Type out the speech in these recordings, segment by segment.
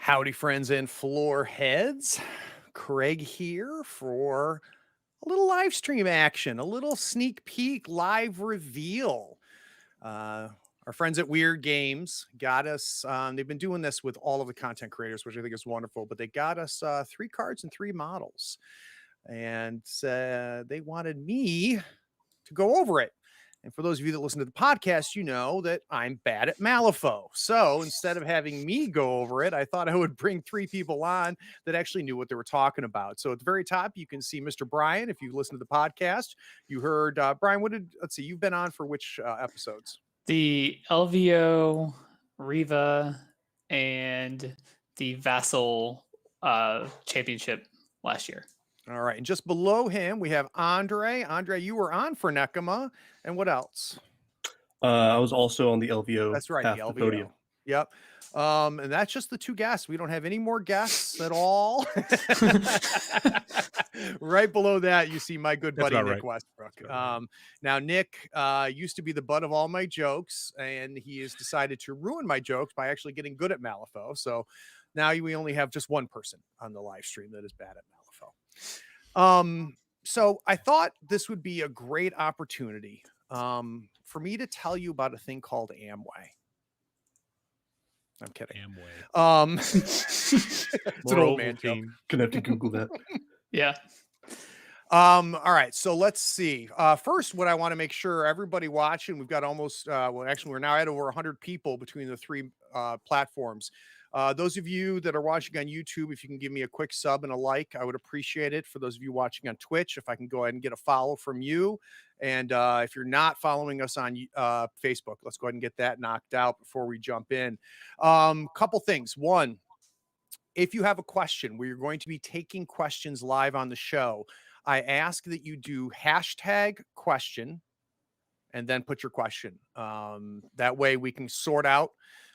Howdy, friends and floor heads. Craig here for a little live stream action, a little sneak peek live reveal. Our friends at Wyrd Games got us, they've been doing this with all of the content creators, which I think is wonderful, but they got us 3 cards and 3 models. And they wanted me to go over it. And for those of you that listen to the podcast, you know that I'm bad at Malifaux. So instead of having me go over it, I thought I would bring 3 people on that actually knew what they were talking about. So at the very top, you can see Mr. Brian. If you listen to the podcast, you heard Brian. Let's see, you've been on for which episodes? The LVO, Riva, and the Vassal championship last year. All right. And just below him, we have Andre. Andre, you were on for Nekema. And what else? I was also on the LVO. That's right, the LVO. Yep. And that's just the 2 guests. We don't have any more guests at all. Right below that, you see my good buddy Nick Westbrook. Now, Nick used to be the butt of all my jokes, and he has decided to ruin my jokes by actually getting good at Malifaux. So now we only have just one person on the live stream that is bad at Malifaux. So I thought this would be a great opportunity for me to tell you about a thing called Amway. I'm kidding. Amway. It's an old man joke. Gonna have to Google that. Yeah. All right. So let's see. First, what I want to make sure everybody watching, we've got almost, well, actually, we're now at over 100 people between the 3 platforms. Those of you that are watching on YouTube, if you can give me a quick sub and a like, I would appreciate it. For those of you watching on Twitch, if I can go ahead and get a follow from you. And if you're not following us on Facebook, let's go ahead and get that knocked out before we jump in. Couple things. One, if you have a question, we're going to be taking questions live on the show. I ask that you do #question and then put your question. That way we can sort out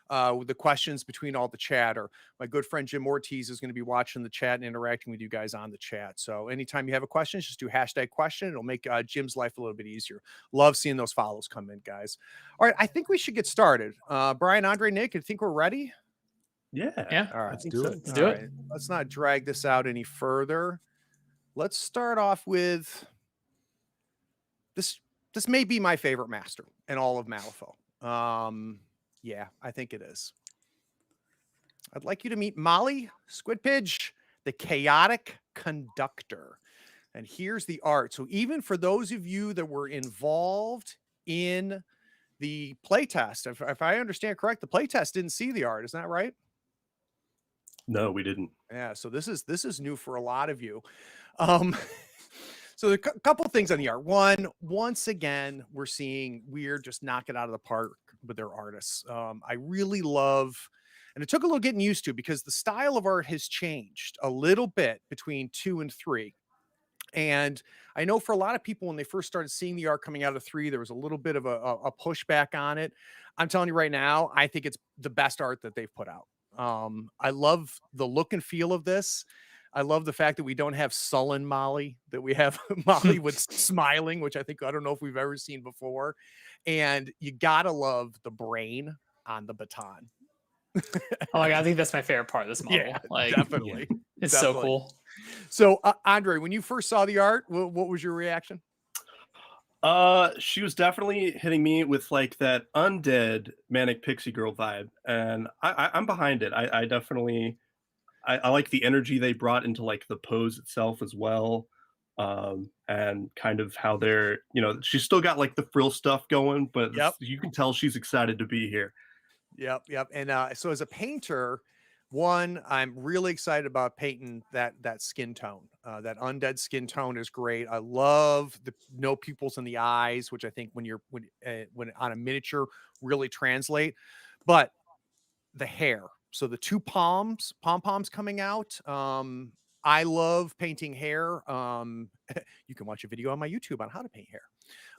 the questions between all the chatter. My good friend Jim Ortiz is going to be watching the chat and interacting with you guys on the chat. So anytime you have a question, just do #question. It'll make Jim's life a little bit easier. Love seeing those follows come in, guys. All right, I think we should get started. Brian, Andre, Nick, I think we're ready. Yeah. All right. Let's do it. Let's do it. Let's not drag this out any further. Let's start off with this. This may be my favorite master in all of Malifaux. Yeah, I think it is. I'd like you to meet Molly Squidpidge, the chaotic conductor. And here's the art. So even for those of you that were involved in the playtest, if I understand correct, the playtest didn't see the art. Isn't that right? No, we didn't. Yeah, so this is new for a lot of you. So a couple things on the art. One, once again, we're seeing Wyrd just knock it out of the park with their artists. I really love, and it took a little getting used to because the style of art has changed a little bit between 2 and 3. And I know for a lot of people, when they first started seeing the art coming out of 3, there was a little bit of a pushback on it. I'm telling you right now, I think it's the best art that they've put out. I love the look and feel of this. I love the fact that we don't have sullen Molly, that we have Molly with smiling, which I don't know if we've ever seen before. And you gotta love the brain on the baton. Oh my God, I think that's my favorite part of this model. Yeah, like, definitely. It's Definitely. so cool. So, Andre, when you first saw the art, what was your reaction? She was definitely hitting me with like that undead manic pixie girl vibe, and I'm behind it. I definitely I like the energy they brought into like the pose itself as well, and kind of how they're, she's still got like the frill stuff going, but you can tell she's excited to be here. Yep. And so as a painter, one, I'm really excited about painting that skin tone. That undead skin tone is great. I love the no pupils in the eyes, which I think when on a miniature really translate. But the hair, so the 2 pom poms coming out. I love painting hair. You can watch a video on my YouTube on how to paint hair.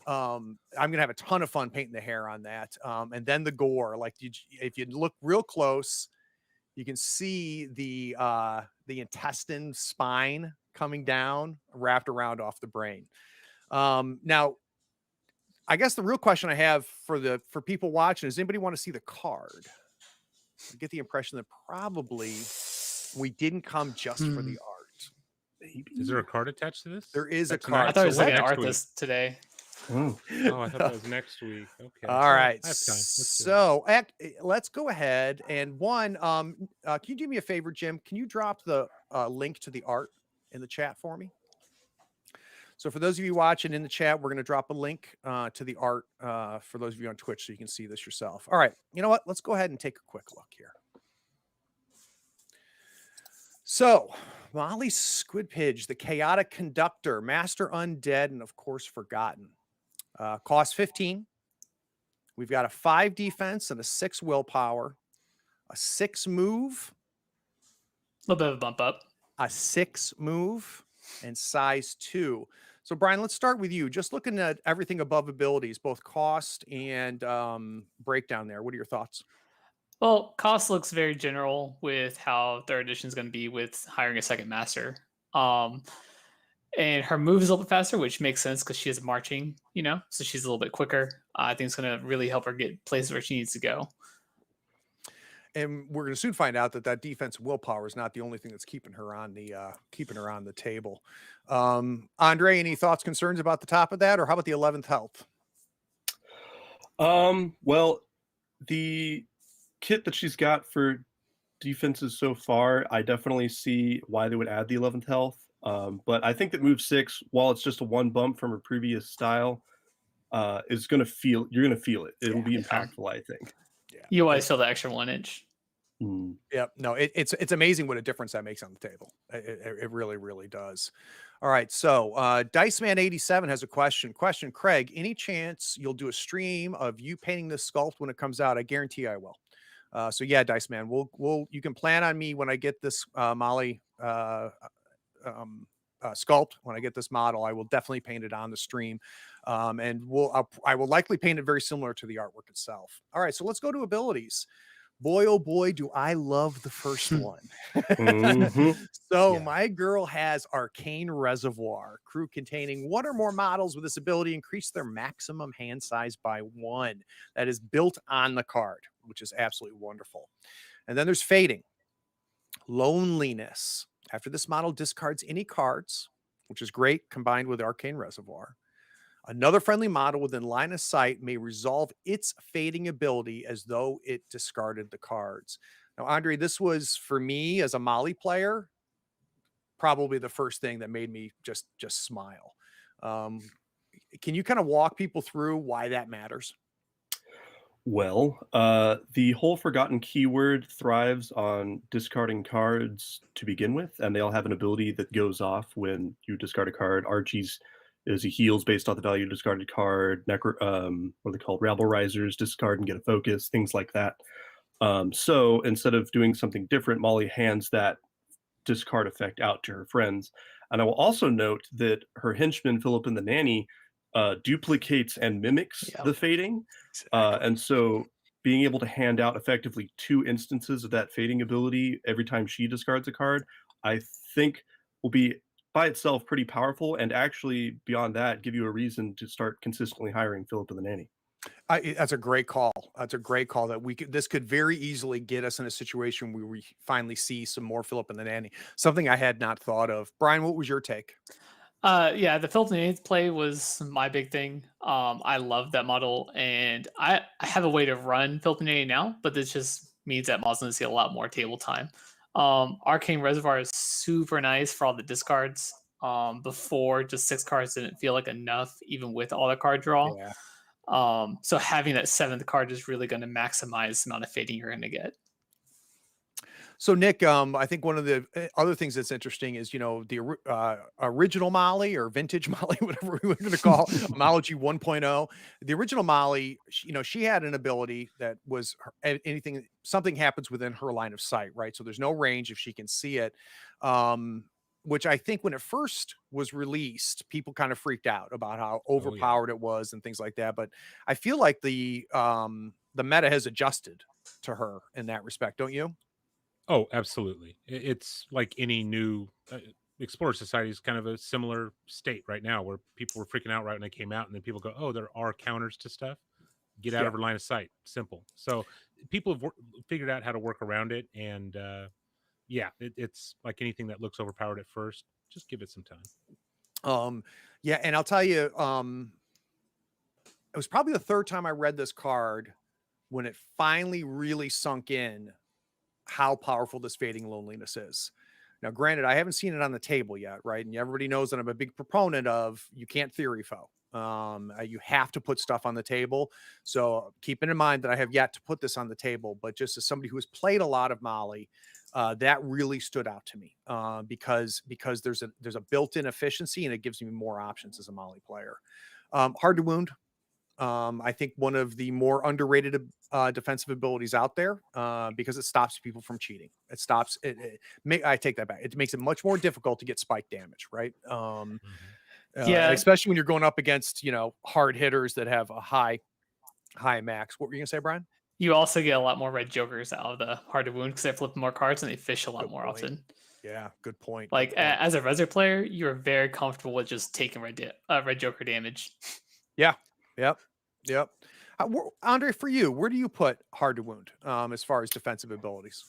I'm gonna have a ton of fun painting the hair on that. And then the gore, like if you look real close, you can see the intestine spine coming down, wrapped around off the brain. Now, I guess the real question I have for people watching is, anybody want to see the card? I get the impression that probably We didn't come just for the art. Maybe. Is there a card attached to this? There is a That's card. I thought it was So like an next art week. this today. Oh. Oh, I thought that was next week. Okay. All Well, right. I have time. Let's do it. So let's go ahead and can you do me a favor, Jim? Can you drop the link to the art in the chat for me? So for those of you watching in the chat, we're going to drop a link to the art for those of you on Twitch so you can see this yourself. All right. You know what? Let's go ahead and take a quick look here. So Molly Squidpidge, the chaotic conductor, master undead, and of course forgotten. Cost 15. We've got a 5 defense and a 6 willpower, a 6 move, A little bit of a bump up. a 6 move, and size 2. So Brian, let's start with you. Just looking at everything above abilities, both cost and breakdown there. What are your thoughts? Well, cost looks very general with how third edition is going to be with hiring a second master. And her move is a little bit faster, which makes sense because she is marching, so she's a little bit quicker. I think it's going to really help her get places where she needs to go. And we're going to soon find out that defensive willpower is not the only thing that's keeping her on the table. Andre, any thoughts, concerns about the top of that, or how about the 11th health? Well, the kit that she's got for defenses so far, I definitely see why they would add the 11th health. But I think that move 6, while it's just a 1 bump from her previous style, is going to feel, you're going to feel it. It'll be impactful, I think. Yeah. You always feel the extra 1 inch. Yeah, no, it's amazing what a difference that makes on the table. It really, really does. All right, so Diceman87 has a question. Craig, any chance you'll do a stream of you painting this sculpt when it comes out? I guarantee I will. So yeah, Diceman, you can plan on me when I get this Molly sculpt. When I get this model, I will definitely paint it on the stream, and I will likely paint it very similar to the artwork itself. All right, so let's go to abilities. Boy, oh boy, do I love the first one. So my girl has Arcane Reservoir. Crew containing 1 or more models with this ability increase their maximum hand size by 1. That is built on the card, which is absolutely wonderful. And then there's Fading. Loneliness. After this model discards any cards, which is great, combined with Arcane Reservoir, another friendly model within line of sight may resolve its fading ability as though it discarded the cards. Now, Andre, this was, for me as a Molly player, probably the first thing that made me just smile. Can you kind of walk people through why that matters? Well, the whole Forgotten keyword thrives on discarding cards to begin with, and they all have an ability that goes off when you discard a card. Archie's is he heals based on the value of discarded card. What are they called? Rabble Risers, discard and get a focus, things like that. So instead of doing something different, Molly hands that discard effect out to her friends. And I will also note that her henchman, Philip and the Nanny, duplicates and mimics the fading. And so being able to hand out effectively 2 instances of that fading ability every time she discards a card, I think will be by itself pretty powerful, and actually beyond that, give you a reason to start consistently hiring Philip and the Nanny. That's a great call. That's a great call. This could very easily get us in a situation where we finally see some more Philip and the Nanny. Something I had not thought of. Brian, what was your take? Yeah, the Philip and the Nanny play was my big thing. I love that model, and I have a way to run Philip and the Nanny now, but this just means that models going to see a lot more table time. Arcane Reservoir is super nice for all the discards. Before, just 6 cards didn't feel like enough, even with all the card draw. Yeah. So having that 7th card is really going to maximize the amount of fading you're going to get. So Nick, I think one of the other things that's interesting is, the original Molly or vintage Molly, whatever we were going to call Homology 1.0. The original Molly, she had an ability that was something happens within her line of sight, right? So there's no range if she can see it. Which I think when it first was released, people kind of freaked out about how overpowered it was and things like that. But I feel like the meta has adjusted to her in that respect, don't you? Oh, absolutely. It's like any new Explorer Society is kind of a similar state right now, where people were freaking out right when they came out, and then people go, "Oh, there are counters to stuff. Get out of her line of sight." Simple. So people have figured out how to work around it, and yeah, it's like anything that looks overpowered at first. Just give it some time. Yeah, and I'll tell you, it was probably the third time I read this card when it finally really sunk in how powerful this Fading Loneliness is. Now, granted, I haven't seen it on the table yet, right? And everybody knows that I'm a big proponent of you can't theory foe. You have to put stuff on the table. So keeping in mind that I have yet to put this on the table, but just as somebody who has played a lot of Molly, that really stood out to me because there's a built-in efficiency and it gives me more options as a Molly player. Hard to wound. I think one of the more underrated defensive abilities out there because it stops people from cheating. It stops it. I take that back. It makes it much more difficult to get spike damage, right? Yeah. Especially when you're going up against hard hitters that have a high max. What were you gonna say, Brian? You also get a lot more red jokers out of the hard to wound because they flip more cards and they fish a lot Good more point. often. Yeah, good point. Like Good point. as a Reser player, you're very comfortable with just taking red joker damage. Yeah. Yep. Andre, for you, where do you put hard to wound as far as defensive abilities?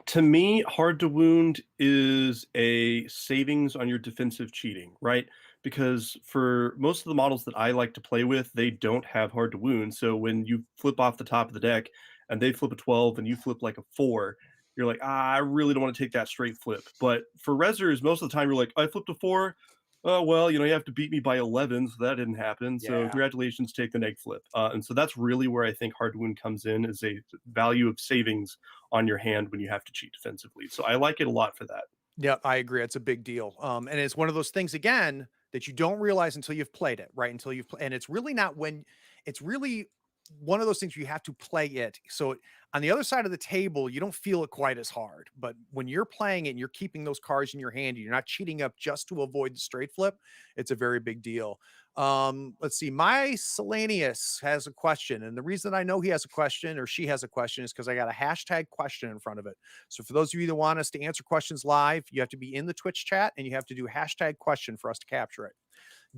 To me, hard to wound is a savings on your defensive cheating, right? Because for most of the models that I like to play with, they don't have hard to wound. So when you flip off the top of the deck and they flip a 12 and you flip like a 4, you're like, I really don't want to take that straight flip. But for Resers, most of the time you're like, I flipped a 4. Oh, well, you have to beat me by 11, so that didn't happen. So Yeah. congratulations, take the neg flip. And so that's really where I think hard to wound comes in, is a value of savings on your hand when you have to cheat defensively. So I like it a lot for that. Yeah, I agree. It's a big deal. And it's one of those things again that you don't realize until you've played it, right? Until you've and it's really not when it's really one of those things where you have to play it. So on the other side of the table, you don't feel it quite as hard. But when you're playing it and you're keeping those cards in your hand, and you're not cheating up just to avoid the straight flip, it's a very big deal. Let's see. My Selenius has a question. And the reason I know he has a question or she has a question is because I got a hashtag question in front of it. So for those of you that want us to answer questions live, you have to be in the Twitch chat and you have to do hashtag question for us to capture it.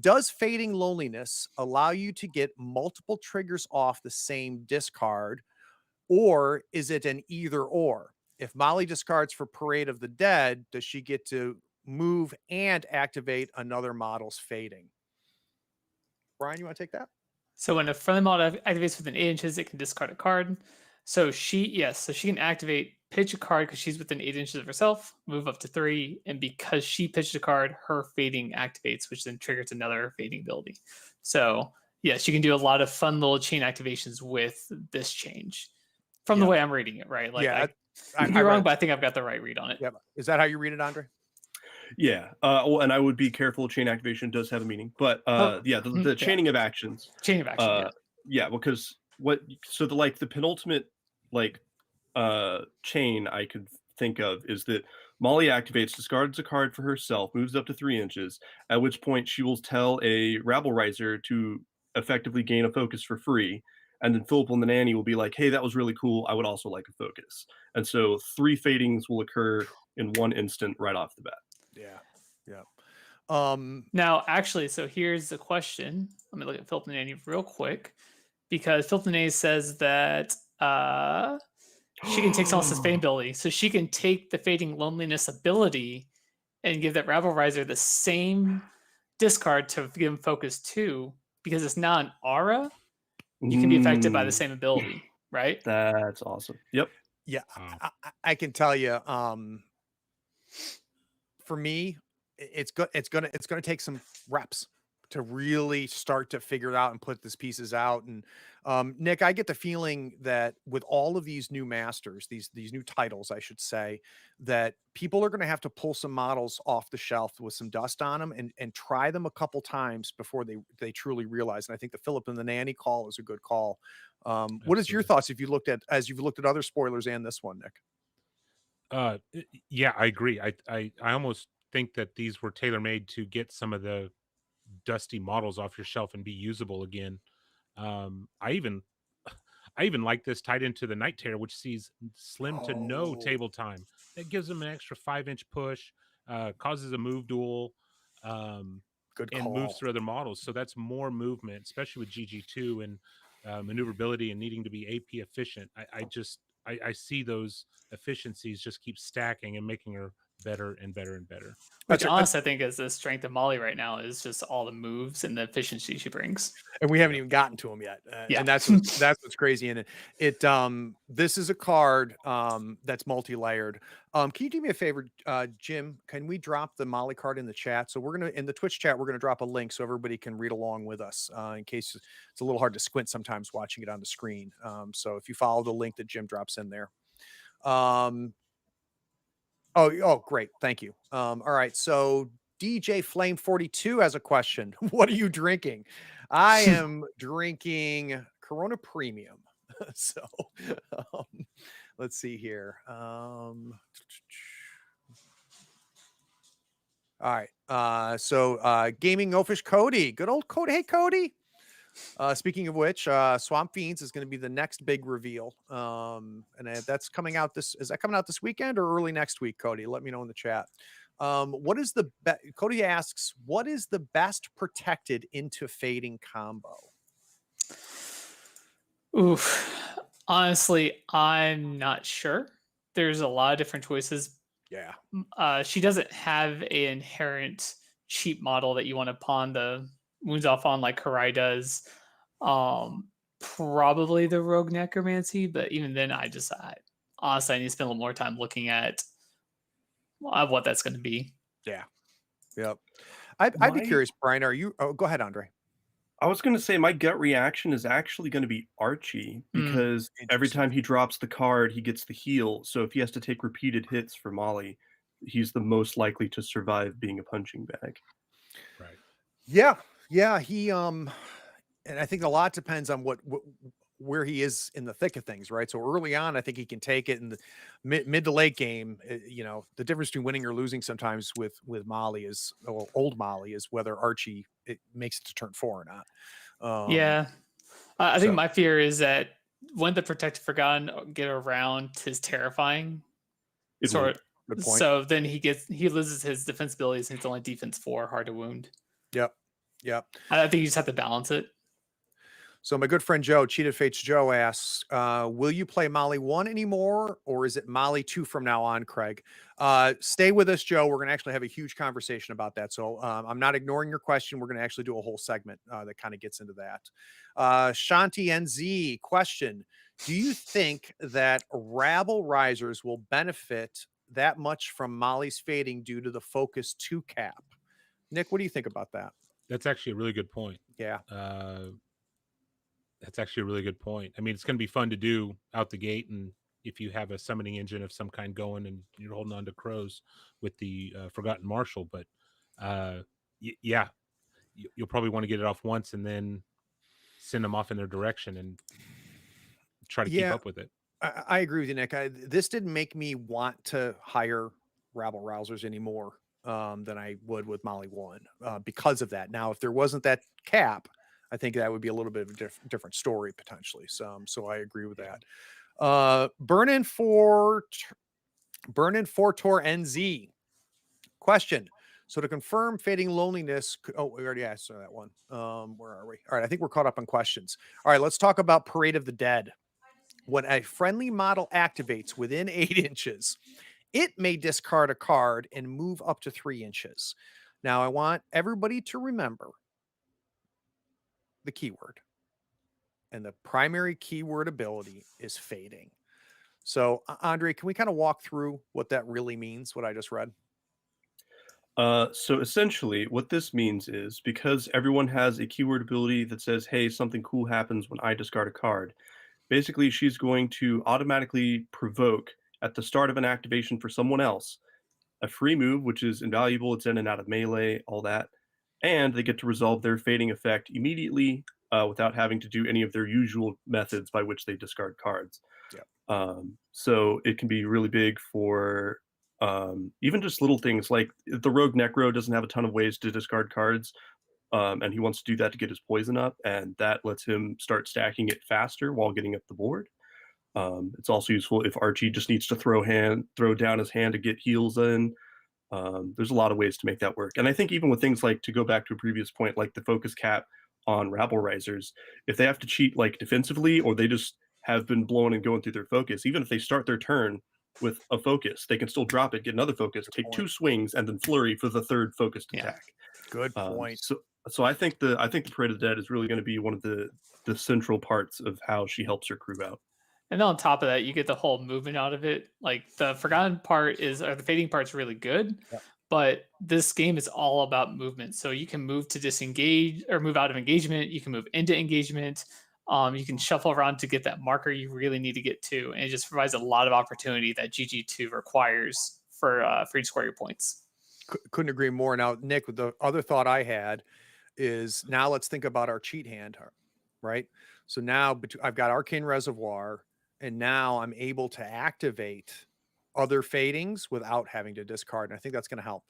Does Fading Loneliness allow you to get multiple triggers off the same discard, or is it an either or? If Molly discards for Parade of the Dead, does she get to move and activate another model's fading? Brian, you want to take that? So when a friendly model activates within 8 inches, it can discard a card. So she can activate, pitch a card because she's within 8 inches of herself, move up to 3, and because she pitched a card, her fading activates, which then triggers another fading ability. So yes, you can do a lot of fun little chain activations with this change. From the way I'm reading it, right? Like Yeah, I could be wrong, but I think I've got the right read on it. Yeah. Is that how you read it, Andre? Yeah. Well, and I would be careful. Chain activation does have a meaning, but the chaining of actions. Chain of action. Yeah, because the penultimate chain I could think of is that Molly activates, discards a card for herself, moves up to 3 inches, at which point she will tell a rabble riser to effectively gain a focus for free. And then Philip and the nanny will be like, hey, that was really cool. I would also like a focus. And so 3 fadings will occur in one instant right off the bat. Yeah. Now, actually, so here's the question. Let me look at Philip and the nanny real quick, because Philip and the nanny says that she can take someone else's fading ability. So she can take the Fading Loneliness ability and give that rabble riser the same discard to give him focus 2, because it's not an aura. You can be affected by the same ability, right? That's awesome. Yep. Yeah, I can tell you. For me, it's gonna take some reps to really start to figure it out and put these pieces out. And Nick, I get the feeling that with all of these new masters, these new titles, I should say, that people are going to have to pull some models off the shelf with some dust on them and try them a couple times before they truly realize. And I think the Philip and the nanny call is a good call. What is your thoughts as you've looked at other spoilers and this one, Nick? Yeah, I agree. I almost think that these were tailor-made to get some of the dusty models off your shelf and be usable again. I even like this tied into the Night Terror, which sees slim to no table time. That gives them an extra 5-inch push, causes a move duel, Good and call. moves through other models. So that's more movement, especially with GG2 and maneuverability and needing to be AP efficient. I just I see those efficiencies just keep stacking and making her better and better and better. Which honestly, I think is the strength of Molly right now is just all the moves and the efficiency she brings. And we haven't even gotten to them yet. Yeah. And that's what's crazy in it. This is a card that's multi-layered. Can you do me a favor, Jim? Can we drop the Molly card in the chat? So we're gonna in the Twitch chat, we're gonna drop a link so everybody can read along with us. In case it's a little hard to squint sometimes watching it on the screen. So if you follow the link that Jim drops in there. Oh, great. Thank you. All right. So DJ Flame 42 has a question. What are you drinking? I am drinking Corona Premium. So let's see here. All right. So Gaming No Fish Cody. Good old Cody. Hey, Cody. Speaking of which, Swamp Fiends is going to be the next big reveal. And that's coming out is that coming out this weekend or early next week, Cody? Let me know in the chat. What is the Cody asks, what is the best protected into fading combo? Oof. Honestly, I'm not sure. There's a lot of different choices. Yeah. She doesn't have an inherent cheap model that you want to pawn the wounds off on like Karai does. Probably the Rogue Necromancy, but even then honestly I need to spend a little more time looking at what that's going to be. Yeah. Yep. I'd be curious, Brian, are you go ahead, Andre. I was going to say my gut reaction is actually going to be Archie, because every time he drops the card, he gets the heal. So if he has to take repeated hits for Molly, he's the most likely to survive being a punching bag. Right. Yeah. He and I think a lot depends on where he is in the thick of things, right? So early on, I think he can take it. In the mid to late game, the difference between winning or losing sometimes with Molly is, well, old Molly, is whether Archie it makes it to turn 4 or not. Yeah. I think my fear is that when the Protected Forgotten get around his terrifying sort. Good point. So then he loses his defense abilities and it's only defense 4, hard to wound. Yep. I think you just have to balance it. So my good friend Joe, Cheated Fates Joe, asks, will you play Molly 1 anymore, or is it Molly 2 from now on, Craig? Stay with us, Joe. We're going to actually have a huge conversation about that. So I'm not ignoring your question. We're going to actually do a whole segment that kind of gets into that. Shanti NZ question, do you think that Rabble Risers will benefit that much from Molly's fading due to the Focus 2 cap? Nick, what do you think about that? That's actually a really good point. Yeah. That's actually a really good point. I mean, it's going to be fun to do out the gate, and if you have a summoning engine of some kind going and you're holding on to crows with the Forgotten Marshal, but yeah, you'll probably want to get it off once and then send them off in their direction and try to keep up with it. I agree with you, Nick. This didn't make me want to hire Rabble Rousers anymore than I would with Molly 1 because of that. Now, if there wasn't that cap, I think that would be a little bit of a different story potentially. So I agree with that. Burn-in for Tor NZ question. So to confirm fading loneliness. Oh, we already asked that one. Where are we? All right. I think we're caught up on questions. All right. Let's talk about Parade of the Dead. When a friendly model activates within 8 inches, it may discard a card and move up to 3 inches. Now I want everybody to remember the keyword, and the primary keyword ability is fading. So Andre, can we kind of walk through what that really means, what I just read? So essentially what this means is, because everyone has a keyword ability that says, hey, something cool happens when I discard a card, basically she's going to automatically provoke at the start of an activation for someone else a free move, which is invaluable. It's in and out of melee, all that. And they get to resolve their fading effect immediately without having to do any of their usual methods by which they discard cards. Yeah. So it can be really big for even just little things like the Rogue Necro doesn't have a ton of ways to discard cards, and he wants to do that to get his poison up, and that lets him start stacking it faster while getting up the board. It's also useful if Archie just needs to throw down his hand to get heals in. There's a lot of ways to make that work. And I think even with things like, to go back to a previous point, like the focus cap on Rabble Risers, if they have to cheat like defensively, or they just have been blown and going through their focus. Even if they start their turn with a focus, they can still drop it, get another focus, take point. 2 swings, and then flurry for the third focused Yeah. attack. Good point. So I think the Parade of the Dead is really going to be one of the central parts of how she helps her crew out. And then on top of that, you get the whole movement out of it. Like the forgotten part or the fading part's really good, but this game is all about movement. So you can move to disengage or move out of engagement. You can move into engagement. You can shuffle around to get that marker you really need to get to, and it just provides a lot of opportunity that GG2 requires for you to score your points. Couldn't agree more. Now, Nick, with the other thought I had is now let's think about our cheat hand, right? So now I've got Arcane Reservoir, and now I'm able to activate other fadings without having to discard. And I think that's going to help.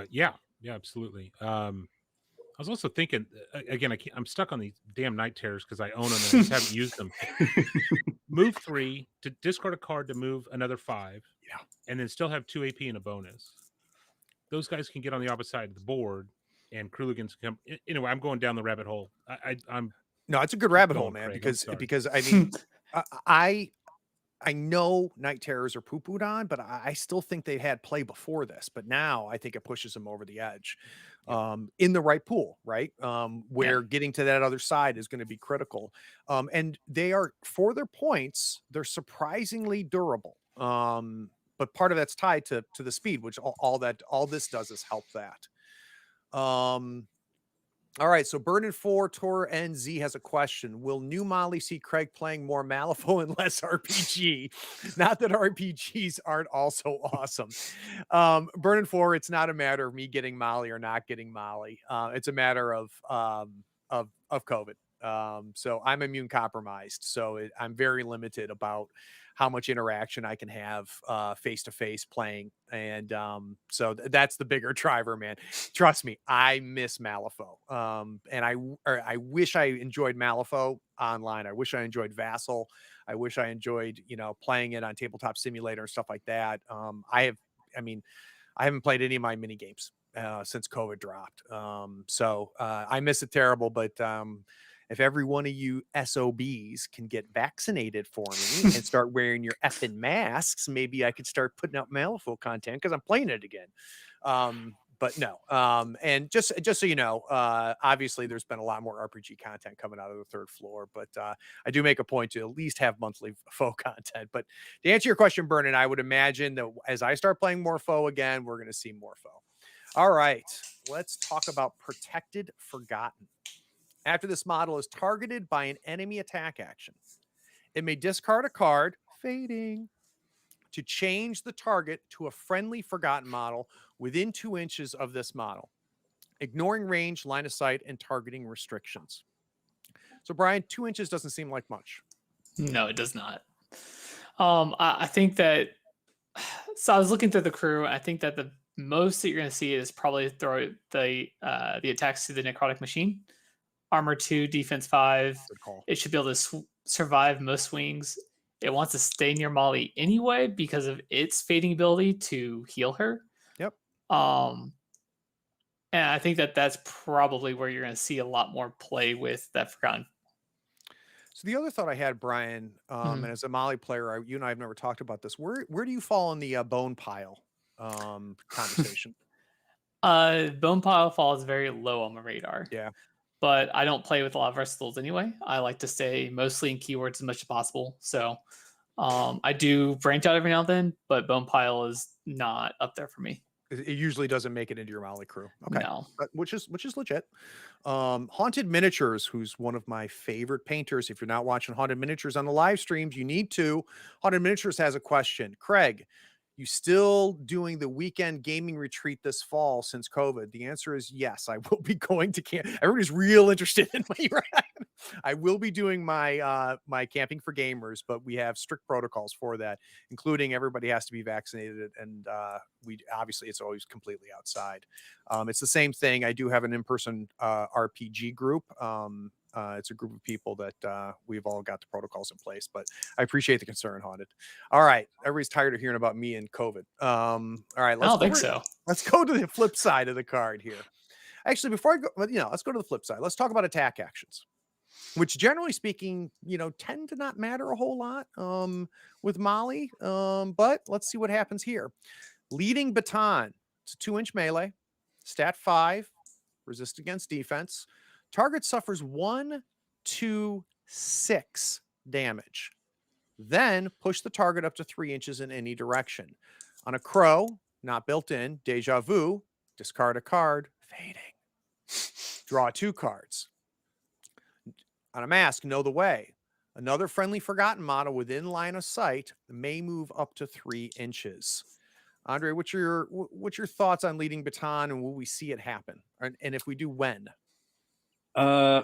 Yeah, absolutely. I was also thinking again, I'm stuck on these damn Night Terrors because I own them and I just haven't used them. Move 3 to discard a card to move another 5, and then still have 2 AP and a bonus. Those guys can get on the opposite side of the board, and Kruligans come. Anyway, I'm going down the rabbit hole. I'm No, it's a good rabbit hole, going, man, Craig, because I mean, I know Night Terrors are poo-pooed on, but I still think they had play before this. But now I think it pushes them over the edge in the right pool, right? Where getting to that other side is going to be critical. And they are, for their points, they're surprisingly durable. But part of that's tied to the speed, which all this does is help that. All right, so Burden 4 Tor NZ has a question. Will new Molly see Craig playing more Malifaux and less RPG? Not that RPGs aren't also awesome. Burden 4, it's not a matter of me getting Molly or not getting Molly. It's a matter of COVID. So I'm immune compromised. So I'm very limited about how much interaction I can have face-to-face playing. And so that's the bigger driver, man. Trust me, I miss Malifaux. And I wish I enjoyed Malifaux online. I wish I enjoyed Vassal. I wish I enjoyed, playing it on Tabletop Simulator and stuff like that. I haven't played any of my mini games since COVID dropped. So I miss it terrible, but if every one of you SOBs can get vaccinated for me and start wearing your effing masks, maybe I could start putting out Malifaux content because I'm playing it again. But no. And just so you know, obviously there's been a lot more RPG content coming out of the third floor, but I do make a point to at least have monthly faux content. But to answer your question, Vernon, I would imagine that as I start playing more faux again, we're going to see more faux. All right, let's talk about Protected Forgotten. After this model is targeted by an enemy attack action, it may discard a card, fading, to change the target to a friendly Forgotten model within 2 inches of this model, ignoring range, line of sight, and targeting restrictions. So, Brian, 2 inches doesn't seem like much. No, it does not. I think that. So I was looking through the crew. I think that the most that you're going to see is probably throw the attacks to the Necrotic Machine. Armor 2, defense 5. It should be able to survive most swings. It wants to stay near Molly anyway because of its fading ability to heal her. Yep. And I think that that's probably where you're going to see a lot more play with that Forgotten. So the other thought I had, Brian, and as a Molly player, you and I have never talked about this. Where do you fall in the bone pile conversation? Bone pile falls very low on my radar. Yeah. But I don't play with a lot of versatiles anyway. I like to stay mostly in keywords as much as possible. So I do branch out every now and then, but Bone Pile is not up there for me. It usually doesn't make it into your Molly crew. Okay. No. Which is legit. Haunted Miniatures, who's one of my favorite painters. If you're not watching Haunted Miniatures on the live streams, you need to. Haunted Miniatures has a question. Craig, you still doing the weekend gaming retreat this fall since COVID? The answer is yes. I will be going to camp. Everybody's real interested in me, right? I will be doing my my camping for gamers, but we have strict protocols for that, including everybody has to be vaccinated, and we obviously it's always completely outside. It's the same thing. I do have an in-person RPG group. It's a group of people that we've all got the protocols in place, but I appreciate the concern, Haunted. All right. Everybody's tired of hearing about me and COVID. All right. I don't think so. Let's go to the flip side of the card here. Actually, before I go, let's go to the flip side. Let's talk about attack actions. which generally speaking, tend to not matter a whole lot with Molly. But let's see what happens here. Leading Baton. It's a 2-inch melee. Stat 5. Resist against defense. Target suffers 1, 2, 6 damage. Then push the target up to 3 inches in any direction. On a crow, not built in, Deja Vu, discard a card, fading. Draw 2 cards. On a mask, Know the Way. Another friendly forgotten model within line of sight may move up to 3 inches. Andre, what's your thoughts on Leading Baton, and will we see it happen? And if we do, when?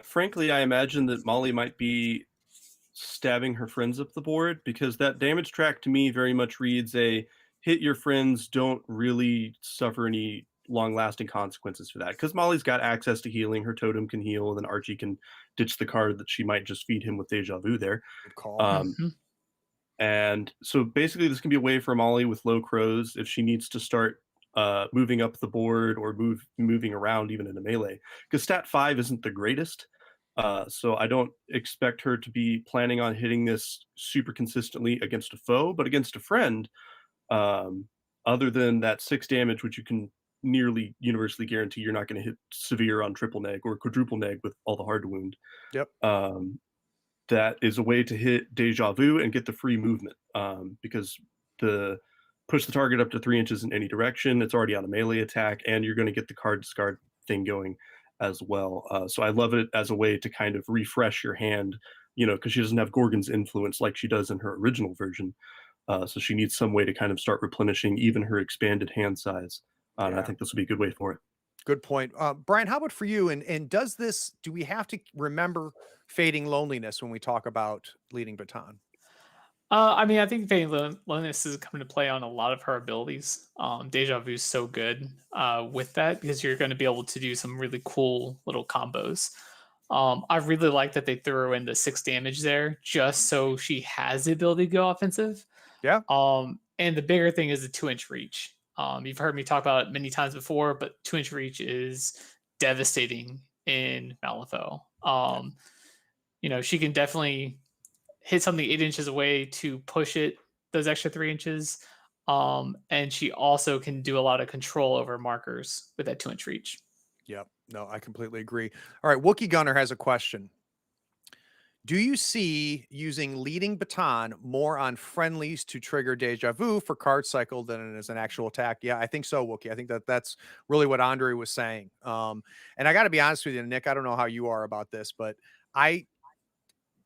Frankly, I imagine that Molly might be stabbing her friends up the board, because that damage track to me very much reads a hit your friends, don't really suffer any long-lasting consequences for that, because Molly's got access to healing. Her totem can heal, and then Archie can ditch the card that she might just feed him with Deja Vu there. Good call. And so basically this can be a way for Molly with low crows, if she needs to start moving up the board or moving around even in a melee, because stat 5 isn't the greatest. So I don't expect her to be planning on hitting this super consistently against a foe, but against a friend, other than that 6 damage, which you can nearly universally guarantee you're not going to hit severe on triple neg or quadruple neg with all the hard to wound. Yep. That is a way to hit Deja Vu and get the free movement, because the push the target up to 3 inches in any direction, it's already on a melee attack, and you're going to get the card discard thing going as well. So I love it as a way to kind of refresh your hand, because she doesn't have Gorgon's influence like she does in her original version. So she needs some way to kind of start replenishing even her expanded hand size. And I think this would be a good way for it. Good point. Brian, how about for you? And do we have to remember Fading Loneliness when we talk about Leading Baton? I think Fading Loneliness is coming to play on a lot of her abilities. Deja Vu is so good with that, because you're going to be able to do some really cool little combos. I really like that they threw in the 6 damage there, just so she has the ability to go offensive. Yeah. And the bigger thing is the 2-inch reach. You've heard me talk about it many times before, but 2-inch reach is devastating in Malifaux. She can definitely hit something 8 inches away to push it those extra 3 inches. And she also can do a lot of control over markers with that 2-inch reach. Yep. No, I completely agree. All right. Wookie Gunner has a question. Do you see using Leading Baton more on friendlies to trigger Deja Vu for card cycle than as an actual attack? Yeah, I think so, Wookie. I think that's really what Andre was saying. And I got to be honest with you, Nick, I don't know how you are about this, but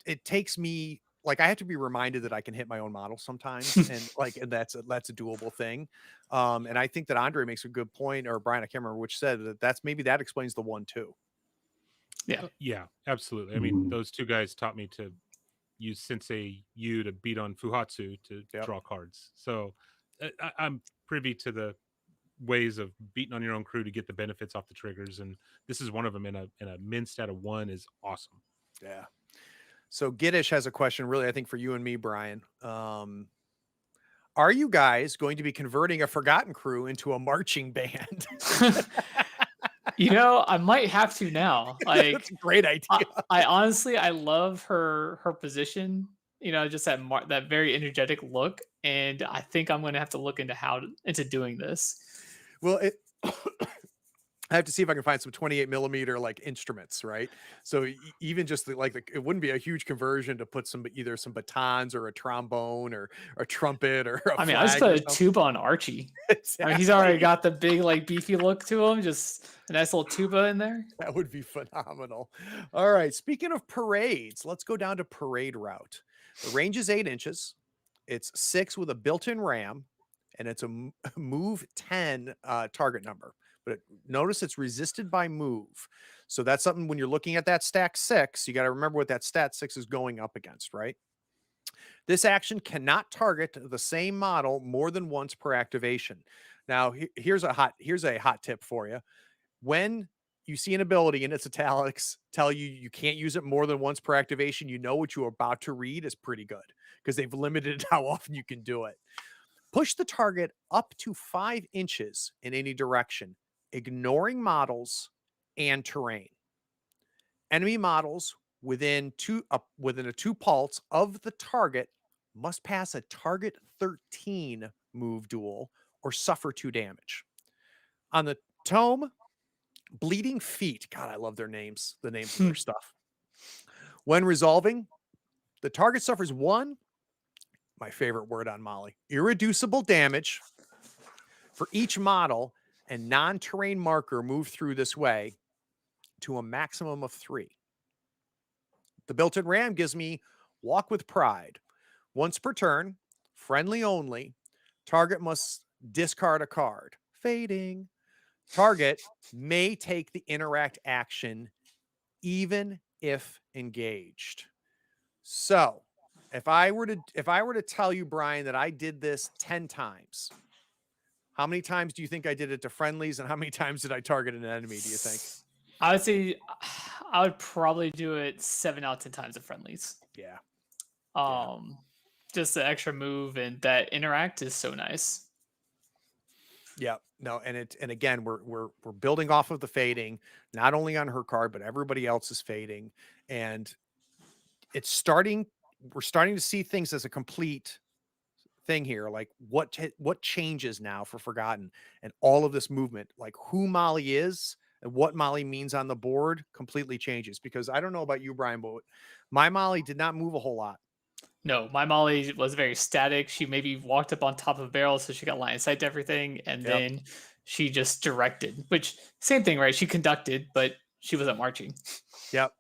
it takes me, like, I have to be reminded that I can hit my own model sometimes, and that's a doable thing. And I think that Andre makes a good point, or Brian, I can't remember which said that explains the 1-2. Yeah, absolutely. I mean, those two guys taught me to use Sensei Yu to beat on Fuhatsu to draw cards. So I'm privy to the ways of beating on your own crew to get the benefits off the triggers, and this is one of them. In a min stat of 1 is awesome. Yeah. So Giddish has a question, really, I think for you and me, Brian. Are you guys going to be converting a Forgotten crew into a marching band? I might have to now. Like, that's a great idea. I honestly, I love her position. Just that very energetic look, and I think I'm going to have to look into doing this. Well, I have to see if I can find some 28mm like instruments, right? So even just it wouldn't be a huge conversion to put either some batons or a trombone or a trumpet or a I just put a tuba on Archie. Exactly. He's already got the big beefy look to him. Just a nice little tuba in there. That would be phenomenal. All right. Speaking of parades, let's go down to parade route. The range is 8 inches. It's 6 with a built-in ram, and it's a move 10 target number. But notice it's resisted by move. So that's something when you're looking at that stack 6, you got to remember what that stat 6 is going up against, right? This action cannot target the same model more than once per activation. Now, here's a hot tip for you. When you see an ability in its italics tell you can't use it more than once per activation, you know what you're about to read is pretty good, because they've limited how often you can do it. Push the target up to 5 inches in any direction, ignoring models and terrain. Enemy models within a 2 pulse of the target must pass a target 13 move duel or suffer 2 damage. On the tome, Bleeding Feet. God, I love their names, the names of their stuff. When resolving, the target suffers 1, my favorite word on Molly, irreducible damage for each model and non-terrain marker moved through this way to a maximum of 3. The built-in RAM gives me Walk with Pride. Once per turn, friendly only, target must discard a card. Fading. Target may take the interact action even if engaged. So, if I were to tell you, Brian, that I did this 10 times, how many times do you think I did it to friendlies, and how many times did I target an enemy, do you think? I would say I would probably do it 7 out of 10 times at friendlies. Yeah. Just the extra move and that interact is so nice. Yeah. No, and again, we're building off of the fading, not only on her card, but everybody else is fading, and we're starting to see things as a complete thing here. Like what changes now for Forgotten, and all of this movement, like who Molly is and what Molly means on the board completely changes. Because I don't know about you, Brian, but my Molly did not move a whole lot. No, my Molly was very static. She maybe walked up on top of a barrel, so she got line of sight to everything, and then she just directed, which same thing, right? She conducted, but she wasn't marching. Yep,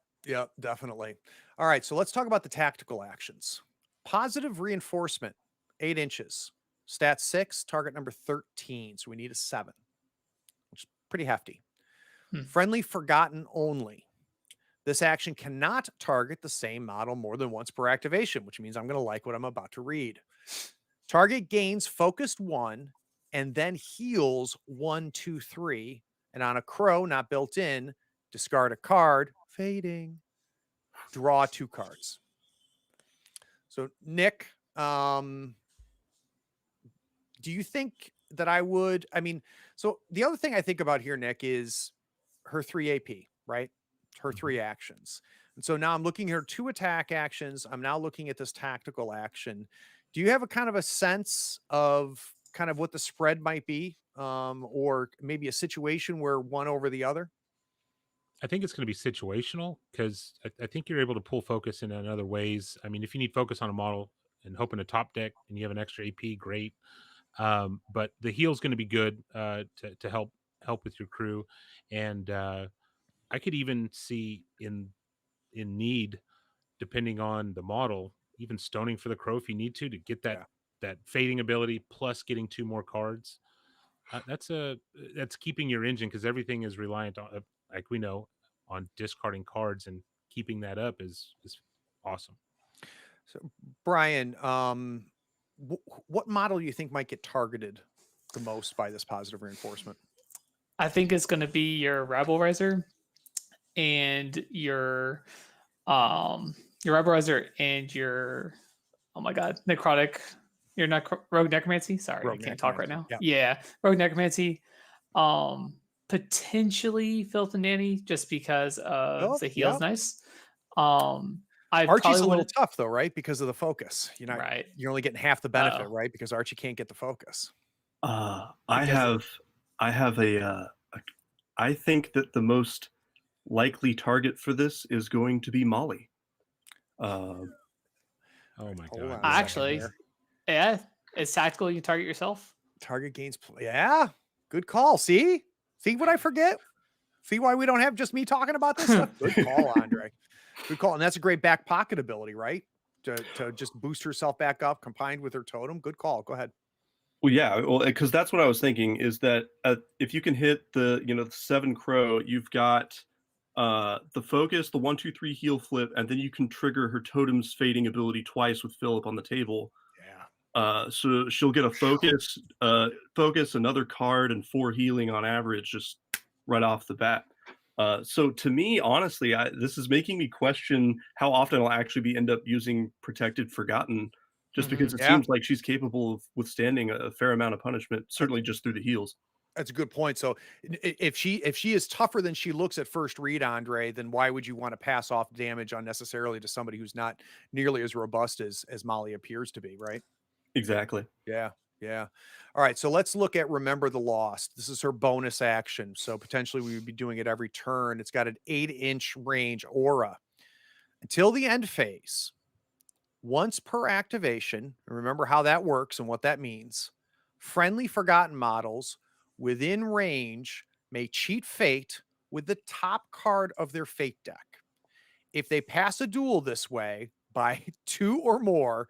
definitely. All right, so let's talk about the tactical actions. Positive reinforcement, 8 inches. Stat 6, target number 13. So we need a 7, which is pretty hefty. Friendly Forgotten only. This action cannot target the same model more than once per activation, which means I'm going to like what I'm about to read. Target gains focused 1 and then heals 1, 2, 3. And on a crow not built in, discard a card, fading, draw 2 cards. So Nick, do you think that I would, so the other thing I think about here, Nick, is her 3 AP, right? Her 3 actions. And so now I'm looking at her 2 attack actions. I'm now looking at this tactical action. Do you have a kind of a sense of kind of what the spread might be? Or maybe a situation where one over the other? I think it's going to be situational, because I think you're able to pull focus in other ways. I mean, if you need focus on a model and hoping to top deck and you have an extra AP, great. But the heal's going to be good to help with your crew. And I could even see in need, depending on the model, even stoning for the crow if you need to get that fading ability plus getting 2 more cards. That's keeping your engine, because everything is reliant on, like we know, on discarding cards, and keeping that up is awesome. So Brian, what model do you think might get targeted the most by this positive reinforcement? I think it's going to be your Rabble Riser and your Rabble Riser and your, oh my god, Necrotic. You're not Rogue Necromancy. Sorry, I can't talk right now. Yeah, Rogue Necromancy. Potentially Filth and Nanny, just because of the heal's nice. Archie's a little tough though, right? Because of the focus. You're not right. You're only getting half the benefit, right? Because Archie can't get the focus. I think that the most likely target for this is going to be Molly. Oh my god! Actually, yeah, it's tactical. You can target yourself. Target gains. Yeah, good call. See what I forget? See why we don't have just me talking about this stuff? Good call, Andre. Good call. And that's a great back pocket ability, right? To just boost herself back up, combined with her totem. Good call. Go ahead. Well, yeah, because that's what I was thinking, is that if you can hit the 7 crow, you've got the focus, the 1, 2, 3 heal flip, and then you can trigger her totem's fading ability twice with Philip on the table. Yeah. So she'll get a focus, another card, and 4 healing on average, just right off the bat. So to me, honestly, this is making me question how often I'll actually end up using Protected Forgotten, just because it seems like she's capable of withstanding a fair amount of punishment, certainly just through the heals. That's a good point. So if she is tougher than she looks at first read, Andre, then why would you want to pass off damage unnecessarily to somebody who's not nearly as robust as Molly appears to be, right? Exactly. Yeah. Yeah. All right. So let's look at Remember the Lost. This is her bonus action. So potentially we would be doing it every turn. It's got an 8-inch range aura until the end phase. Once per activation, and remember how that works and what that means. Friendly Forgotten models within range may cheat fate with the top card of their fate deck. If they pass a duel this way by 2 or more,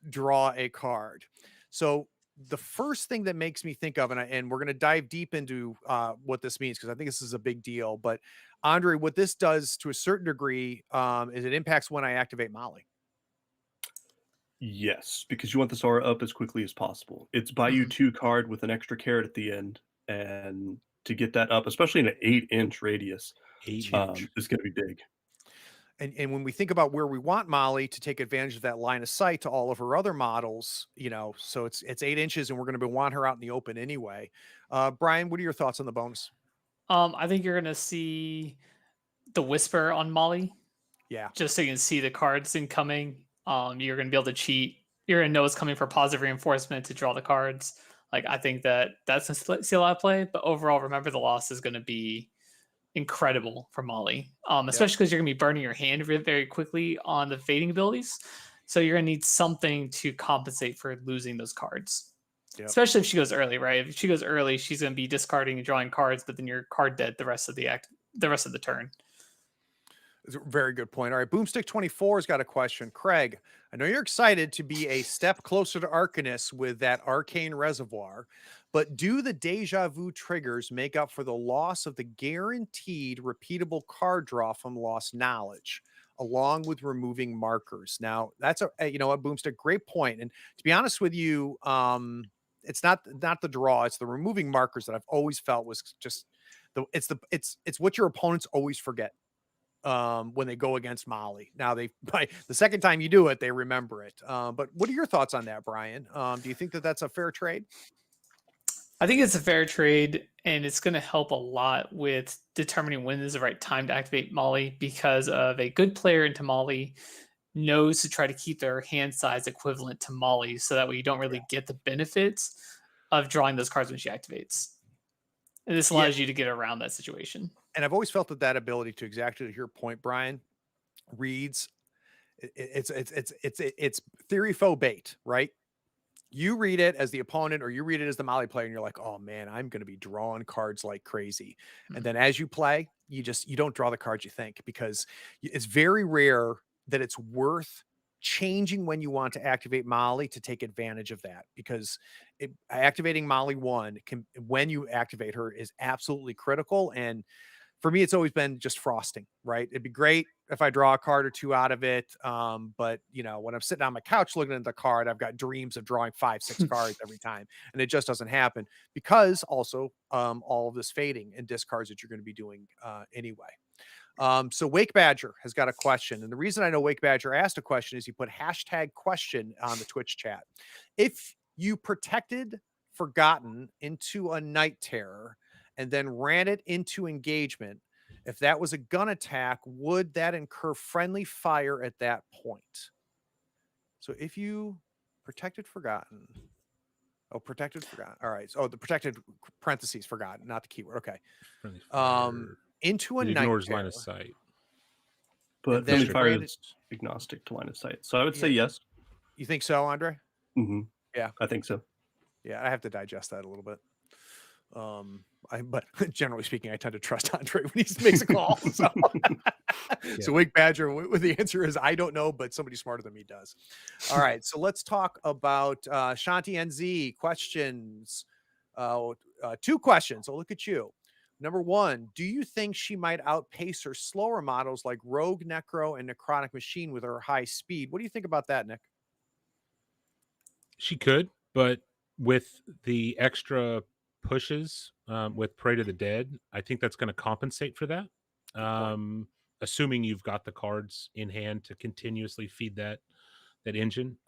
draw a card. So the first thing that makes me think of, and we're going to dive deep into what this means, because I think this is a big deal. But Andre, what this does to a certain degree is it impacts when I activate Molly. Yes, because you want this aura up as quickly as possible. It's buy you 2 card with an extra carrot at the end, and to get that up, especially in an 8-inch radius, 8-inch. is going to be big. And when we think about where we want Molly to take advantage of that line of sight to all of her other models, so it's 8 inches, and we're going to want her out in the open anyway. Brian, what are your thoughts on the bonus? I think you're gonna see the Whisper on Molly. Yeah. Just so you can see the cards incoming. You're gonna be able to cheat. You're gonna know it's coming for positive reinforcement to draw the cards. Like, I think that's gonna see a lot of play. But overall, Remember the Lost is gonna be incredible for Molly. Especially because you're gonna be burning your hand very quickly on the fading abilities. So you're gonna need something to compensate for losing those cards. Yep. Especially if she goes early, right? If she goes early, she's going to be discarding and drawing cards, but then you're card dead the rest of the turn. It's a very good point. All right, Boomstick 24 has got a question. Craig, I know you're excited to be a step closer to Arcanist with that arcane reservoir, but do the deja vu triggers make up for the loss of the guaranteed repeatable card draw from lost knowledge, along with removing markers? Now, that's a Boomstick, great point. And to be honest with you, it's not the draw, it's the removing markers that I've always felt was just it's what your opponents always forget when they go against Molly. Now by the second time you do it, they remember it. But what are your thoughts on that, Brian? Do you think that that's a fair trade? I think it's a fair trade, and it's going to help a lot with determining when is the right time to activate Molly, because of a good player into Molly knows to try to keep their hand size equivalent to Molly, so that way you don't really get the benefits of drawing those cards when she activates. And this allows you to get around that situation. And I've always felt that ability to exactly your point, Brian, reads it's theory faux bait, right? You read it as the opponent, or you read it as the Molly player, and you're like, oh man, I'm going to be drawing cards like crazy. And then as you play, you don't draw the cards you think, because it's very rare that it's worth changing when you want to activate Molly to take advantage of that, because activating Molly 1 when you activate her is absolutely critical. And for me, it's always been just frosting, right? It'd be great if I draw a card or 2 out of it. But when I'm sitting on my couch looking at the card, I've got dreams of drawing 5, 6 cards every time. And it just doesn't happen, because also all of this fading and discards that you're going to be doing anyway. So Wake Badger has got a question. And the reason I know Wake Badger asked a question is he put #question on the Twitch chat. If you protected Forgotten into a Night Terror and then ran it into engagement, if that was a gun attack, would that incur friendly fire at that point? So if you protected Forgotten. Oh, protected Forgotten. All right. So the protected parentheses Forgotten, not the keyword. Okay. Into a Night ignores Terror. line of sight. But then friendly fire granted- is agnostic to line of sight. So I would say yes. You think so, Andre? Mm-hmm. Yeah. I think so. Yeah, I have to digest that a little bit. But generally speaking, I tend to trust Andre when he makes a call. So, so Wake Badger, with the answer is I don't know, but somebody smarter than me does. All right, so let's talk about Shanti NZ questions. 2 questions. So look at you. Number 1, do you think she might outpace her slower models like Rogue, Necro, and Necrotic Machine with her high speed? What do you think about that, Nick? She could, but with the extra pushes with Prey to the Dead, I think that's going to compensate for that. Assuming you've got the cards in hand to continuously feed that engine.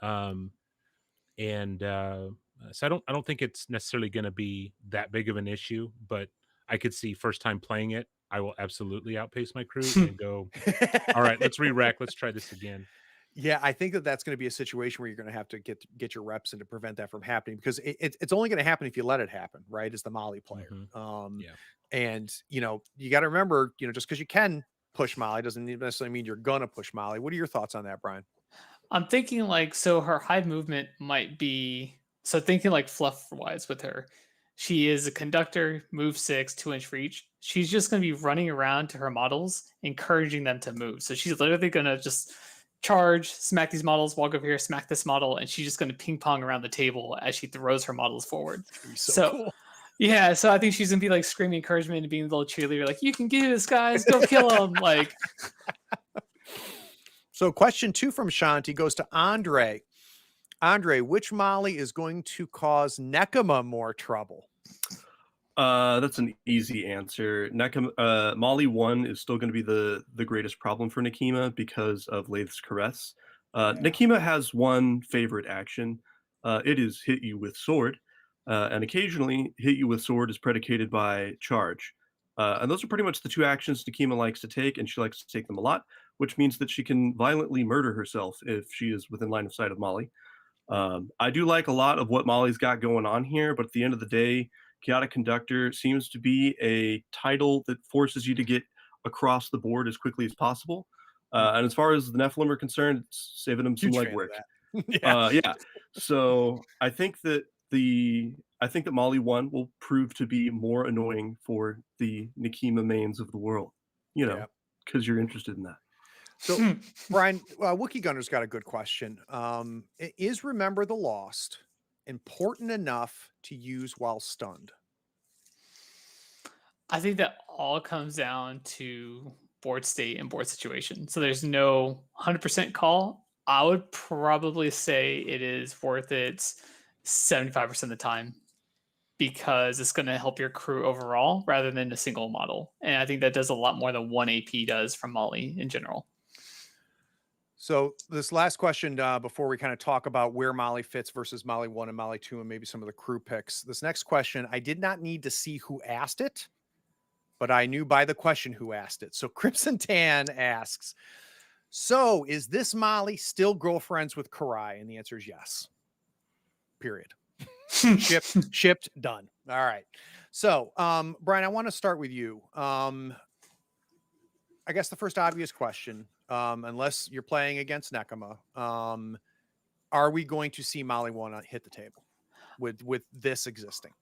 So I don't think it's necessarily going to be that big of an issue, but I could see first time playing it, I will absolutely outpace my crew and go, all right, let's re-rack. Let's try this again. Yeah, I think that that's going to be a situation where you're going to have to get your reps in to prevent that from happening, because it's only going to happen if you let it happen, right? As the Molly player, Yeah. and you got to remember, just because you can push Molly doesn't necessarily mean you're gonna push Molly. What are your thoughts on that, Brian? I'm thinking like, so her high movement might be, so thinking like fluff wise with her, she is a conductor, move 6, 2-inch reach. She's just going to be running around to her models, encouraging them to move. So she's literally going to just charge, smack these models, walk over here, smack this model, and she's just going to ping pong around the table as she throws her models forward. So cool. Yeah, so I think she's gonna be like screaming encouragement and being a little cheerleader, like, you can do this, guys, go kill him. Like, so question 2 from Shanti goes to Andre. Andre, which Molly is going to cause Nekima more trouble? That's an easy answer. Molly 1 is still going to be the greatest problem for Nekima because of Lath's Caress. Nekima has one favorite action. It is hit you with sword, and occasionally hit you with sword is predicated by charge. And those are pretty much the two actions Nekima likes to take, and she likes to take them a lot, which means that she can violently murder herself if she is within line of sight of Molly. I do like a lot of what Molly's got going on here, but at the end of the day, Chaotic Conductor seems to be a title that forces you to get across the board as quickly as possible. And as far as the Nephilim are concerned, it's saving them some legwork. Yeah. So I think that Molly 1 will prove to be more annoying for the Nekima mains of the world, because you're interested in that. So, Brian, Wookie Gunner's got a good question. Is Remember the Lost important enough to use while stunned? I think that all comes down to board state and board situation. So there's no 100% call. I would probably say it is worth it 75% of the time, because it's going to help your crew overall rather than a single model. And I think that does a lot more than 1 AP does from Molly in general. So this last question, before we kind of talk about where Molly fits versus Molly 1 and Molly 2 and maybe some of the crew picks. This next question, I did not need to see who asked it, but I knew by the question who asked it. So Crimson Tan asks, so is this Molly still girlfriends with Karai? And the answer is yes. Period. Shipped, done. All right. So, Brian, I want to start with you. I guess the first obvious question, unless you're playing against Nekima, are we going to see Molly 1 hit the table with this existing?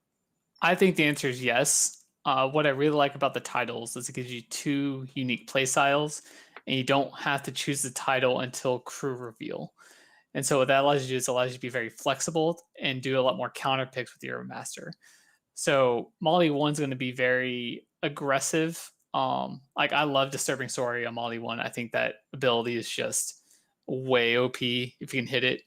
I think the answer is yes. What I really like about the titles is it gives you 2 unique play styles, and you don't have to choose the title until crew reveal. And so what that allows you to do is allows you to be very flexible and do a lot more counter picks with your master. So Molly 1's going to be very aggressive. Like, I love Disturbing Story on Molly 1. I think that ability is just way OP if you can hit it.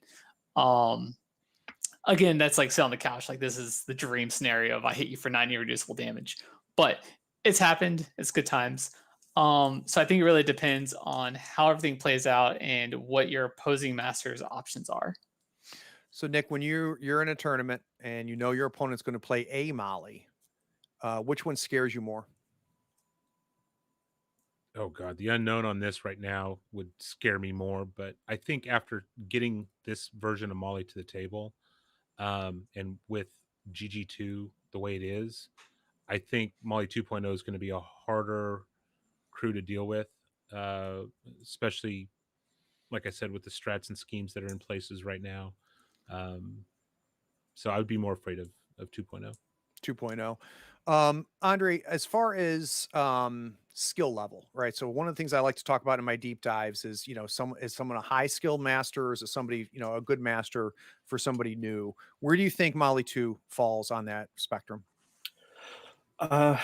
Again, that's like sit on the couch. Like, this is the dream scenario of I hit you for 90 reducible damage. But it's happened. It's good times. So I think it really depends on how everything plays out and what your opposing master's options are. So Nick, when you're in a tournament and you know your opponent's going to play a Molly, which one scares you more? Oh God, the unknown on this right now would scare me more. But I think after getting this version of Molly to the table, and with GG2 the way it is, I think Molly 2.0 is going to be a harder crew to deal with, especially, like I said, with the strats and schemes that are in places right now. So I would be more afraid of 2.0. 2.0. Andre, as far as skill level, right? So one of the things I like to talk about in my deep dives is, is someone a high skilled master, or is it somebody, a good master for somebody new? Where do you think Molly 2 falls on that spectrum? I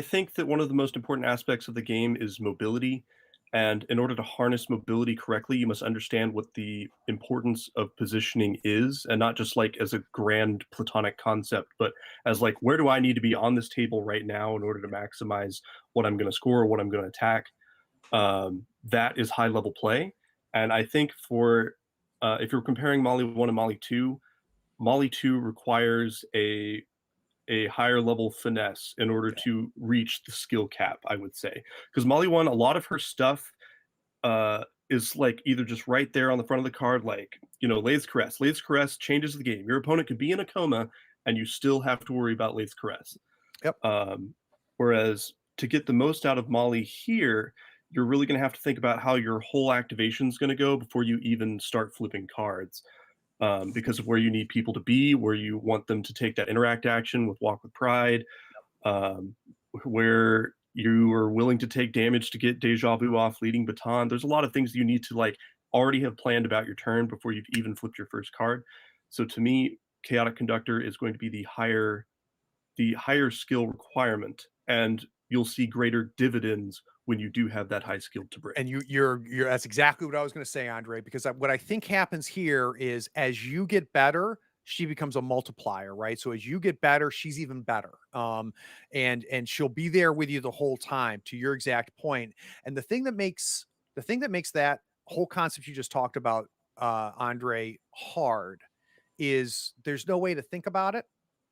think that one of the most important aspects of the game is mobility. And in order to harness mobility correctly, you must understand what the importance of positioning is, and not just like as a grand platonic concept, but as like, where do I need to be on this table right now in order to maximize what I'm going to score or what I'm going to attack? That is high level play. And I think if you're comparing Molly 1 and Molly 2, Molly 2 requires a higher level finesse in order to reach the skill cap, I would say. Because Molly 1, a lot of her stuff is like either just right there on the front of the card, like, Lathe Caress. Lathe Caress changes the game. Your opponent could be in a coma and you still have to worry about Lathe Caress. Yep. Whereas to get the most out of Molly here, you're really going to have to think about how your whole activation is going to go before you even start flipping cards. Because of where you need people to be, where you want them to take that interact action with Walk with Pride, where you are willing to take damage to get Deja Vu off leading Baton. There's a lot of things you need to like already have planned about your turn before you've even flipped your first card. So to me, Chaotic Conductor is going to be the higher skill requirement, and you'll see greater dividends when you do have that high skill to bring. And you're that's exactly what I was going to say, Andre, because what I think happens here is as you get better, she becomes a multiplier, right? So as you get better, she's even better. And she'll be there with you the whole time, to your exact point. And the thing that makes that whole concept you just talked about, Andre, hard is there's no way to think about it.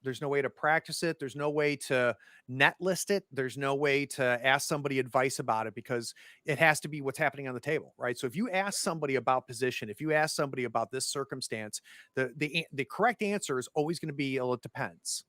There's no way to practice it. There's no way to net list it. There's no way to ask somebody advice about it because it has to be what's happening on the table, right? So if you ask somebody about position, if you ask somebody about this circumstance, the correct answer is always going to be, well, it depends,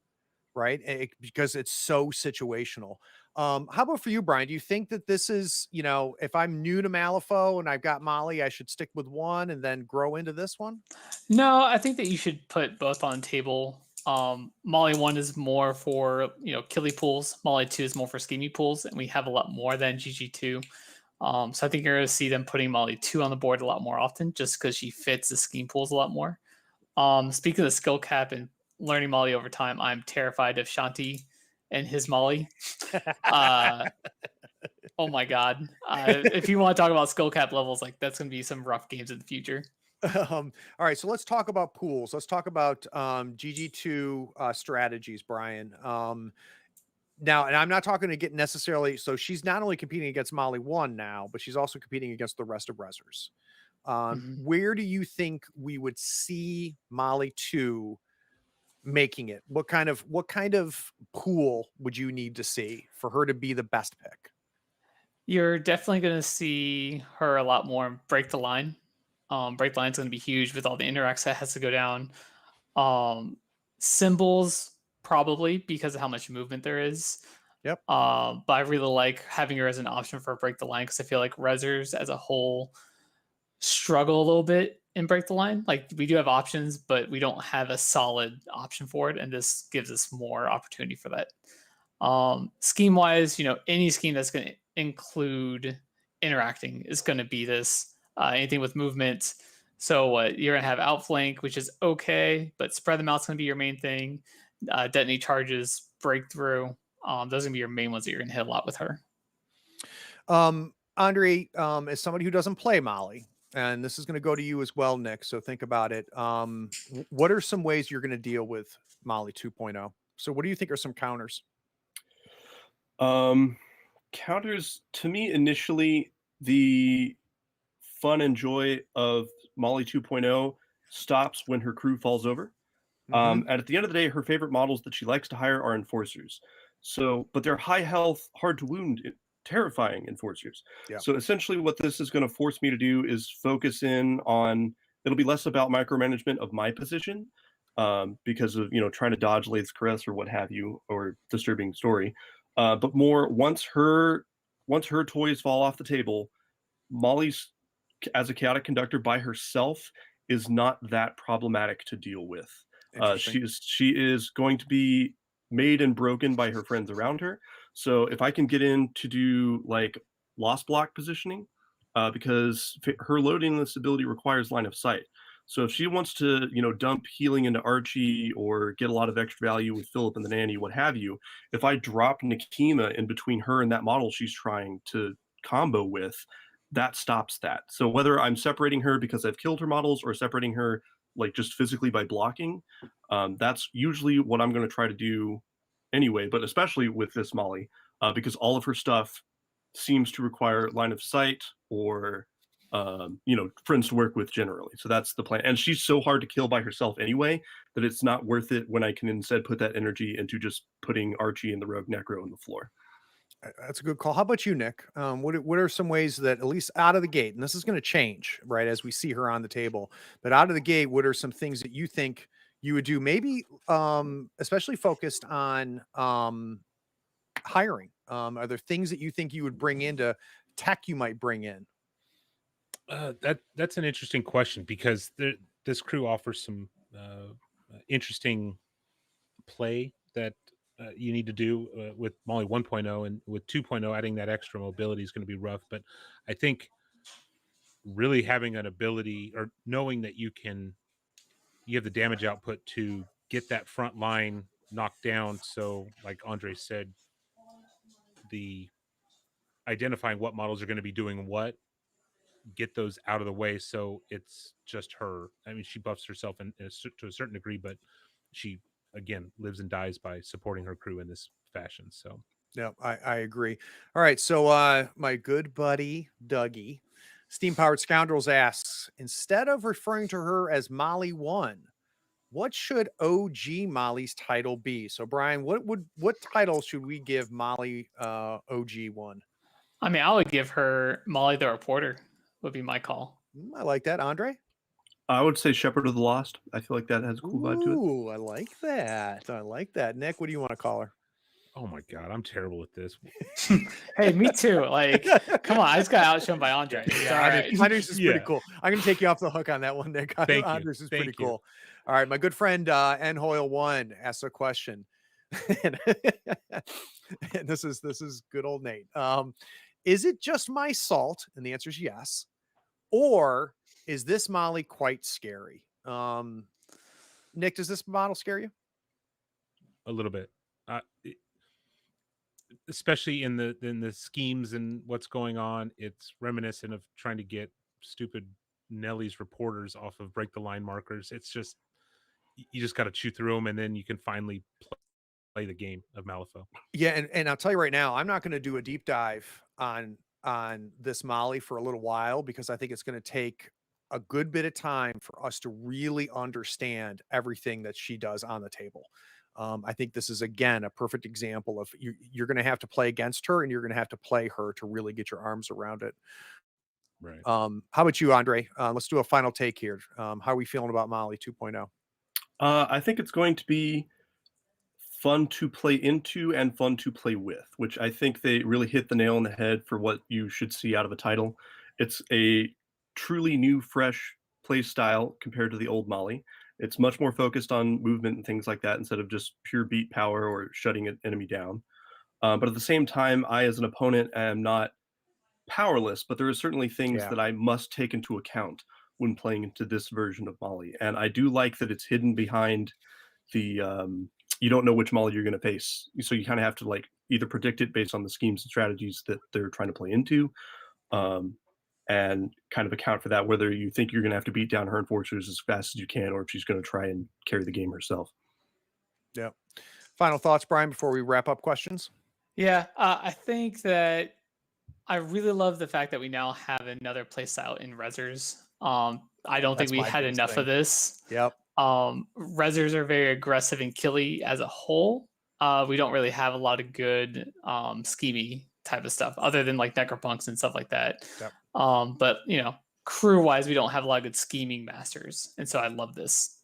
right? Because it's so situational. How about for you, Brian? Do you think that this is, if I'm new to Malifaux and I've got Molly, I should stick with one and then grow into this one? No, I think that you should put both on the table. Molly 1 is more for, killy pools. Molly 2 is more for scheming pools, and we have a lot more than GG2. So I think you're going to see them putting Molly 2 on the board a lot more often just because she fits the scheme pools a lot more. Speaking of the skill cap and learning Molly over time, I'm terrified of Shanti and his Molly. Oh my God. If you want to talk about skill cap levels, like that's going to be some rough games in the future. All right, so let's talk about pools. Let's talk about GG2 strategies, Brian. Now, and I'm not talking to get necessarily, so she's not only competing against Molly 1 now, but she's also competing against the rest of Rezzers. Where do you think we would see Molly 2 making it? What kind of pool would you need to see for her to be the best pick? You're definitely going to see her a lot more break the line. Break the line is going to be huge with all the interacts that has to go down. Symbols, probably because of how much movement there is. Yep. But I really like having her as an option for break the line because I feel like Rezzers as a whole struggle a little bit in break the line. Like we do have options, but we don't have a solid option for it, and this gives us more opportunity for that. Scheme wise, any scheme that's going to include interacting is going to be this. Anything with movement. So you're going to have outflank, which is okay, but spread them out is going to be your main thing. Detonate charges, breakthrough. Those are going to be your main ones that you're going to hit a lot with her. Andre, as somebody who doesn't play Molly, and this is going to go to you as well, Nick, so think about it. What are some ways you're going to deal with Molly 2.0? So what do you think are some counters? Counters, to me, initially, the fun and joy of Molly 2.0 stops when her crew falls over. And at the end of the day, her favorite models that she likes to hire are enforcers. But they're high health, hard to wound, terrifying enforcers. Yeah. So essentially what this is going to force me to do is focus in on, it'll be less about micromanagement of my position because of, trying to dodge Lathe's Caress or what have you, or disturbing story. But more once her toys fall off the table, Molly's as a chaotic conductor by herself is not that problematic to deal with. She is going to be made and broken by her friends around her. So if I can get in to do like lost block positioning, because her loading this ability requires line of sight. So if she wants to, dump healing into Archie or get a lot of extra value with Philip and the nanny, what have you, if I drop Nikima in between her and that model she's trying to combo with, that stops that. So whether I'm separating her because I've killed her models or separating her like just physically by blocking, that's usually what I'm going to try to do anyway, but especially with this Molly, because all of her stuff seems to require line of sight or friends to work with generally. So that's the plan. And she's so hard to kill by herself anyway that it's not worth it when I can instead put that energy into just putting Archie and the Rogue Necro on the floor. That's a good call. How about you, Nick? What are some ways that, at least out of the gate, and this is going to change, right, as we see her on the table, but out of the gate, what are some things that you think you would do? Maybe, especially focused on hiring. Are there things that you think you would bring into tech you might bring in? That's an interesting question, because this crew offers some interesting play that you need to do with Molly 1.0, and with 2.0 adding that extra mobility is going to be rough. But I think really having an ability, or knowing that you have the damage output to get that front line knocked down. So like Andre said, the identifying what models are going to be doing what, get those out of the way, so it's just her. I mean, she buffs herself to a certain degree, but she again lives and dies by supporting her crew in this fashion. So Yeah, I agree. All right, so my good buddy Dougie, Steam Powered Scoundrels, asks, instead of referring to her as Molly 1, what should OG Molly's title be? So Brian, what title should we give Molly OG 1? I mean, I would give her Molly the Reporter, would be my call. I like that. Andre? I would say Shepherd of the Lost. I feel like that has a cool vibe to it. Ooh, I like that. I like that. Nick, what do you want to call her? oh my god, I'm terrible at this. Hey, me too. Like, come on, I just got outshone by Andre. It's all right. Andres is pretty Yeah. cool. I'm going to take you off the hook on that one, Nick. Thank you. Andres is pretty Thank you. cool. All right, my good friend Nhoyle1 asks a question. and this is good old Nate. Is it just my salt? And the answer is yes. Or is this Molly quite scary? Nick, does this model scare you? A little bit. Especially in the schemes and what's going on, it's reminiscent of trying to get stupid Nellie's reporters off of break the line markers. It's just, you just got to chew through them, and then you can finally play the game of Malifaux. Yeah, and I'll tell you right now, I'm not going to do a deep dive on this Molly for a little while, because I think it's going to take a good bit of time for us to really understand everything that she does on the table. I think this is, again, a perfect example of you're going to have to play against her, and you're going to have to play her to really get your arms around it. Right. How about you, Andre? Let's do a final take here. How are we feeling about Molly 2.0? I think it's going to be fun to play into and fun to play with, which I think they really hit the nail on the head for what you should see out of a title. It's a truly new, fresh play style compared to the old Molly. It's much more focused on movement and things like that, instead of just pure beat power or shutting an enemy down. But at the same time, I, as an opponent, am not powerless, but there are certainly things Yeah. that I must take into account when playing into this version of Molly. And I do like that it's hidden behind the you don't know which Molly you're going to face, so you kind of have to like either predict it based on the schemes and strategies that they're trying to play into, and kind of account for that, whether you think you're going to have to beat down her enforcers as fast as you can, or if she's going to try and carry the game herself. Yeah. Final thoughts, Brian, before we wrap up questions? Yeah, I think that I really love the fact that we now have another playstyle in Rezzers. I don't That's think we my had biggest enough thing. of this. Yep. Rezzers are very aggressive and killy as a whole. We don't really have a lot of good schemey type of stuff, other than like necropunks and stuff like that. Yep. But crew wise, we don't have a lot of good scheming masters, and so I love this.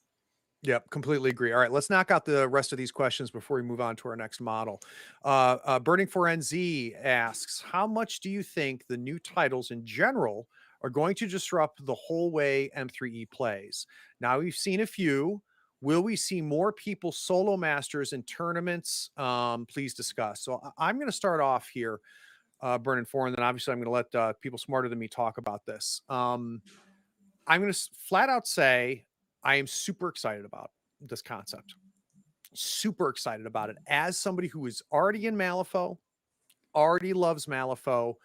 Yep, completely agree. All right, let's knock out the rest of these questions before we move on to our next model. Burning for NZ asks, how much do you think the new titles in general are going to disrupt the whole way M3E plays? Now, we've seen a few. Will we see more people solo masters in tournaments? Please discuss. So I'm going to start off here, Burning for, and then obviously I'm going to let people smarter than me talk about this. I'm going to flat out say I am super excited about this concept. Super excited about it. As somebody who is already in Malifaux, already loves Malifaux,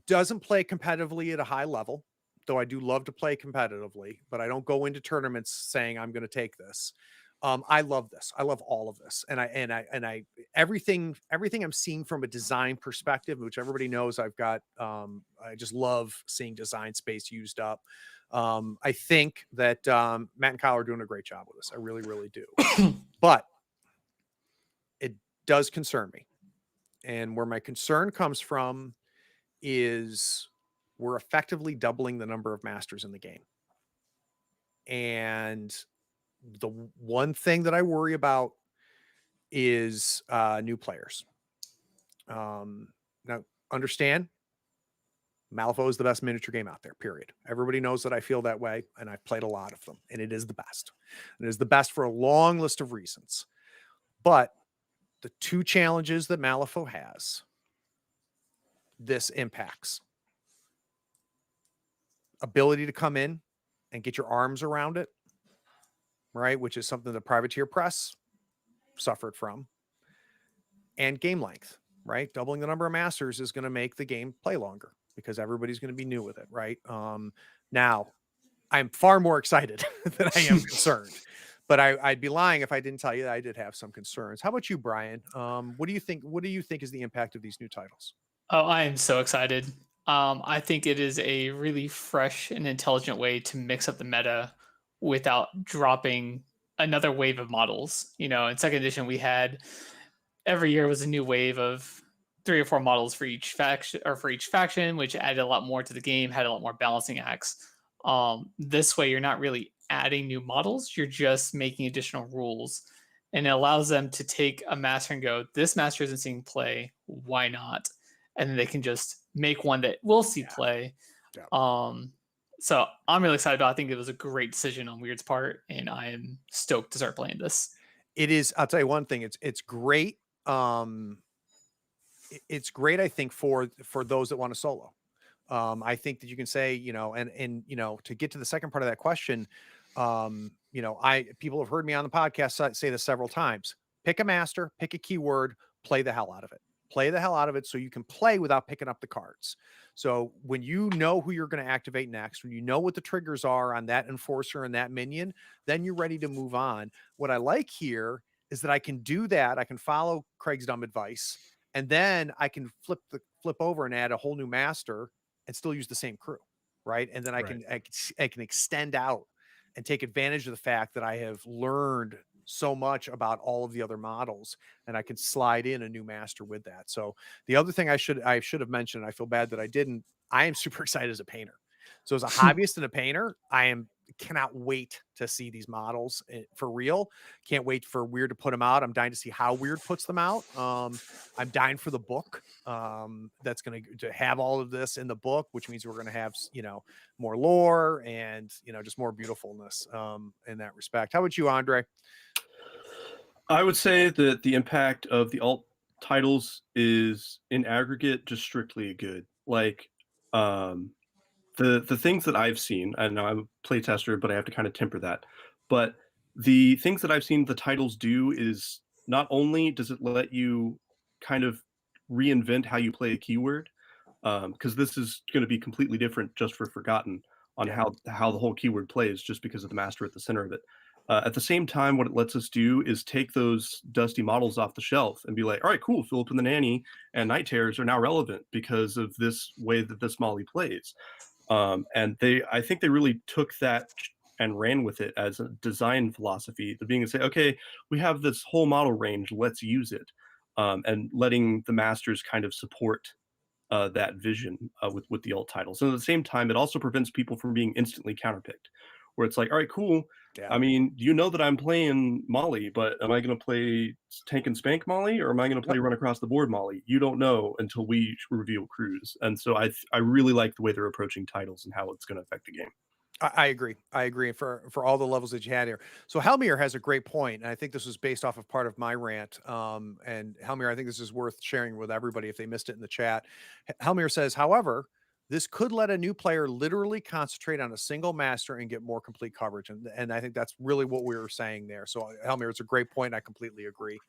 doesn't play competitively at a high level, though I do love to play competitively, but I don't go into tournaments saying I'm going to take this. I love this. I love all of this, and I everything I'm seeing from a design perspective, which everybody knows I've got. I just love seeing design space used up. I think that Matt and Kyle are doing a great job with this. I really, really do. But it does concern me, and where my concern comes from is we're effectively doubling the number of masters in the game, and the one thing that I worry about is new players. Now, understand, Malifaux is the best miniature game out there, period. Everybody knows that I feel that way, and I've played a lot of them, and it is the best. It is the best for a long list of reasons. But the two challenges that Malifaux has, this impacts. Ability to come in and get your arms around it, right? Which is something the Privateer Press suffered from. And game length, right? Doubling the number of masters is going to make the game play longer because everybody's going to be new with it, right? Now, I'm far more excited than I am concerned, but I'd be lying if I didn't tell you that I did have some concerns. How about you, Brian? What do you think? What do you think is the impact of these new titles? Oh, I am so excited. I think it is a really fresh and intelligent way to mix up the meta without dropping another wave of models. You know, in second edition, we had every year was a new wave of 3 or 4 models for each faction, which added a lot more to the game, had a lot more balancing acts. This way, you're not really adding new models; you're just making additional rules, and it allows them to take a master and go, "This master isn't seeing play. Why not?" And then they can just make one that will see play. Yeah. So I'm really excited about it. I think it was a great decision on Wyrd's part, and I am stoked to start playing this. It is. I'll tell you one thing. It's great. It's great. I think for those that want to solo. I think that you can say, you know, and you know, to get to the second part of that question, you know, people have heard me on the podcast say this several times. Pick a master, pick a keyword, play the hell out of it. Play the hell out of it so you can play without picking up the cards. So when you know who you're going to activate next, when you know what the triggers are on that enforcer and that minion, then you're ready to move on. What I like here is that I can do that. I can follow Craig's dumb advice, and then I can flip over and add a whole new master and still use the same crew, right? And then I can extend out and take advantage of the fact that I have learned so much about all of the other models, and I can slide in a new master with that. So the other thing I should have mentioned, I feel bad that I didn't. I am super excited as a painter. So as a hobbyist and a painter, cannot wait to see these models for real. Can't wait for Wyrd to put them out. I'm dying to see how Wyrd puts them out. I'm dying for the book that's going to have all of this in the book, which means we're going to have, you know, more lore and, you know, just more beautifulness in that respect. How about you, Andre? I would say that the impact of the alt titles is in aggregate just strictly good. Like the things that I've seen, I know I'm a playtester, but I have to kind of temper that. But the things that I've seen the titles do is not only does it let you kind of reinvent how you play a keyword, because this is going to be completely different just for Forgotten on how the whole keyword plays, just because of the master at the center of it. At the same time, what it lets us do is take those dusty models off the shelf and be like, all right, cool, Philip and the Nanny and Night Terrors are now relevant because of this way that this Molly plays. And I think they really took that and ran with it as a design philosophy, the being to say, okay, we have this whole model range, let's use it. And letting the masters kind of support that vision with the alt titles. And at the same time, it also prevents people from being instantly counterpicked, where it's like, all right, cool. Yeah. I mean, you know that I'm playing Molly, but am I going to play Tank and Spank Molly, or am I going to play Run Across the Board Molly? You don't know until we reveal crews. And so I really like the way they're approaching titles and how it's going to affect the game. I agree. I agree for all the levels that you had here. So Helmir has a great point, and I think this was based off of part of my rant. And Helmir, I think this is worth sharing with everybody if they missed it in the chat. Helmir says, however, this could let a new player literally concentrate on a single master and get more complete coverage. And I think that's really what we were saying there. So Helmir, it's a great point. I completely agree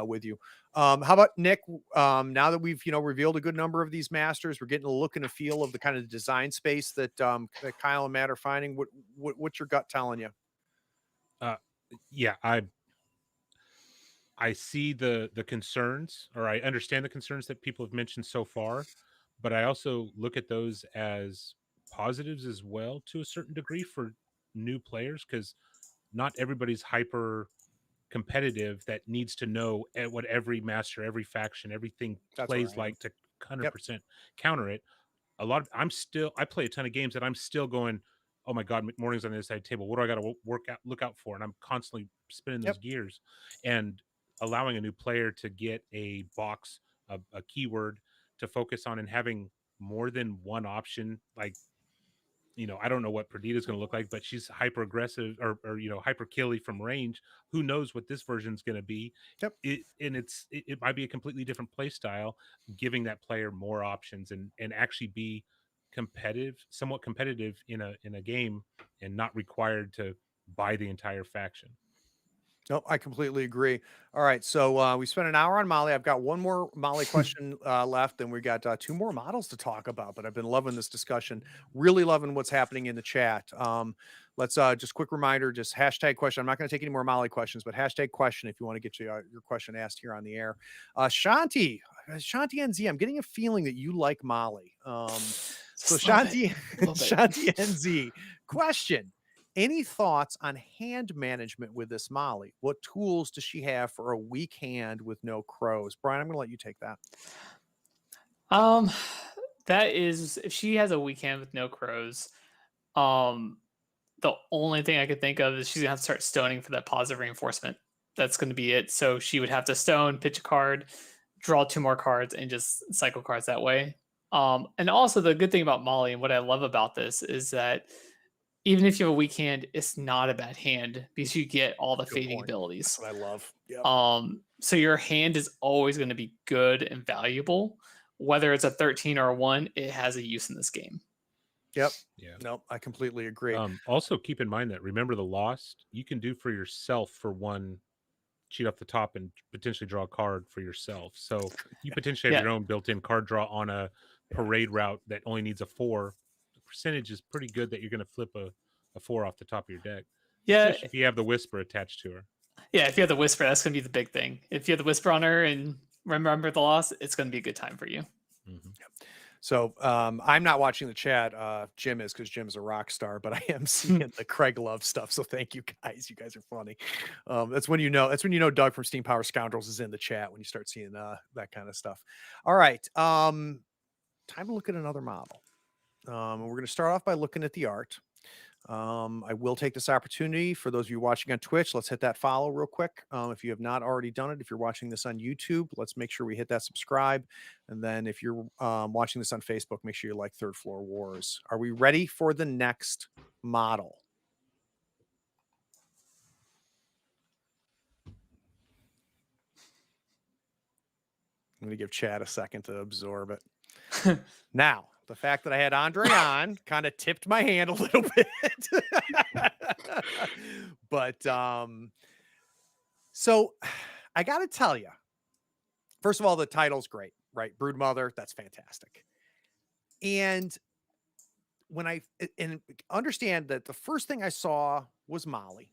with you. How about Nick? Now that we've, you know, revealed a good number of these masters, we're getting a look and a feel of the kind of design space that, that Kyle and Matt are finding. What's your gut telling you? Yeah, I see the concerns, or I understand the concerns that people have mentioned so far, but I also look at those as positives as well to a certain degree for new players, because not everybody's hyper competitive that needs to know what every master, every faction, everything That's where plays I am. like to 100% counter it. I play a ton of games that I'm still going, oh my god, McMorning's on the other side of the table, what do I got to look out for? And I'm constantly spinning those gears. And allowing a new player to get a box, a keyword to focus on, and having more than one option, like, I don't know what Perdita's going to look like, but she's hyper aggressive, or hyper killy from range. Who knows what this version's going to be? Yep. It might be a completely different play style, giving that player more options, and actually be somewhat competitive in a game, and not required to buy the entire faction. Nope, I completely agree. All right, so we spent an hour on Molly. I've got one more Molly question left, and we got two more models to talk about. But I've been loving this discussion. Really loving what's happening in the chat. Let's just quick reminder, just hashtag question. I'm not going to take any more Molly questions, but hashtag question if you want to get your question asked here on the air. Shanti NZ, I'm getting a feeling that you like Molly. So Shanti NZ, question. Any thoughts on hand management with this Molly? What tools does she have for a weak hand with no crows? Brian, I'm going to let you take that. That is, if she has a weak hand with no crows, the only thing I could think of is she's gonna have to start stoning for that positive reinforcement. That's going to be it. So she would have to stone, pitch a card, draw 2 more cards, and just cycle cards that way. And also the good thing about Molly, and what I love about this, is that even if you have a weak hand, it's not a bad hand because you get all the fading abilities. That's what I love. Yep. So your hand is always going to be good and valuable. Whether it's a 13 or a 1, it has a use in this game. Yep. Yeah. Nope, I completely agree. Also keep in mind that, remember the lost, you can do for yourself for 1 cheat off the top and potentially draw a card for yourself. So you potentially have your own built-in card draw on a parade route that only needs a 4. The percentage is pretty good that you're going to flip a 4 off the top of your deck. Yeah. Especially if you have the Whisper attached to her. Yeah, if you have the Whisper, that's going to be the big thing. If you have the Whisper on her and remember the loss, it's going to be a good time for you. Mm-hmm. Yep. So I'm not watching the chat. Jim is, because Jim's a rock star, but I am seeing the Craig Love stuff. So thank you guys. You guys are funny. That's when you know Doug from Steam Power Scoundrels is in the chat, when you start seeing that kind of stuff. All right. Time to look at another model. We're going to start off by looking at the art. I will take this opportunity for those of you watching on Twitch. Let's hit that follow real quick. If you have not already done it, if you're watching this on YouTube, let's make sure we hit that subscribe. And then if you're watching this on Facebook, make sure you like Third Floor Wars. Are we ready for the next model? I'm going to give Chad a second to absorb it. Now, the fact that I had Andre on kind of tipped my hand a little bit. But so I got to tell you, first of all, the title's great, right? Broodmother, that's fantastic. And when I understand that the first thing I saw was Molly.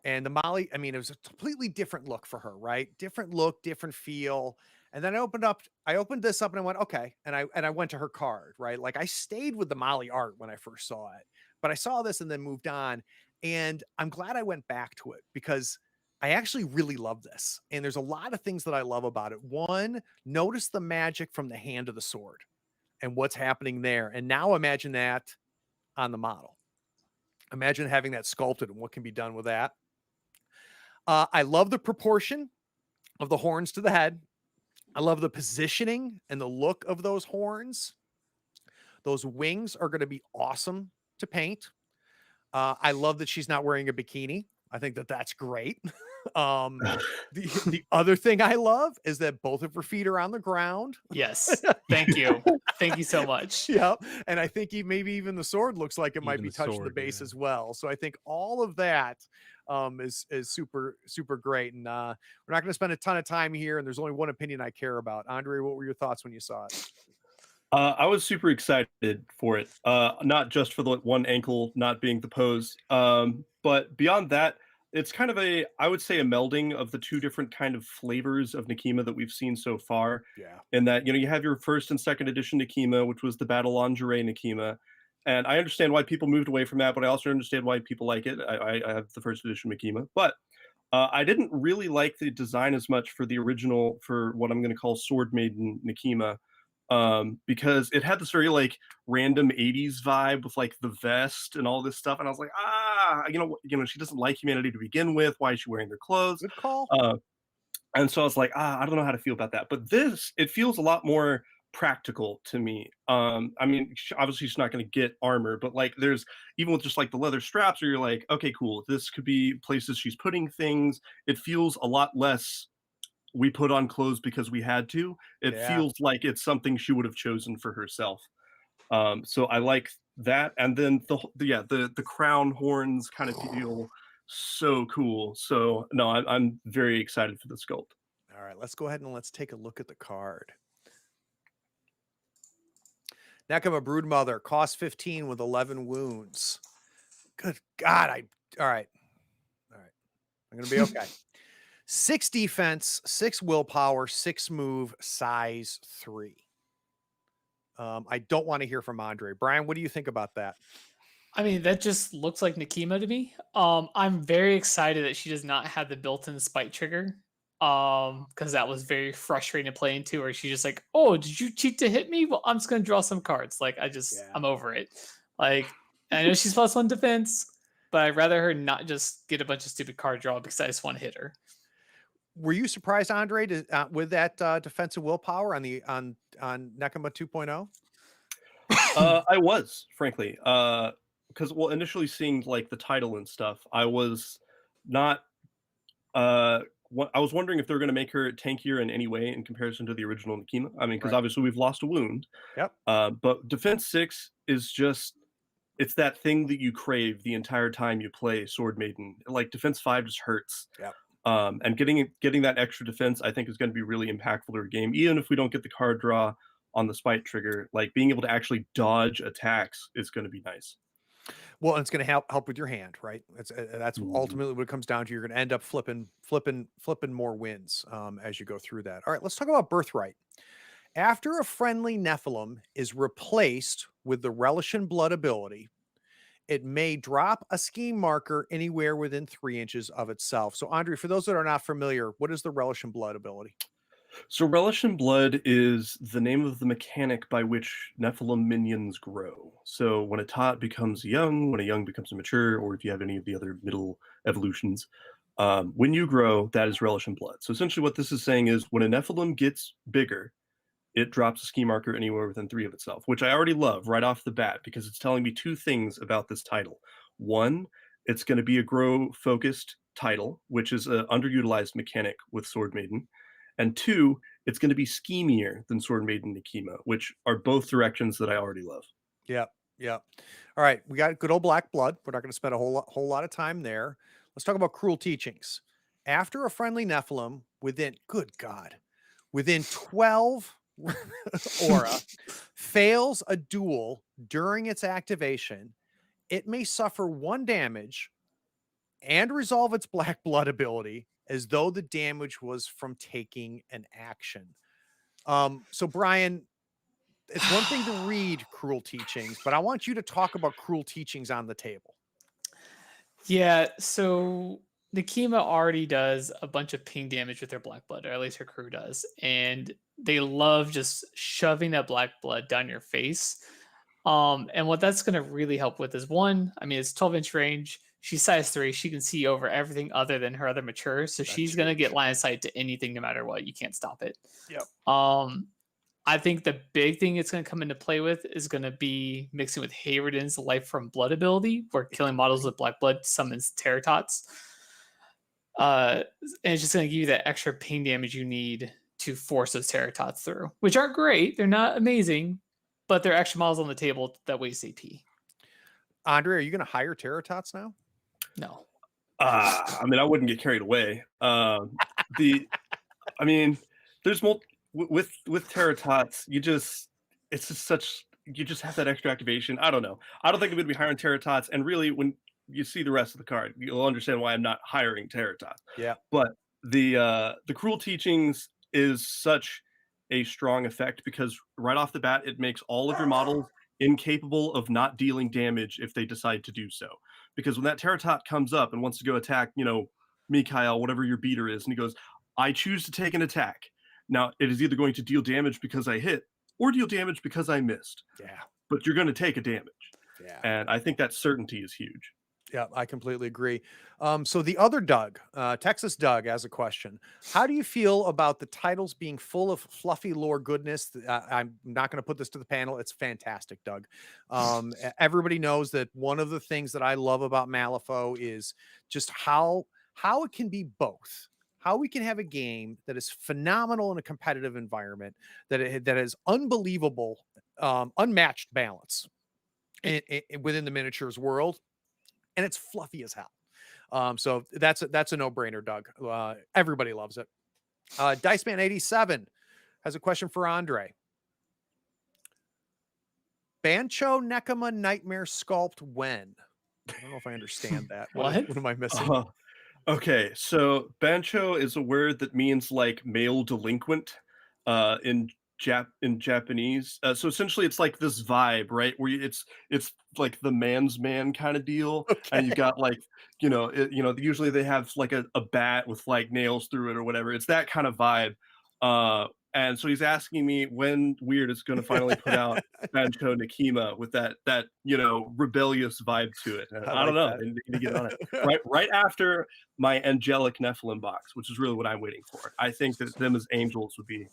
And the Molly, I mean, it was a completely different look for her, right? Different look, different feel. And then I opened this up and I went, okay. And I went to her card, right? Like, I stayed with the Molly art when I first saw it, but I saw this and then moved on. And I'm glad I went back to it, because I actually really love this. And there's a lot of things that I love about it. One, notice the magic from the hand of the sword and what's happening there. And now imagine that on the model. Imagine having that sculpted and what can be done with that. I love the proportion of the horns to the head. I love the positioning and the look of those horns. Those wings are going to be awesome to paint. I love that she's not wearing a bikini. I think that that's great. The other thing I love is that both of her feet are on the ground. Yes. Thank you. Thank you so much. Yep. And I think maybe even the sword looks like it might be touching the base as well. So I think all of that is super, super great. And we're not going to spend a ton of time here. And there's only one opinion I care about. Andre, what were your thoughts when you saw it? I was super excited for it. Not just for the one ankle not being the pose, but beyond that, it's kind of I would say a melding of the two different kind of flavors of Nekima that we've seen so far. Yeah. In that, you have your first and second edition Nekima, which was the Battle Lingerie Nekima. And I understand why people moved away from that, but I also understand why people like it. I have the first edition Nekima. But I didn't really like the design as much for the original, for what I'm going to call Sword Maiden Nekima, because it had this very like random 80s vibe with like the vest and all this stuff. And I was like, she doesn't like humanity to begin with. Why is she wearing their clothes? Good call. And so I was like, I don't know how to feel about that. But this, it feels a lot more practical to me. I mean, obviously she's not going to get armor, but like there's, even with just like the leather straps, where you're like, okay, cool. This could be places she's putting things. It feels a lot less, we put on clothes because we had to. It Yeah. feels like it's something she would have chosen for herself. So I like that. And then the crown horns kind of feel so cool. So no, I'm very excited for the sculpt. All right, let's go ahead and let's take a look at the card. Nekima Broodmother, cost 15 with 11 wounds. Good God, all right. I'm gonna be okay. 6 defense, 6 willpower, 6 move, size 3. I don't want to hear from Andre. Brian, what do you think about that? I mean, that just looks like Nekima to me. I'm very excited that she does not have the built-in spike trigger. Because that was very frustrating to play into, where she's just like, oh, did you cheat to hit me? Well, I'm just gonna draw some cards. Like, I'm over it. Like, I know she's +1 defense, but I'd rather her not just get a bunch of stupid card draw because I just want to hit her. Were you surprised, Andre, with that defensive willpower on Nekima 2.0? I was, frankly, because initially seeing like the title and stuff, I was not. I was wondering if they're going to make her tankier in any way in comparison to the original Nekima. I mean, because obviously we've lost a wound. Yep. But Defense 6 is just, it's that thing that you crave the entire time you play Sword Maiden. Like Defense 5 just hurts. Yep. And getting that extra defense, I think, is going to be really impactful to her game. Even if we don't get the card draw on the spike trigger, like being able to actually dodge attacks is going to be nice. Well, and it's going to help with your hand, right? That's ultimately what it comes down to. You're going to end up flipping more wins as you go through that. All right, let's talk about Birthright. After a friendly Nephilim is replaced with the Relish in Blood ability, it may drop a scheme marker anywhere within 3 inches of itself. So, Andre, for those that are not familiar, what is the Relish in Blood ability? So Relish in Blood is the name of the mechanic by which Nephilim minions grow. So when a tot becomes young, when a young becomes a mature, or if you have any of the other middle evolutions, when you grow, that is Relish in Blood. So essentially what this is saying is when a Nephilim gets bigger, it drops a ski marker anywhere within 3 of itself, which I already love right off the bat because it's telling me 2 things about this title. One, it's going to be a grow-focused title, which is an underutilized mechanic with Sword Maiden. And 2, it's going to be schemier than Sword Maiden Nekima, which are both directions that I already love. Yeah. All right, we got good old Black Blood. We're not going to spend a whole lot of time there. Let's talk about Cruel Teachings. After a friendly Nephilim, within 12 aura fails a duel during its activation, it may suffer 1 damage and resolve its Black Blood ability as though the damage was from taking an action. So Brian, it's one thing to read Cruel Teachings, but I want you to talk about Cruel Teachings on the table. Yeah, so Nekima already does a bunch of ping damage with their Black Blood, or at least her crew does. And they love just shoving that Black Blood down your face. And what that's going to really help with is 1, I mean, it's 12-inch range. She's size 3. She can see over everything other than her other mature. So she's going to get line of sight to anything no matter what. You can't stop it. Yep. I think the big thing it's going to come into play with is going to be mixing with Hayriden's Life from Blood ability, where killing models with Black Blood summons Terratots. And it's just going to give you that extra pain damage you need to force those Terratots through, which aren't great. They're not amazing, but they're extra models on the table that waste AP. Andre, are you going to hire Terratots now? No. I mean, I wouldn't get carried away. I mean, there's with Terratots, you just have that extra activation. I don't know. I don't think I'm going to be hiring Terratots. And really, when you see the rest of the card, you'll understand why I'm not hiring Terratot. Yeah. But the Cruel Teachings is such a strong effect because right off the bat, it makes all of your models incapable of not dealing damage if they decide to do so. Because when that Terratot comes up and wants to go attack, Mikhail, whatever your beater is, and he goes, I choose to take an attack. Now, it is either going to deal damage because I hit or deal damage because I missed. Yeah. But you're going to take a damage. Yeah. And I think that certainty is huge. Yeah, I completely agree. So the other Doug, Texas Doug, has a question. How do you feel about the titles being full of fluffy lore goodness? I'm not going to put this to the panel. It's fantastic, Doug. Everybody knows that one of the things that I love about Malifaux is just how it can be both. How we can have a game that is phenomenal in a competitive environment, that is unbelievable, unmatched balance within the miniatures world. And it's fluffy as hell. So that's a no-brainer, Doug. Everybody loves it. Diceman87 has a question for Andre. Bancho Nekama Nightmare Sculpt when? I don't know if I understand that. What am I missing? Okay, so Bancho is a word that means like male delinquent in Japanese. So essentially, it's like this vibe, right? Where it's like the man's man kind of deal, and you've got like usually they have like a bat with like nails through it or whatever. It's that kind of vibe. And so he's asking me when Wyrd is going to finally put out Bancho Nekima with that rebellious vibe to it. And I don't know. They need to get on it right after my angelic Nephilim box, which is really what I'm waiting for. I think that them as angels would be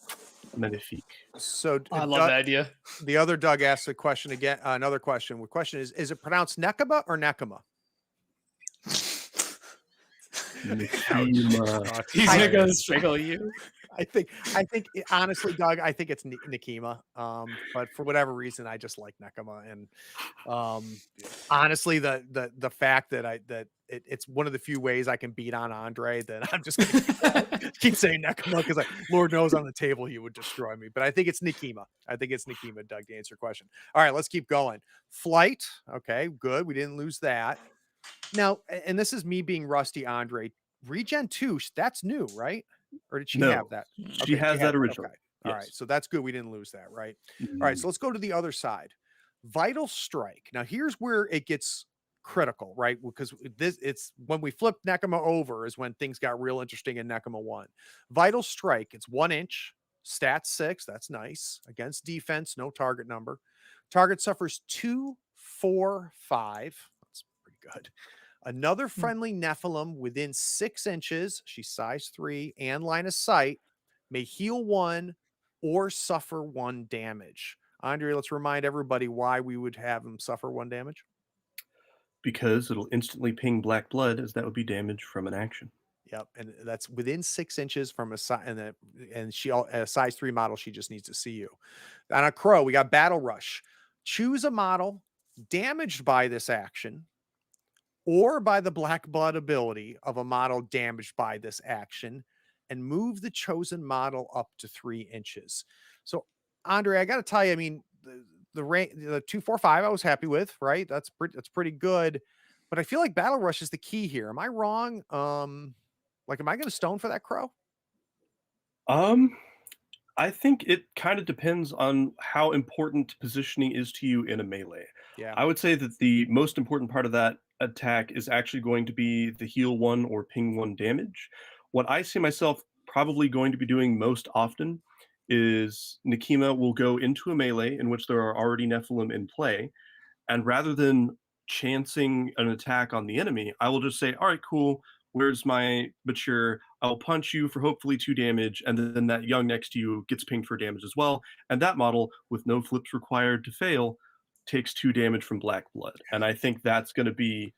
magnifique. So I love that idea. The other Doug asked a question again. Another question. The question is it pronounced Nekama or Nekama? Nekima. He's gonna strangle you. I think honestly, Doug, I think it's Nekima. But for whatever reason, I just like Nekama. And honestly, the fact that it's one of the few ways I can beat on Andre, that I'm just gonna keep saying Nekama, because Lord knows on the table he would destroy me. But I think it's Nekima. I think it's Nekima, Doug, to answer your question. All right, let's keep going. Flight. Okay, good. We didn't lose that. Now, and this is me being rusty, Andre. Regen 2, that's new, right? Or did she have that? She has that originally. Okay. All right. So that's good. We didn't lose that, right? All right. So let's go to the other side. Vital Strike. Now, here's where it gets critical, right? Because it's when we flipped Nekama over is when things got real interesting in Nekama 1. Vital Strike, it's 1 inch, stat 6. That's nice. Against defense, no target number. Target suffers 2, 4, 5. That's pretty good. Another friendly Nephilim within 6 inches, she's size 3 and line of sight, may heal 1 or suffer 1 damage. Andre, let's remind everybody why we would have him suffer 1 damage. Because it'll instantly ping black blood, as that would be damage from an action. Yep, and that's within 6 inches from a size, and she a size 3 model. She just needs to see you. On a crow, we got Battle Rush. Choose a model damaged by this action, or by the black blood ability of a model damaged by this action, and move the chosen model up to 3 inches. So, Andre, I got to tell you, I mean, the 2, 4, 5, I was happy with, right? That's pretty good. But I feel like Battle Rush is the key here. Am I wrong? Am I going to stone for that crow? I think it kind of depends on how important positioning is to you in a melee. Yeah. I would say that the most important part of that attack is actually going to be the heal 1 or ping 1 damage. What I see myself probably going to be doing most often is Nekima will go into a melee in which there are already Nephilim in play, and rather than chancing an attack on the enemy, I will just say, all right, cool, where's my mature? I'll punch you for hopefully 2 damage, and then that young next to you gets pinged for damage as well, and that model, with no flips required to fail, takes 2 damage from black blood. And I think that's going to be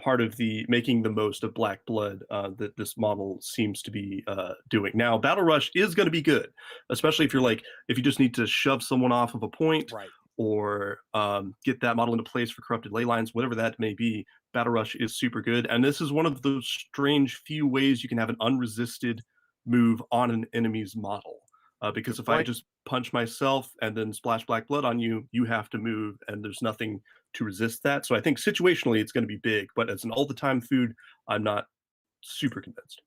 part of the making the most of black blood that this model seems to be doing. Now, Battle Rush is going to be good, especially if you just need to shove someone off of a point, right, or get that model into place for corrupted ley lines, whatever that may be. Battle Rush is super good, and this is one of those strange few ways you can have an unresisted move on an enemy's model. Because if I just punch myself and then splash black blood on you, you have to move, and there's nothing to resist that. So I think situationally it's going to be big, but as an all-the-time food, I'm not super convinced.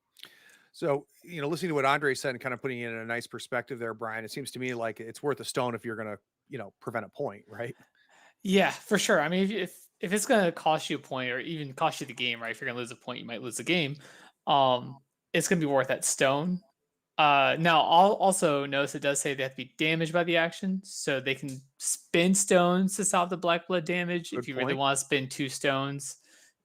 So, listening to what Andre said and kind of putting it in a nice perspective there, Brian, it seems to me like it's worth a stone if you're going to, prevent a point, right? Yeah, for sure. I mean, if it's gonna cost you a point or even cost you the game, right? If you're gonna lose a point, you might lose the game. It's gonna be worth that stone. Now I'll also notice it does say they have to be damaged by the action, so they can spend stones to stop the black blood damage. Good If you really point. want to spend 2 stones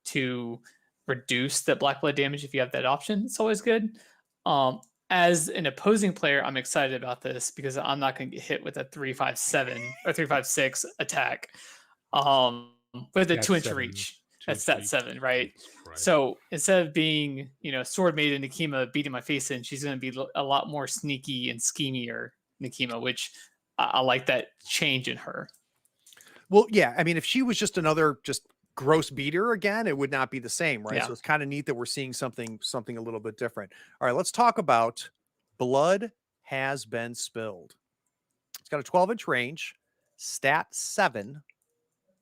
to reduce the black blood damage, if you have that option, it's always good. As an opposing player, I'm excited about this because I'm not going to get hit with a 357 or 356 attack. With a That's 2-inch 7, reach. 2 That's that feet. 7, right? Jesus Christ. So instead of being, Sword Maiden Nikima beating my face in, she's going to be a lot more sneaky and schemier Nikima, which I like that change in her. Well, yeah. I mean, if she was just another gross beater again, it would not be the same, right? Yeah. So it's kind of neat that we're seeing something a little bit different. All right, let's talk about Blood Has Been Spilled. It's got a 12-inch range, stat 7,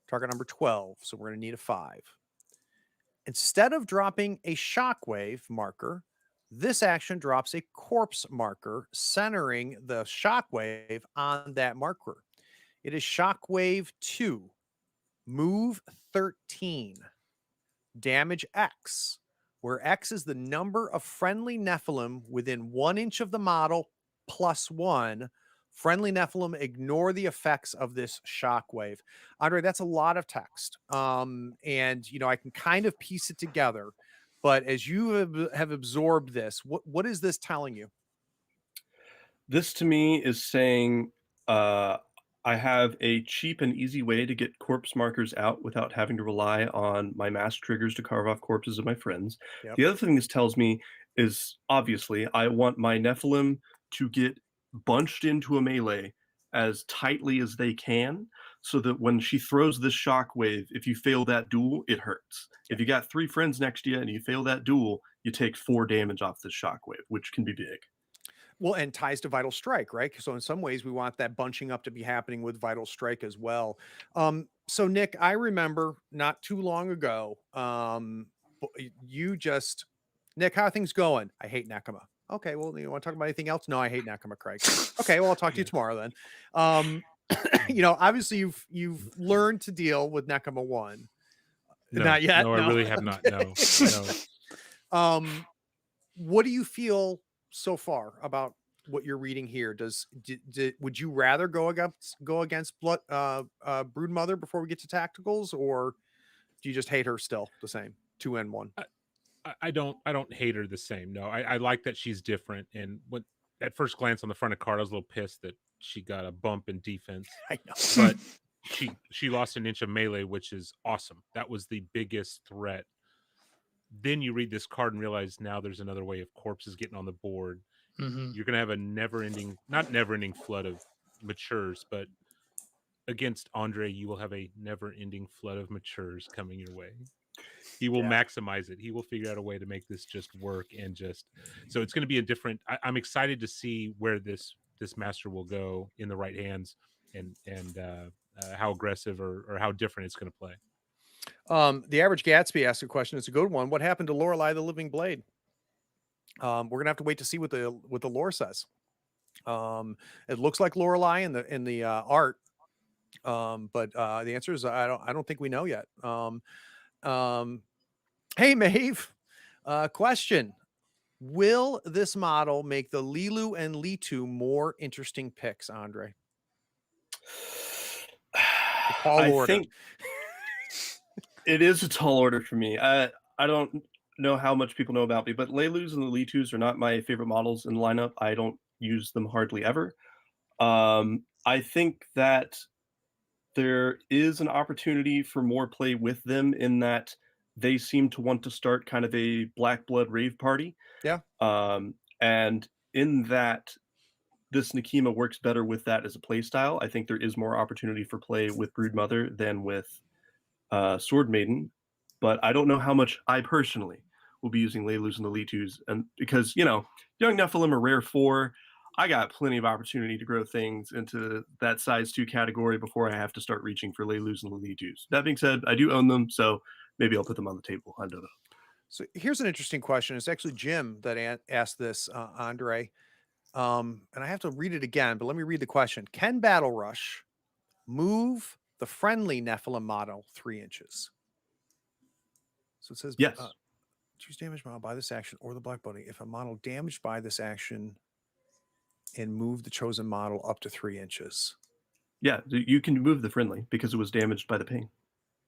target number 12. So we're going to need a 5. Instead of dropping a shockwave marker, this action drops a corpse marker, centering the shockwave on that marker. It is shockwave 2, move 13, damage X, where X is the number of friendly Nephilim within 1 inch of the model plus 1. Friendly Nephilim ignore the effects of this shockwave. Andre, that's a lot of text. And, I can kind of piece it together. But as you have absorbed this, what is this telling you? This to me is saying I have a cheap and easy way to get corpse markers out without having to rely on my mass triggers to carve off corpses of my friends. Yep. The other thing this tells me is obviously I want my Nephilim to get bunched into a melee as tightly as they can so that when she throws this shockwave, if you fail that duel, it hurts. If you got 3 friends next to you and you fail that duel, you take 4 damage off this shockwave, which can be big. Well, and ties to Vital Strike, right? So in some ways, we want that bunching up to be happening with Vital Strike as well. So Nick, I remember not too long ago, Nick, how are things going? I hate Nekama. Okay, well, you want to talk about anything else? No, I hate Nekama, Craig. Okay, well, I'll talk to you tomorrow then. Obviously you've learned to deal with Nekama 1. No, Not yet. No, I really have not. No, no. What do you feel so far about what you're reading here? Would you rather go against Broodmother before we get to tacticals, or do you just hate her still the same 2-1? I don't hate her the same. No, I like that she's different. And when at first glance on the front of the card, I was a little pissed that she got a bump in defense. I know, but she lost an inch of melee, which is awesome. That was the biggest threat. Then you read this card and realize now there's another way of corpses getting on the board. Mm-hmm. You're gonna have a not never-ending flood of matures, but against Andre, you will have a never-ending flood of matures coming your way. He will maximize it. He will figure out a way to make this just work, and so it's going to be a different. I'm excited to see where this master will go in the right hands, and how aggressive or how different it's going to play. The average Gatsby asked a question. It's a good one. What happened to Lorelei the Living Blade? We're gonna have to wait to see what the lore says. It looks like Lorelei in the art, but the answer is I don't think we know yet. Hey Maeve, question: will this model make the Lilu and Litu more interesting picks, Andre? I think it is a tall order for me. I don't know how much people know about me, but Leilus and the Litus are not my favorite models in the lineup. I don't use them hardly ever. I think that there is an opportunity for more play with them in that they seem to want to start kind of a Black Blood rave party. Yeah. And in that, this Nikima works better with that as a play style. I think there is more opportunity for play with Broodmother than with Sword Maiden, but I don't know how much I personally will be using Leilus and the Litus, and because young Nephilim are rare 4. I got plenty of opportunity to grow things into that size 2 category before I have to start reaching for Leilus and Lilitus. That being said, I do own them, so maybe I'll put them on the table. I don't know. So here's an interesting question. It's actually Jim that asked this, Andre. And I have to read it again, but let me read the question. Can Battle Rush move the friendly Nephilim model 3 inches? So it says, Yes. choose damage model by this action or the Black Bunny. If a model damaged by this action and move the chosen model up to 3 inches. Yeah, you can move the friendly because it was damaged by the ping.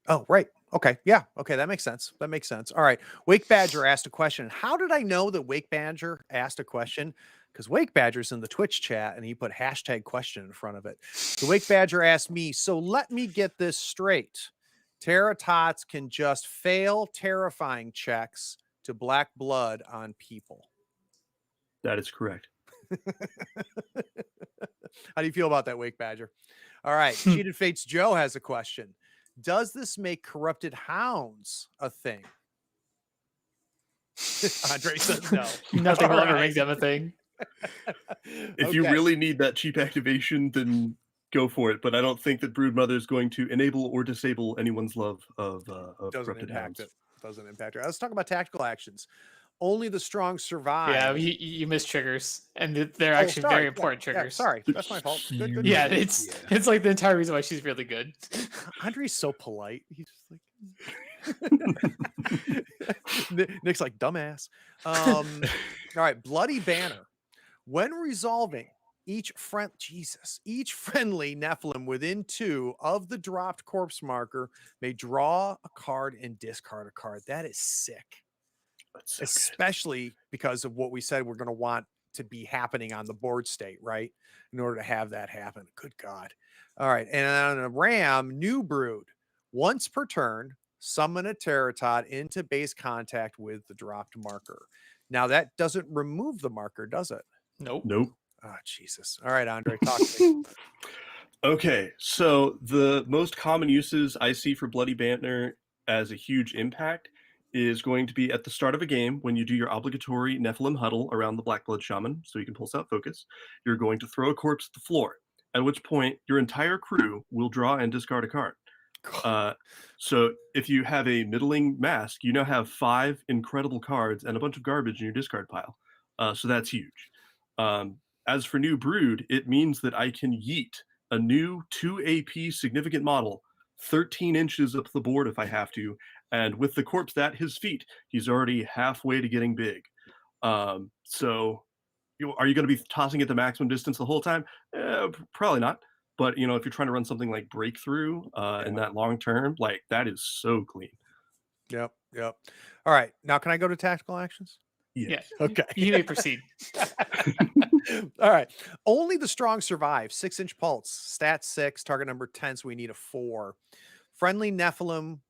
Oh, right. Okay. Yeah. Okay. That makes sense. That makes sense. All right. Wake Badger asked a question. How did I know that Wake Badger asked a question? Because Wake Badger's in the Twitch chat and he put hashtag question in front of it. So Wake Badger asked me, so let me get this straight. Terratots can just fail terrifying checks to black blood on people. That is correct. How do you feel about that, Wake Badger? All right. Cheated Fates Joe has a question. Does this make corrupted hounds a thing? Andre says no. Nothing will All ever right. make them a thing. If you really need that cheap activation, then go for it. But I don't think that Broodmother is going to enable or disable anyone's love of doesn't corrupted impact hounds. it. Doesn't impact it. Let's talk about tactical actions. Only the strong survive. Yeah, you miss triggers, and they're actually very important triggers. Sorry, that's my fault. Good. Yeah, it's like the entire reason why she's really good. Andre's so polite. He's just like Nick's like dumbass. All right, Bloody Banner. When resolving each friendly Nephilim within 2 of the dropped corpse marker may draw a card and discard a card. That is sick. So especially because of what we said we're going to want to be happening on the board state, right? In order to have that happen. Good God. All right. And on a Ram, New Brood. Once per turn, summon a Terratot into base contact with the dropped marker. Now, that doesn't remove the marker, does it? Nope. Oh, Jesus. All right, Andre, talk to me. Okay, so the most common uses I see for Bloody Banner as a huge impact is going to be at the start of a game when you do your obligatory Nephilim huddle around the Blackblood Shaman, so you can pulse out focus. You're going to throw a corpse at the floor, at which point your entire crew will draw and discard a card. So if you have a middling mask, you now have 5 incredible cards and a bunch of garbage in your discard pile. So that's huge. As for New Brood, it means that I can yeet a new 2 AP significant model 13 inches up the board if I have to, and with the corpse at his feet, he's already halfway to getting big. So are you going to be tossing it the maximum distance the whole time? Probably not. But if you're trying to run something like Breakthrough in that long term, like that is so clean. Yep. All right. Now, can I go to tactical actions? Yes. Yeah. Okay. You may proceed. All right. Only the strong survive. 6-inch pulse. Stat 6. Target number 10. So we need a 4. Friendly Nephilim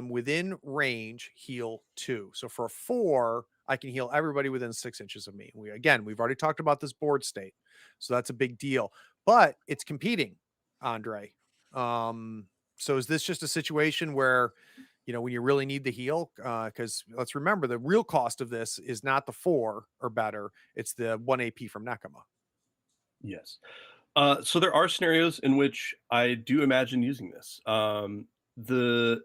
within range heal 2. So for a 4, I can heal everybody within 6 inches of me. We've already talked about this board state, so that's a big deal. But it's competing, Andre. So is this just a situation where, when you really need the heal? Because let's remember, the real cost of this is not the 4 or better. It's the 1 AP from Nekama. Yes. So there are scenarios in which I do imagine using this. The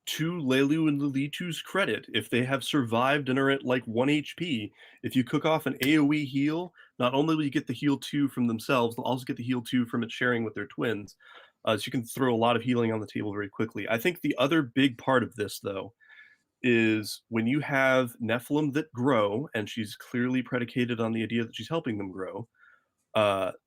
to Lelu and Lilitu's credit, if they have survived and are at like 1 HP, if you cook off an AoE heal, not only will you get the heal 2 from themselves, they'll also get the heal 2 from it sharing with their twins. So you can throw a lot of healing on the table very quickly. I think the other big part of this, though, is when you have Nephilim that grow, and she's clearly predicated on the idea that she's helping them grow,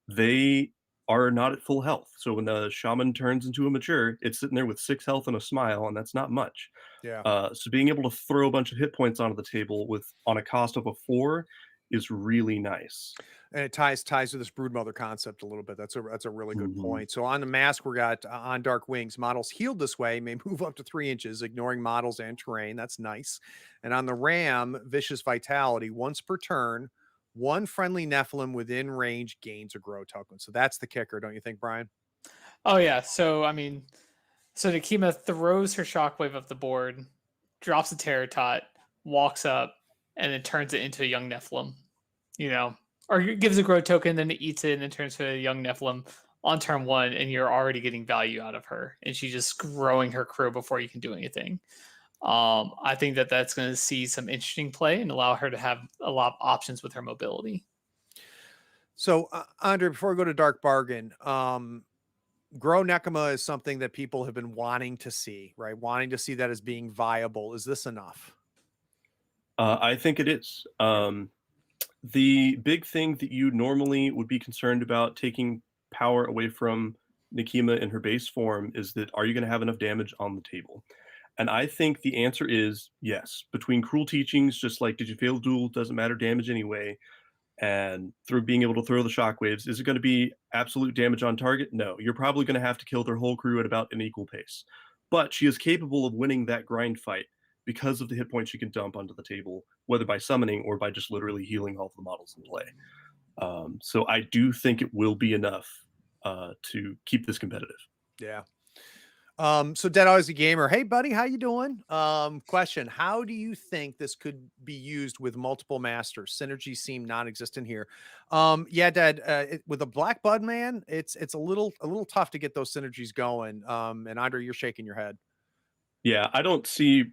they are not at full health. So when the shaman turns into a mature, it's sitting there with 6 health and a smile, and that's not much. Yeah. So being able to throw a bunch of hit points onto the table on a cost of a 4 is really nice. And it ties to this Broodmother concept a little bit. That's a really good point. So on the mask, we got on Dark Wings, models healed this way may move up to 3 inches, ignoring models and terrain. That's nice. And on the Ram, Vicious Vitality, once per turn, 1 friendly Nephilim within range gains a grow token. So that's the kicker, don't you think, Brian? Oh yeah. So Nekima throws her shockwave up the board, drops a Terratot, walks up, and then turns it into a young Nephilim. or it gives a grow token, then it eats it, and then turns to a young Nephilim on turn 1, and you're already getting value out of her, and she's just growing her crew before you can do anything. I think that that's going to see some interesting play and allow her to have a lot of options with her mobility. So, Andre, before we go to Dark Bargain, Grow Nekema is something that people have been wanting to see, right? Wanting to see that as being viable. Is this enough? I think it is. The big thing that you normally would be concerned about taking power away from Nekema in her base form is that, are you going to have enough damage on the table? And I think the answer is yes. Between Cruel Teachings, just like Did You Fail Duel, doesn't matter damage anyway, and through being able to throw the shockwaves, is it going to be absolute damage on target? No. You're probably going to have to kill their whole crew at about an equal pace. But she is capable of winning that grind fight because of the hit points she can dump onto the table, whether by summoning or by just literally healing all of the models in play. So I do think it will be enough to keep this competitive. Yeah. So Dead Aussie Gamer, hey buddy, how you doing? Question: how do you think this could be used with multiple masters? Synergies seem non-existent here. Yeah, Dad, with a Black Bud man, it's a little tough to get those synergies going. And Andre, you're shaking your head. Yeah, I don't see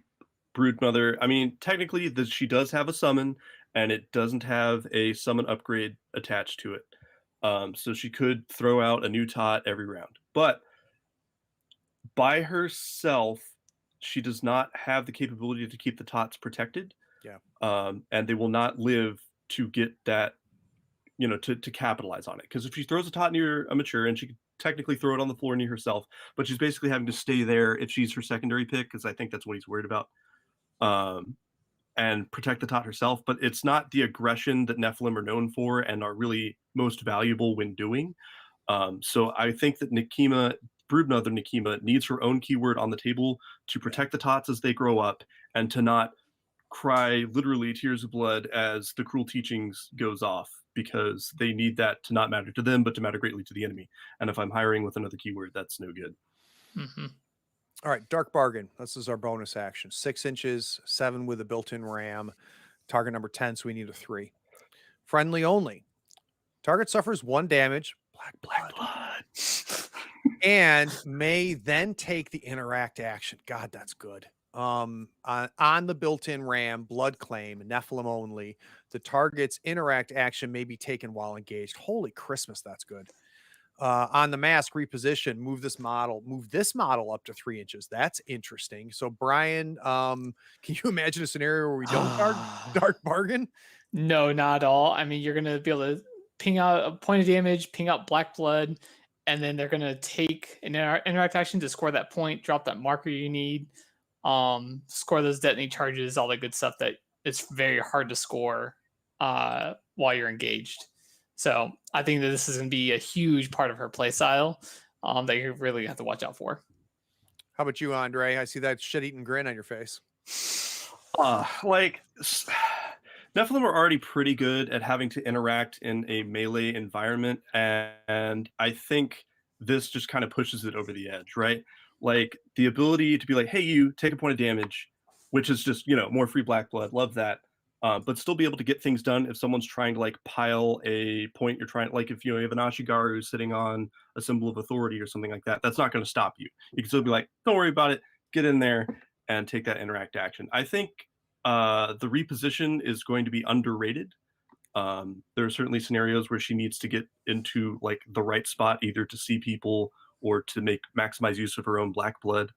Broodmother. I mean, technically, she does have a summon, and it doesn't have a summon upgrade attached to it. So she could throw out a new tot every round. But by herself, she does not have the capability to keep the tots protected. Yeah. And they will not live to get that, to capitalize on it. Because if she throws a tot near a mature, and she could technically throw it on the floor near herself, but she's basically having to stay there if she's her secondary pick, because I think that's what he's worried about. And protect the tot herself, but it's not the aggression that Nephilim are known for and are really most valuable when doing. So I think that Broodmother Nekema needs her own keyword on the table to protect the tots as they grow up, and to not cry literally tears of blood as the Cruel Teachings goes off, because they need that to not matter to them, but to matter greatly to the enemy. And if I'm hiring with another keyword, that's no good. Mm-hmm. All right, Dark Bargain. This is our bonus action. 6 inches, 7 with a built-in ram. Target number 10, so we need a 3. Friendly only. Target suffers 1 damage. Black blood. And may then take the interact action. God, that's good. On the built-in ram, blood claim, Nephilim only. The target's interact action may be taken while engaged. Holy Christmas, that's good. On the mask, reposition, move this model up to 3 inches. That's interesting. So Brian, can you imagine a scenario where we don't dark bargain? No, not at all. I mean, you're going to be able to ping out a point of damage, ping out black blood, and then they're going to take an interact action to score that point, drop that marker you need, score those detonate charges, all that good stuff that it's very hard to score while you're engaged. So I think that this is going to be a huge part of her play style that you really have to watch out for. How about you, Andre? I see that shit-eating grin on your face. Nephilim are already pretty good at having to interact in a melee environment, and I think this just kind of pushes it over the edge, right? Like the ability to be like, hey, you take a point of damage, which is just, more free black blood. Love that. But still be able to get things done if someone's trying to pile a point. You're trying, like if you have an Ashigaru sitting on a symbol of authority or something like that, that's not going to stop you. You can still be like, don't worry about it, get in there and take that interact action. I think the reposition is going to be underrated. There are certainly scenarios where she needs to get into the right spot, either to see people or to maximize use of her own black blood.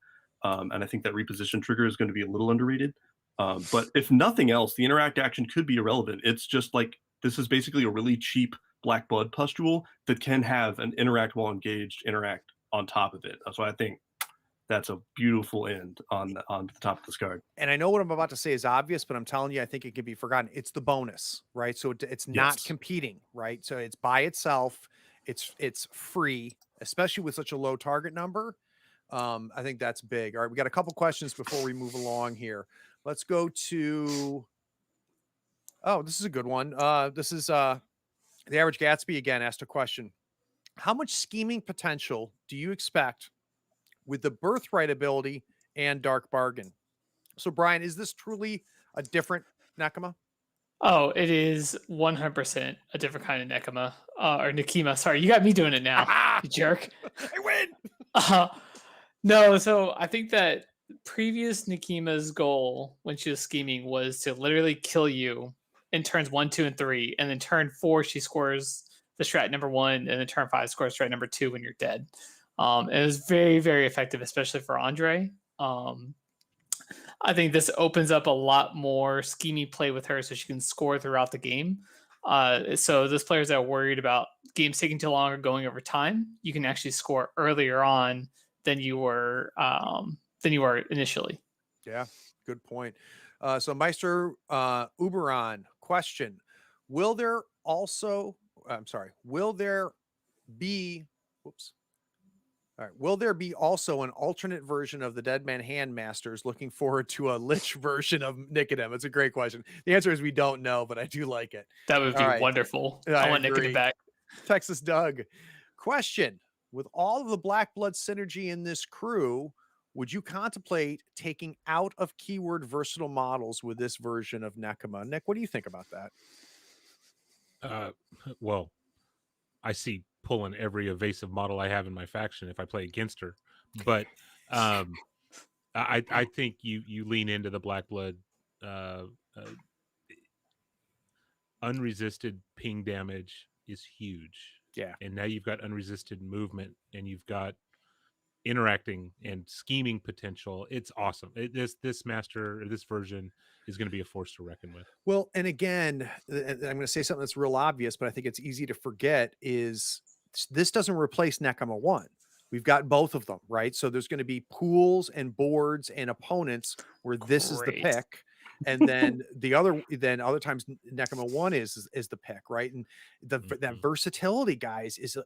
And I think that reposition trigger is going to be a little underrated. But if nothing else, the interact action could be irrelevant. It's just this is basically a really cheap black blood pustule that can have an interact while engaged interact on top of it. So I think that's a beautiful end on the top of this card. And I know what I'm about to say is obvious, but I'm telling you, I think it can be forgotten. It's the bonus, right? So it's not competing, right? So it's by itself. It's free, especially with such a low target number. I think that's big. All right, we got a couple questions before we move along here. Let's go to, this is a good one. This is the Average Gatsby again asked a question. How much scheming potential do you expect with the Birthright ability and Dark Bargain? So Brian, is this truly a different Nekema? Oh, it is 100% a different kind of Nekima or Nekima. Sorry, you got me doing it now, you jerk. I win. Uh, no, so I think that previous Nekima's goal when she was scheming was to literally kill you in turns 1, 2, and 3, and then turn 4 she scores the strat number 1, and then turn 5 scores strat number 2 when you're dead. It was very, very effective, especially for Andre. I think this opens up a lot more scheming play with her, so she can score throughout the game. So those players that are worried about games taking too long or going over time, you can actually score earlier on than you were initially. Yeah, good point. So Meister Uberon, question: Will there also? I'm sorry. Will there be? Whoops. All right. Will there be also an alternate version of the Deadman Handmasters? Looking forward to a Lich version of Nicodem. It's a great question. The answer is we don't know, but I do like it. That would be All right. wonderful. I I want Nick agree. back. Texas Doug, question: with all of the Black Blood synergy in this crew, would you contemplate taking out of keyword versatile models with this version of Nekima? Nick, what do you think about that? Well, I see pulling every evasive model I have in my faction if I play against her, but I think you lean into the Black Blood unresisted ping damage is huge. Yeah. And now you've got unresisted movement, and you've got interacting and scheming potential. It's awesome. This version is going to be a force to reckon with. Well, and again, I'm going to say something that's real obvious, but I think it's easy to forget is this doesn't replace Nekima 1. We've got both of them, right? So there's going to be pools and boards and opponents where this is the Great. pick. And then other times Nekima 1 is the pick, right? And that versatility, guys, is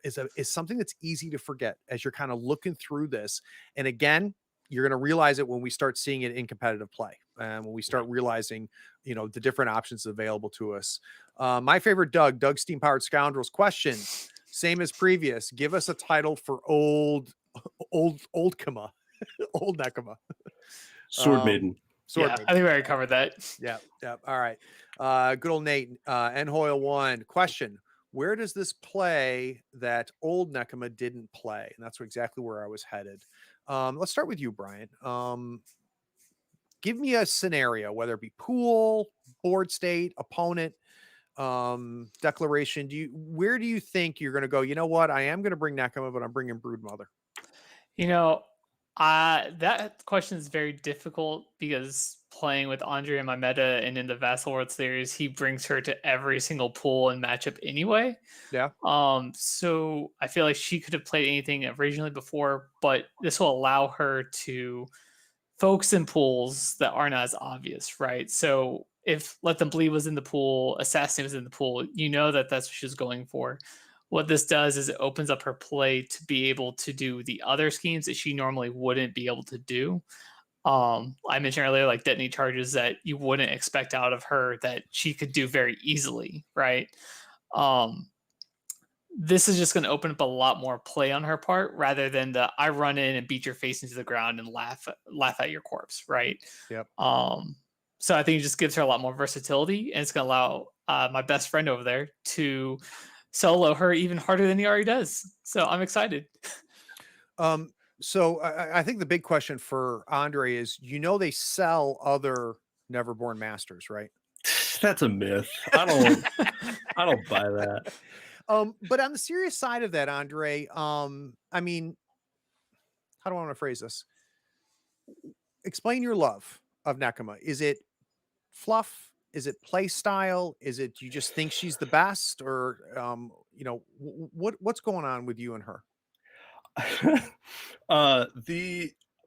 something that's easy to forget as you're kind of looking through this. And again, you're going to realize it when we start seeing it in competitive play, and when we start realizing, the different options available to us. My favorite Doug Steam Powered Scoundrels question, same as previous. Give us a title for old Kima, old Nekima. Sword Maiden. I think we already covered that. Yeah. All right. Good old Nate, Enhoil 1 question: where does this play that old Nekima didn't play? And that's exactly where I was headed. Let's start with you, Brian. Give me a scenario, whether it be pool, board state, opponent, declaration. Where do you think you're going to go? You know what? I am going to bring Nekima, but I'm bringing Broodmother. That question is very difficult because playing with Andre in my meta and in the Vassal World series, he brings her to every single pool and matchup anyway. Yeah. So I feel like she could have played anything originally before, but this will allow her to focus in pools that aren't as obvious, right? So if Let Them Bleed was in the pool, Assassin was in the pool, that's what she's going for. What this does is it opens up her play to be able to do the other schemes that she normally wouldn't be able to do. I mentioned earlier, like detonate charges that you wouldn't expect out of her that she could do very easily, right? This is just going to open up a lot more play on her part rather than the I run in and beat your face into the ground and laugh at your corpse, right? Yep. So I think it just gives her a lot more versatility, and it's going to allow my best friend over there to solo her even harder than he already does. So I'm excited. So I think the big question for Andre is, they sell other Neverborn Masters, right? That's a myth. I don't buy that. But on the serious side of that, Andre, I mean, how do I want to phrase this? Explain your love of Nekima. Is it fluff? Is it play style? Is it you just think she's the best, or what's going on with you and her?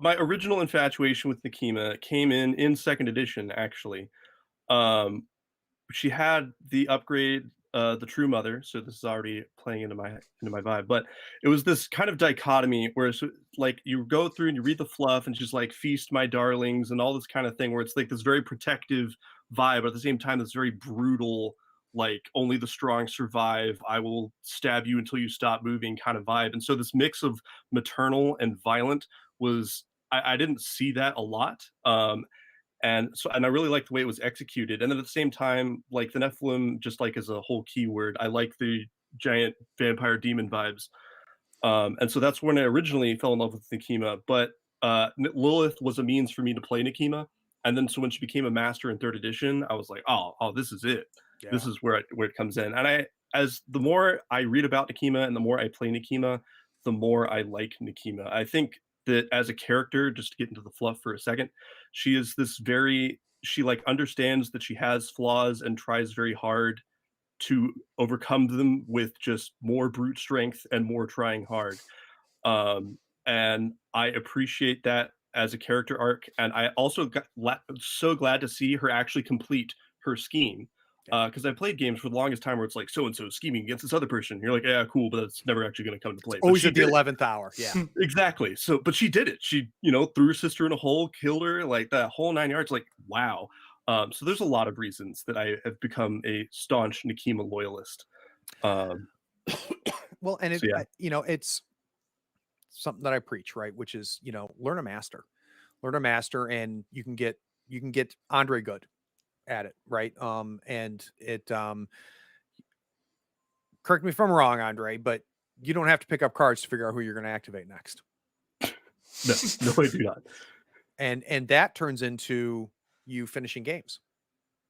My original infatuation with Nekima came in second edition, actually. She had the upgrade, the True Mother, so this is already playing into my vibe. But it was this kind of dichotomy where it's like you go through and you read the fluff and just like feast my darlings and all this kind of thing, where it's like this very protective vibe, but at the same time this very brutal, like only the strong survive, I will stab you until you stop moving kind of vibe. And so this mix of maternal and violent was, I didn't see that a lot. And I really like the way it was executed. And then at the same time, like the Nephilim, just like as a whole keyword, I like the giant vampire demon vibes. And so that's when I originally fell in love with Nekima. But Lilith was a means for me to play Nekima. And then so when she became a master in third edition, I was like, oh, this is it. Yeah. This is where it comes in. And as the more I read about Nekima and the more I play Nekima, the more I like Nekima. I think that as a character, just to get into the fluff for a second, she is she like understands that she has flaws and tries very hard to overcome them with just more brute strength and more trying hard. And I appreciate that as a character arc. And I also got so glad to see her actually complete her scheme. Because I played games for the longest time where it's like so-and-so scheming against this other person. You're like, yeah, cool, but that's never actually going to come to play. Always at the 11th hour. Yeah. Exactly. So, but she did it. She, threw her sister in a hole, killed her, like that whole 9 yards. Like, wow. So there's a lot of reasons that I have become a staunch Nekima loyalist. Well, and it's something that I preach, right? Which is, learn a master, and you can get Andre good at it, right? And it, correct me if I'm wrong, Andre, but you don't have to pick up cards to figure out who you're going to activate next. No, I do not. And that turns into you finishing games.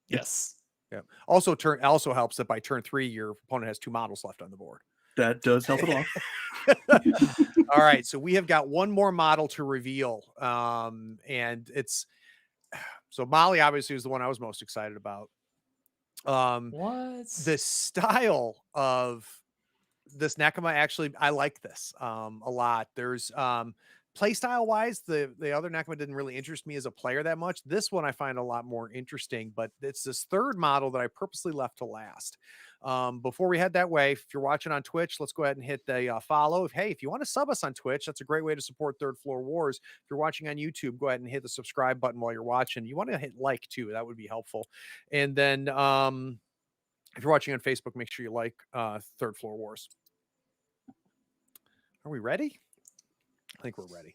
Yes. Yeah. Also helps that by turn 3, your opponent has 2 models left on the board. That does help it off. All right. So we have got one more model to reveal. And it's, so Molly obviously was the one I was most excited about. What? The style of this Nekima, actually, I like this a lot. There's playstyle wise, the other Nekima didn't really interest me as a player that much. This one I find a lot more interesting, but it's this third model that I purposely left to last. Before we head that way, if you're watching on Twitch, let's go ahead and hit the follow. If you want to sub us on Twitch, that's a great way to support Third Floor Wars. If you're watching on YouTube, go ahead and hit the subscribe button while you're watching. You want to hit like too, that would be helpful. And then if you're watching on Facebook, make sure you like Third Floor Wars. Are we ready? I think we're ready.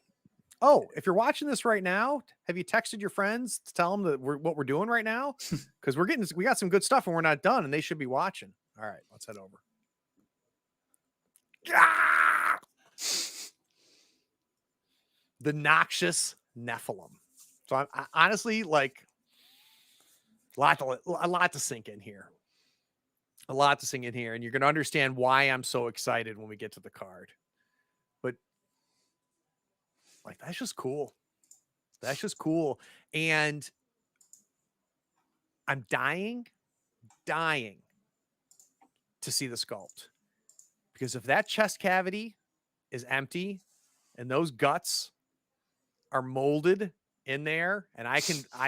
Oh, if you're watching this right now, have you texted your friends to tell them that what we're doing right now? Because we got some good stuff and we're not done, and they should be watching. All right, let's head over. Ah! The Noxious Nephilim. So I honestly like a lot to sink in here. A lot to sink in here, and you're going to understand why I'm so excited when we get to the card. But like, that's just cool. That's just cool. And I'm dying to see the sculpt, because if that chest cavity is empty and those guts are molded in there, and I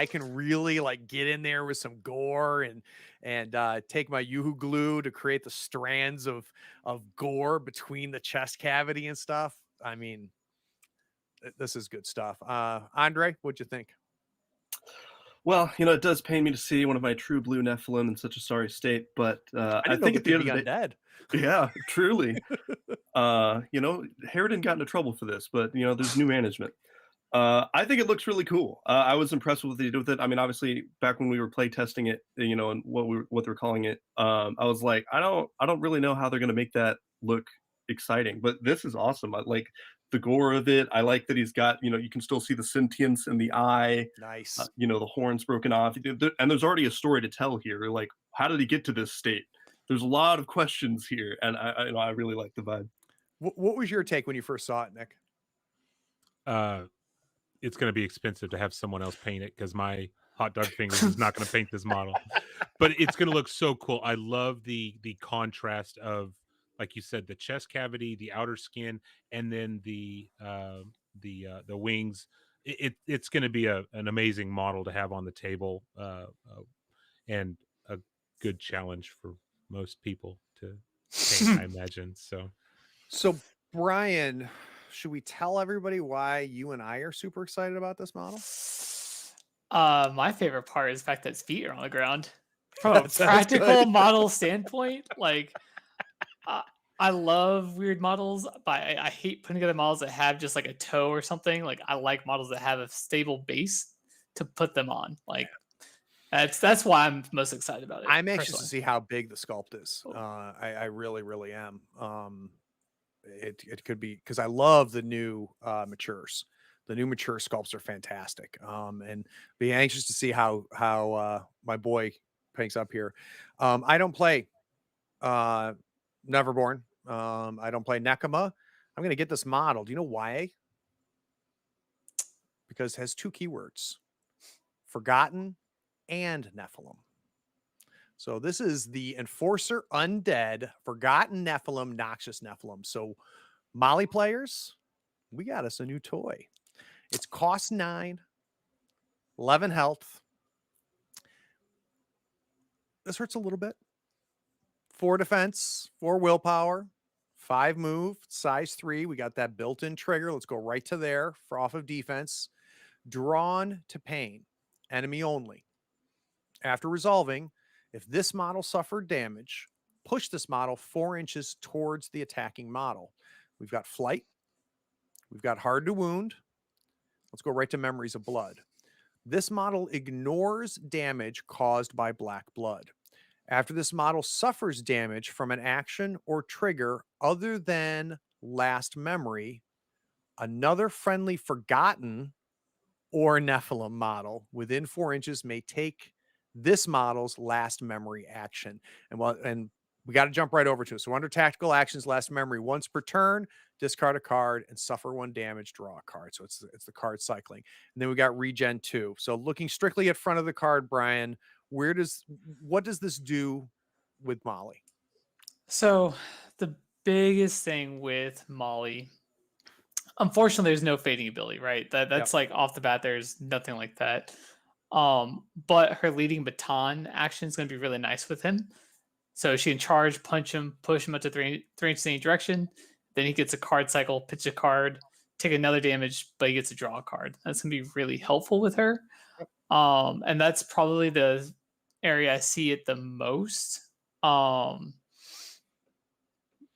can really like get in there with some gore and take my Yoo-hoo glue to create the strands of gore between the chest cavity and stuff. I mean, this is good stuff. Andre, what'd you think? Well, it does pain me to see one of my true blue Nephilim in such a sorry state, but I think at the end of the day, undead. Yeah, truly. Harridan got into trouble for this, but there's new management. I think it looks really cool. I was impressed with what they did with it. I mean, obviously, back when we were play testing it, and what they're calling it, I was like, I don't really know how they're going to make that look exciting, but this is awesome. I like the gore of it. I like that he's got, you can still see the sentience in the eye. Nice. The horns broken off, and there's already a story to tell here. Like, how did he get to this state? There's a lot of questions here, and I really like the vibe. What was your take when you first saw it, Nick? It's going to be expensive to have someone else paint it, because my hot dog fingers is not going to paint this model. But it's going to look so cool. I love the contrast of, like you said, the chest cavity, the outer skin, and then the wings. It's going to be an amazing model to have on the table, and a good challenge for most people to paint, I imagine. So Brian, should we tell everybody why you and I are super excited about this model? My favorite part is the fact that its feet are on the ground. From a practical model standpoint, like I love weird models, but I hate putting together models that have just like a toe or something. Like, I like models that have a stable base, to put them on. Like that's why I'm most excited about it. I'm anxious to personally. see how big the sculpt is. I really, really am. It could be because I love the new matures. The new mature sculpts are fantastic. And be anxious to see how my boy picks up here. I don't play Neverborn. I don't play Nekama. I'm gonna get this model. Do you know why? Because it has two keywords: Forgotten and Nephilim. So this is the Enforcer Undead Forgotten Nephilim Noxious Nephilim. So Molly players, we got us a new toy. It's cost 9, 11 health. This hurts a little bit. 4 defense, 4 willpower, 5 move, size 3. We got that built-in trigger. Let's go right to there for off of defense. Drawn to pain. Enemy only. After resolving, if this model suffered damage, push this model 4 inches towards the attacking model. We've got flight. We've got hard to wound. Let's go right to memories of blood. This model ignores damage caused by black blood. After this model suffers damage from an action or trigger other than last memory, another friendly Forgotten or Nephilim model within 4 inches may take this model's last memory action. And we got to jump right over to it. So under tactical actions, last memory, once per turn, discard a card and suffer 1 damage, draw a card. So it's the card cycling. And then we got regen 2. So looking strictly at front of the card, Brian, what does this do with Molly? So the biggest thing with Molly, unfortunately, there's no fading ability, right? That's like off the bat, there's nothing like that. But her leading baton action is going to be really nice with him. So she can charge, punch him, push him up to 3 inches in any direction. Then he gets a card cycle, pitch a card, take another damage, but he gets to draw a card. That's going to be really helpful with her. And that's probably the area I see it the most. But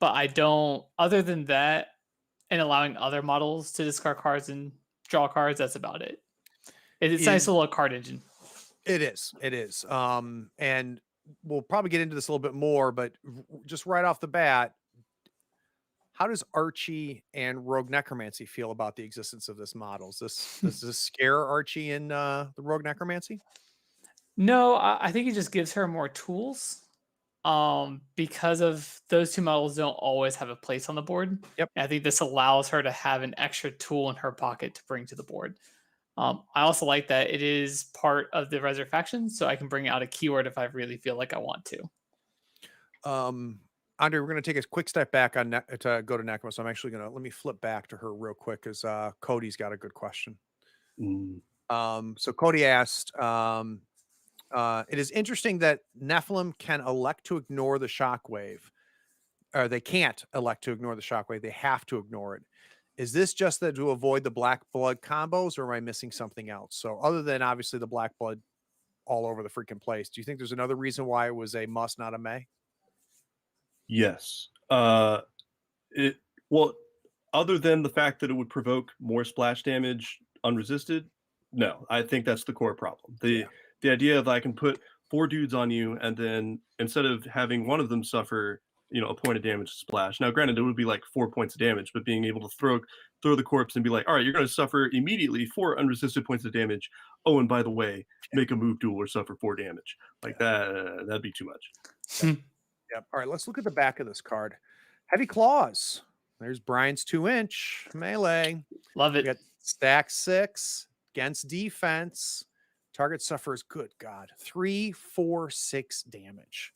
I don't, other than that, and allowing other models to discard cards and draw cards, that's about it. It's a nice little card engine. It is. And we'll probably get into this a little bit more, but just right off the bat, how does Archie and Rogue Necromancy feel about the existence of this model? Does this scare Archie and the Rogue Necromancy? No, I think it just gives her more tools. Because of those 2 models don't always have a place on the board. Yep. I think this allows her to have an extra tool in her pocket to bring to the board. I also like that it is part of the Resurrection, so I can bring out a keyword if I really feel like I want to. Andre, we're going to take a quick step back on to go to Nekma. So I'm actually going to let me flip back to her real quick because Cody's got a good question. So Cody asked, it is interesting that Nephilim can elect to ignore the shockwave, or they can't elect to ignore the shockwave. They have to ignore it. Is this just that to avoid the black blood combos, or am I missing something else? So other than obviously the black blood all over the freaking place, do you think there's another reason why it was a must, not a may? Yes. Well, other than the fact that it would provoke more splash damage unresisted, no, I think that's the core problem. The idea that I can put 4 dudes on you, and then instead of having one of them suffer, a point of damage to splash. Now, granted, it would be like 4 points of damage, but being able to throw the corpse and be like, all right, you're going to suffer immediately 4 unresisted points of damage. Oh, and by the way, make a move duel or suffer 4 damage. Like that'd be too much. Yep. All right, let's look at the back of this card. Heavy Claws. There's Brian's 2-inch melee. Love it. We got stack 6 against defense. Target suffers, good God, 3, 4, 6 damage.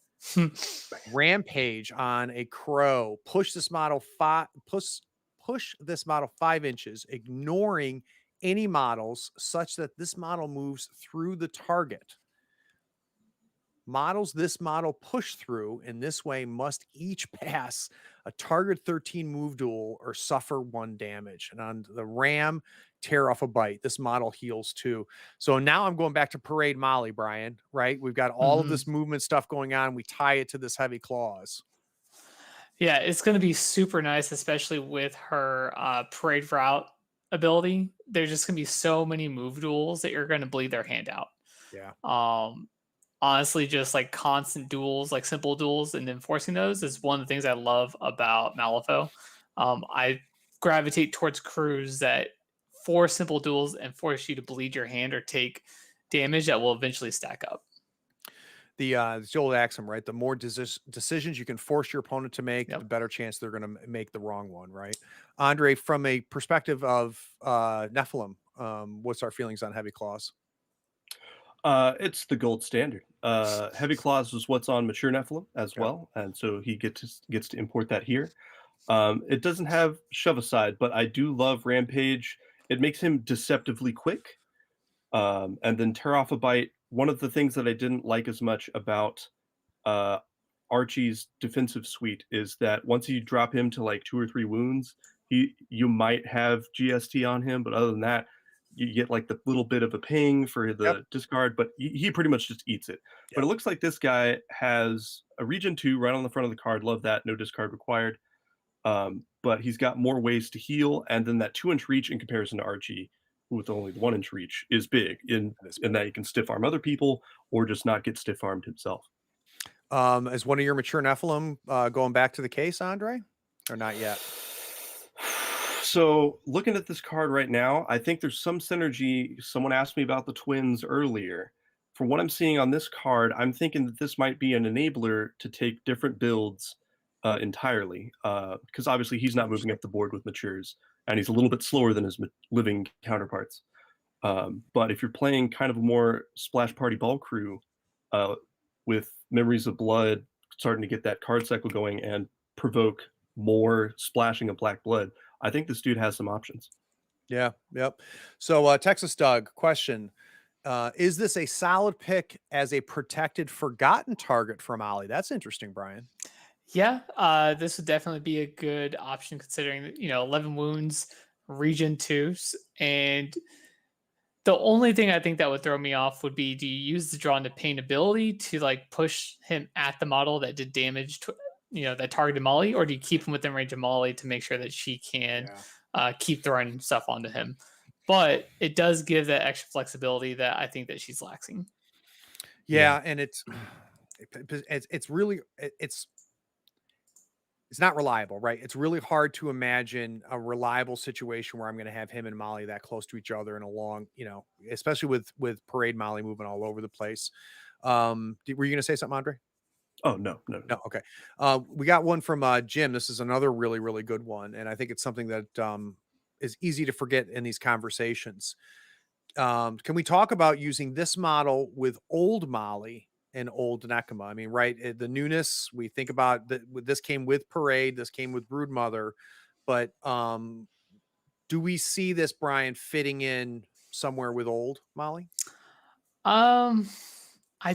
Rampage on a crow. Push this model 5 inches, ignoring any models such that this model moves through the target. Models this model push through in this way must each pass a target 13 move duel or suffer 1 damage. And on the ram, tear off a bite. This model heals 2. So now I'm going back to Parade Molly, Brian, right? We've got all of this movement stuff going on. We tie it to this Heavy Claws. Yeah, it's going to be super nice, especially with her parade route ability, there's just gonna be so many move duels that you're gonna bleed their hand out. Yeah. Honestly, just like constant duels, like simple duels, and enforcing those is one of the things I love about Malifaux. I gravitate towards crews that force simple duels and force you to bleed your hand or take damage that will eventually stack up. It's the old axiom, right? The more decisions you can force your opponent to make, Yep. the better chance they're going to make the wrong one, right? Andre, from a perspective of Nephilim, what's our feelings on Heavy Claws? It's the gold standard. Heavy Claws is what's on Mature Nephilim as Yep. well, and so he gets to import that here. It doesn't have Shove Aside, but I do love Rampage. It makes him deceptively quick. And then Tear Off a Bite. One of the things that I didn't like as much about Archie's defensive suite is that once you drop him to like 2 or 3 wounds, you might have GST on him, but other than that, you get like the little bit of a ping for the discard, but he pretty much just eats it. But it looks like this guy has a Regen 2 right on the front of the card. Love that. No discard required. But he's got more ways to heal, and then that 2-inch reach in comparison to Archie, with only the 1-inch reach, is big in that he can stiff arm other people or just not get stiff armed himself. Is one of your Mature Nephilim going back to the case, Andre, or not yet? So looking at this card right now, I think there's some synergy. Someone asked me about the twins earlier. From what I'm seeing on this card, I'm thinking that this might be an enabler to take different builds entirely, because obviously he's not moving up the board with matures, and he's a little bit slower than his living counterparts. But if you're playing kind of a more splash party ball crew with Memories of Blood starting to get that card cycle going and provoke more splashing of black blood, I think this dude has some options. Yeah. Yep. So Texas Doug, question. Is this a solid pick as a protected forgotten target from Ollie? That's interesting, Brian. Yeah, this would definitely be a good option considering 11 wounds, Regen 2s, and the only thing I think that would throw me off would be, do you use the Drawn to Pain ability to like push him at the model that did damage to, that targeted Molly, or do you keep him within range of Molly to make sure that she can keep throwing stuff onto him? But it does give that extra flexibility that I think that she's lacking. Yeah, and it's really it's not reliable, right? It's really hard to imagine a reliable situation where I'm going to have him and Molly that close to each other in a long, especially with Parade Molly moving all over the place. Were you going to say something, Andre? Oh, no. Okay. We got one from Jim. This is another really, really good one. And I think it's something that is easy to forget in these conversations. Can we talk about using this model with old Molly and old Nekema? I mean, right, the newness, we think about that. This came with Parade, this came with Broodmother, but do we see this, Brian, fitting in somewhere with old Molly? I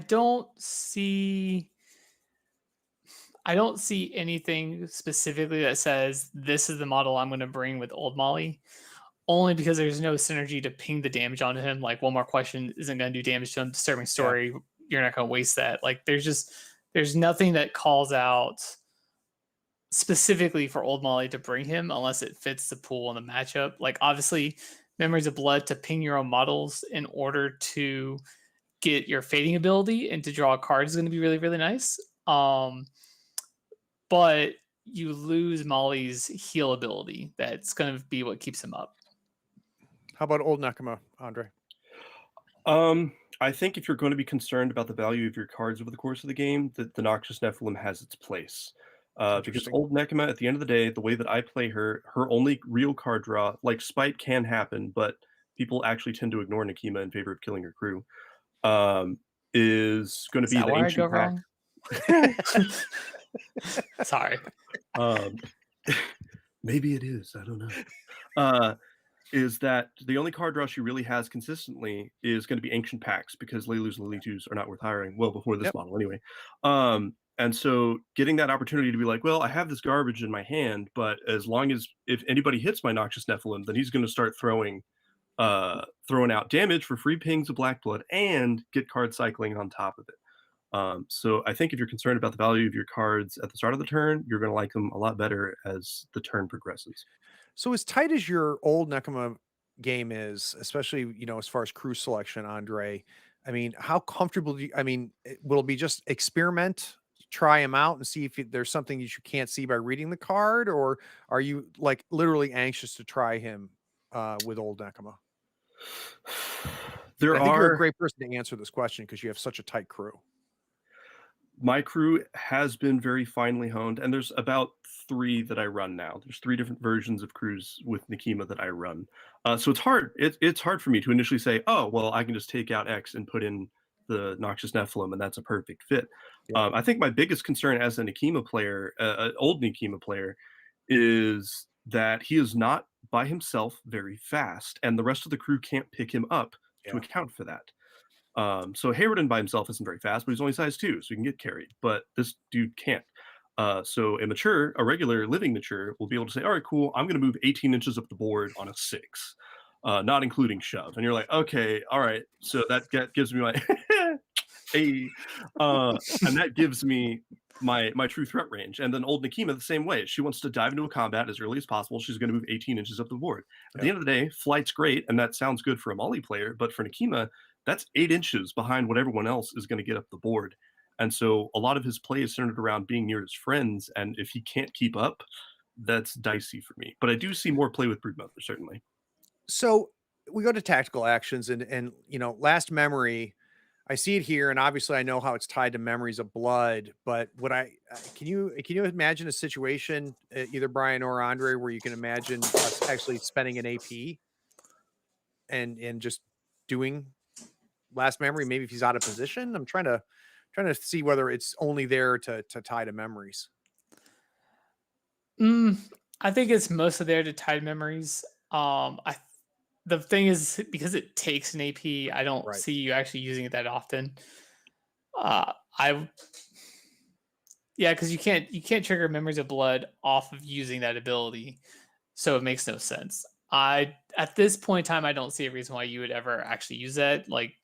don't see anything specifically that says this is the model I'm going to bring with old Molly, only because there's no synergy to ping the damage onto him. Like, one more question isn't going to do damage to him. Disturbing Story, you're not going to waste that. Like, there's nothing that calls out specifically for old Molly to bring him unless it fits the pool and the matchup. Like, obviously, Memories of Blood to ping your own models in order to get your fading ability and to draw a card is going to be really, really nice. But you lose Molly's heal ability. That's going to be what keeps him up. How about old Nekema, Andre? I think if you're going to be concerned about the value of your cards over the course of the game, that the Noxious Nephilim has its place. Because old Nekema, at the end of the day, the way that I play her only real card draw, like Spite can happen, but people actually tend to ignore Nekema in favor of killing her crew, is going to be the Ancient Pact. Sorry. Maybe it is. I don't know. Is that the only card draw she really has consistently is going to be Ancient Pacts, because Leilu's and Lilitus are not worth hiring. Well, before this model anyway. And so getting that opportunity to be like, well, I have this garbage in my hand, but as long as if anybody hits my Noxious Nephilim, then he's going to start throwing out damage for free pings of black blood and get card cycling on top of it. So I think if you're concerned about the value of your cards at the start of the turn, you're going to like them a lot better as the turn progresses. So as tight as your old Nekema game is, especially, as far as crew selection, Andre. I mean, how comfortable will it be just experiment, try them out and see if there's something that you can't see by reading the card, or are you like literally anxious to try him with old Nekama? There I think you're a are great person to answer this question because you have such a tight crew. my crew has been very finely honed, and there's about 3 that I run now. There's 3 different versions of crews with Nekima that I run. So it's hard. It's hard for me to initially say, oh, well, I can just take out X and put in the Noxious Nephilim, and that's a perfect fit. Yeah. I think my biggest concern as a Nekima player, an old Nekima player, is that he is not by himself very fast, and the rest of the crew can't pick him up to Yeah. account for that. So Haywarden by himself isn't very fast, but he's only size 2, so he can get carried. But this dude can't. So a regular living mature, will be able to say, all right, cool, I'm going to move 18 inches up the board on a 6, not including shove. And you're like, okay, all right. So that gives me my hey, and that gives me my true threat range. And then old Nekima the same way. She wants to dive into a combat as early as possible. She's going to move 18 inches up the board. At the end of the day, flight's great, and that sounds good for a Molly player, but for Nekima, that's 8 inches behind what everyone else is going to get up the board. And so a lot of his play is centered around being near his friends, and if he can't keep up, that's dicey for me. But I do see more play with Broodmother, certainly. So we go to tactical actions, and last memory. I see it here, and obviously I know how it's tied to memories of blood. But can you imagine a situation, either Brian or Andre, where you can imagine us actually spending an AP and just doing last memory? Maybe if he's out of position. I'm trying to see whether it's only there to tie to memories. I think it's mostly there to tie to memories. The thing is, because it takes an AP, I don't see you actually using it that often. Because you can't trigger Memories of Blood off of using that ability, so it makes no sense. At this point in time, I don't see a reason why you would ever actually use that, like,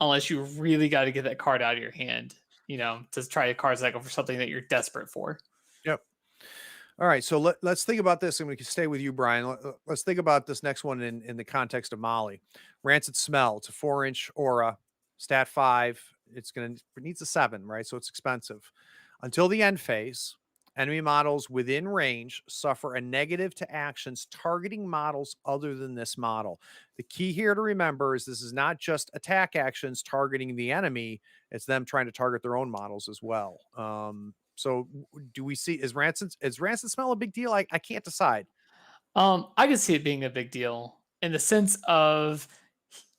unless you really got to get that card out of your hand, to try a card cycle for something that you're desperate for. Yep. All right, so let's think about this, and we can stay with you, Brian. Let's think about this next one in the context of Molly. Rancid Smell. It's a 4-inch aura, stat 5. It needs a 7, right? So it's expensive. Until the end phase, enemy models within range suffer a negative to actions targeting models other than this model. The key here to remember is this is not just attack actions targeting the enemy; it's them trying to target their own models as well. So do we see, is Rancid Smell a big deal? I can't decide. I could see it being a big deal in the sense of,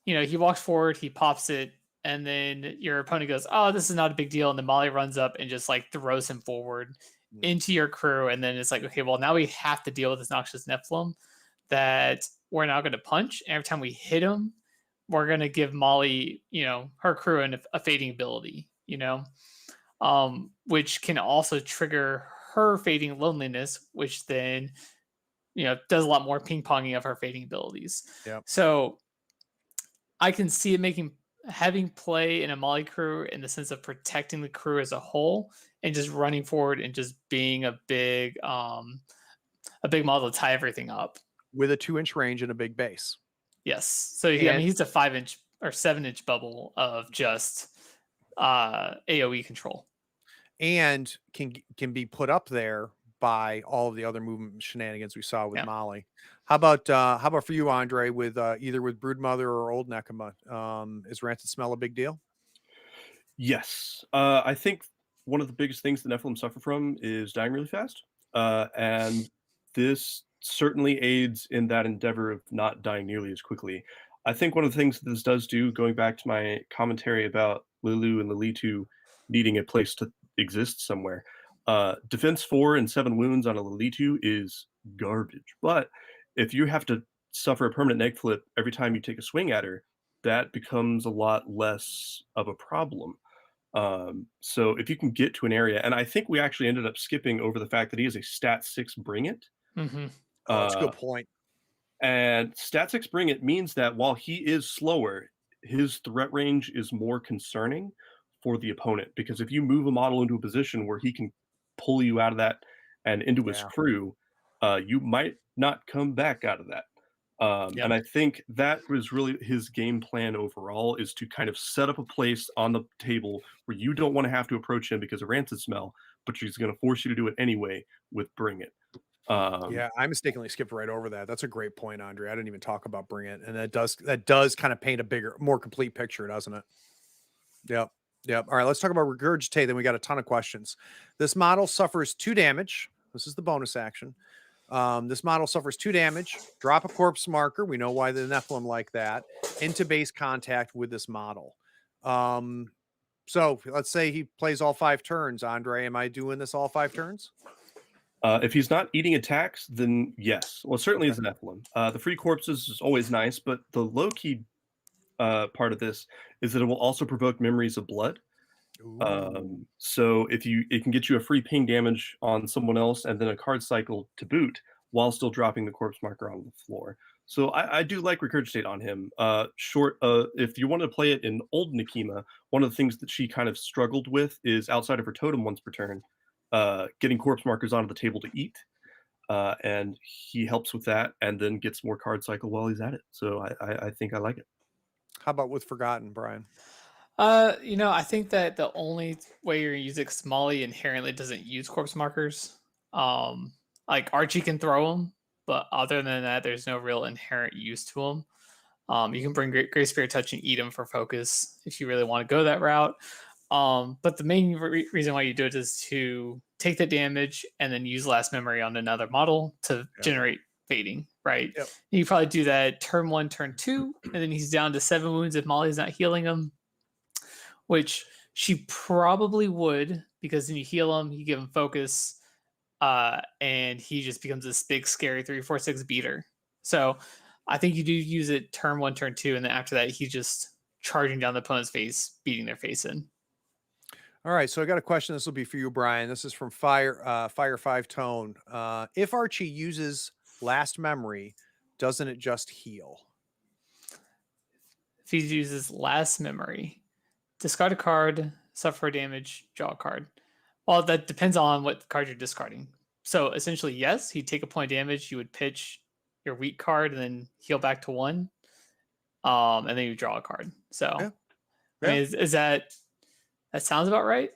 he walks forward, he pops it, and then your opponent goes, oh, this is not a big deal. And then Molly runs up and just like throws him forward into your crew. And then it's like, okay, well, now we have to deal with this Noxious Nephilim that we're now going to punch. And every time we hit him, we're going to give Molly, her crew a fading ability, which can also trigger her fading loneliness, which then, does a lot more ping ponging of her fading abilities. Yep. So I can see it having play in a Molly crew in the sense of protecting the crew as a whole and just running forward and just being a big model to tie everything up with a 2-inch range and a big base. Yes. So he's a 5-inch or 7-inch bubble of just AoE control, and can be put up there by all of the other movement shenanigans we saw with Molly. How about for you, Andre, with either with Broodmother or old Nekima? Is Rancid Smell a big deal? Yes. I think one of the biggest things the Nephilim suffer from is dying really fast. And this certainly aids in that endeavor of not dying nearly as quickly. I think one of the things that this does do, going back to my commentary about Lilu and Lilitu needing a place to exist somewhere, defense 4 and 7 wounds on a Lilitu is garbage. But if you have to suffer a permanent neg flip every time you take a swing at her, that becomes a lot less of a problem. So if you can get to an area, and I think we actually ended up skipping over the fact that he is a stat 6 bring it. Mm-hmm. Oh, that's a good point. And stat 6 bring it means that while he is slower, his threat range is more concerning for the opponent, because if you move a model into a position where he can pull you out of that and into his crew, you might not come back out of that. Yep. And I think that was really his game plan overall, is to kind of set up a place on the table where you don't want to have to approach him because of rancid smell, but she's going to force you to do it anyway with Bring It. Yeah, I mistakenly skipped right over that. That's a great point, Andre. I didn't even talk about Bring It, and that does kind of paint a bigger, more complete picture, doesn't it? Yep. Yep. All right, let's talk about Regurgitate. Then we got a ton of questions. This model suffers 2 damage. This is the bonus action. This model suffers 2 damage. Drop a corpse marker. We know why the Nephilim like that. Into base contact with this model. So let's say he plays all 5 turns. Andre, am I doing this all 5 turns? If he's not eating attacks, then yes. Well, certainly is an Nephilim. The free corpses is always nice, but the low-key part of this is that it will also provoke memories of blood. So it can get you a free ping damage on someone else and then a card cycle to boot while still dropping the corpse marker on the floor. So I do like Regurgitate on him. If you want to play it in old Nekima, one of the things that she kind of struggled with is outside of her totem once per turn, getting corpse markers onto the table to eat. And he helps with that and then gets more card cycle while he's at it. So I think I like it. How about with Forgotten, Brian? I think that the only way you're gonna use it, 'cause Molly inherently doesn't use corpse markers. Like Archie can throw them, but other than that, there's no real inherent use to them. You can bring Great Spirit Touch and eat them for focus if you really want to go that route. But the main reason why you do it is to take the damage and then use Last Memory on another model to generate fading, right? Yep. You probably do that turn 1, turn 2, and then he's down to 7 wounds if Molly's not healing him, which she probably would, because then you heal him, you give him focus, and he just becomes this big, scary 3-4-6 beater. So I think you do use it turn 1, turn 2, and then after that, he's just charging down the opponent's face, beating their face in. All right, so I got a question. This will be for you, Brian. This is from Fire 5 Tone. If Archie uses Last Memory, doesn't it just heal? If he uses Last Memory, discard a card, suffer damage, draw a card. Well, that depends on what card you're discarding. So essentially, yes, he'd take a point of damage. You would pitch your weak card and then heal back to 1, and then you draw a card. So, Yeah. I mean, is that sounds about right?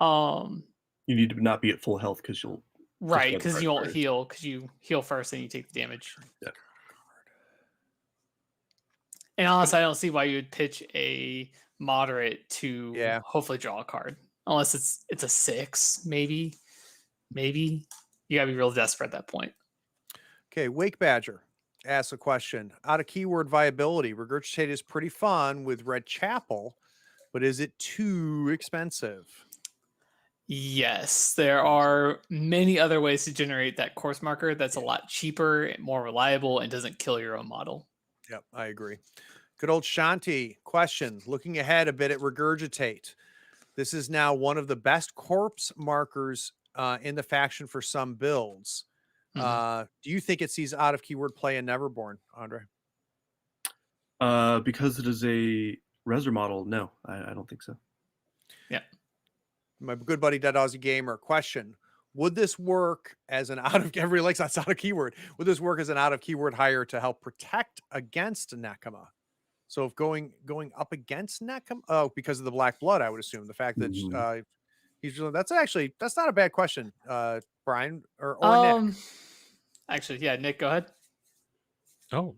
You need to not be at full health because you'll Right, discard the because card you won't first. heal, because you heal first and you take the damage. Yeah. And honestly, I don't see why you would pitch a moderate to hopefully draw a card, unless it's a 6, maybe. You gotta be real desperate at that point. Okay, Wake Badger asks a question. Out of keyword viability, Regurgitate is pretty fun with Red Chapel, but is it too expensive? Yes, there are many other ways to generate that course marker that's a lot cheaper, more reliable, and doesn't kill your own model. Yep, I agree. Good old Shanti question. Looking ahead a bit at Regurgitate. This is now one of the best corpse markers in the faction for some builds. Do you think it sees out of keyword play in Neverborn, Andre? Because it is a Reser model, no, I don't think so. Yeah. My good buddy Dead Aussie Gamer question. Would this work as an out of everybody likes that's out of keyword? Would this work as an out of keyword hire to help protect against Nekima? So if going up against Nekima, because of the black blood, I would assume the fact that he's really, that's not a bad question, Brian or Nick. Actually, yeah, Nick, go ahead. Oh,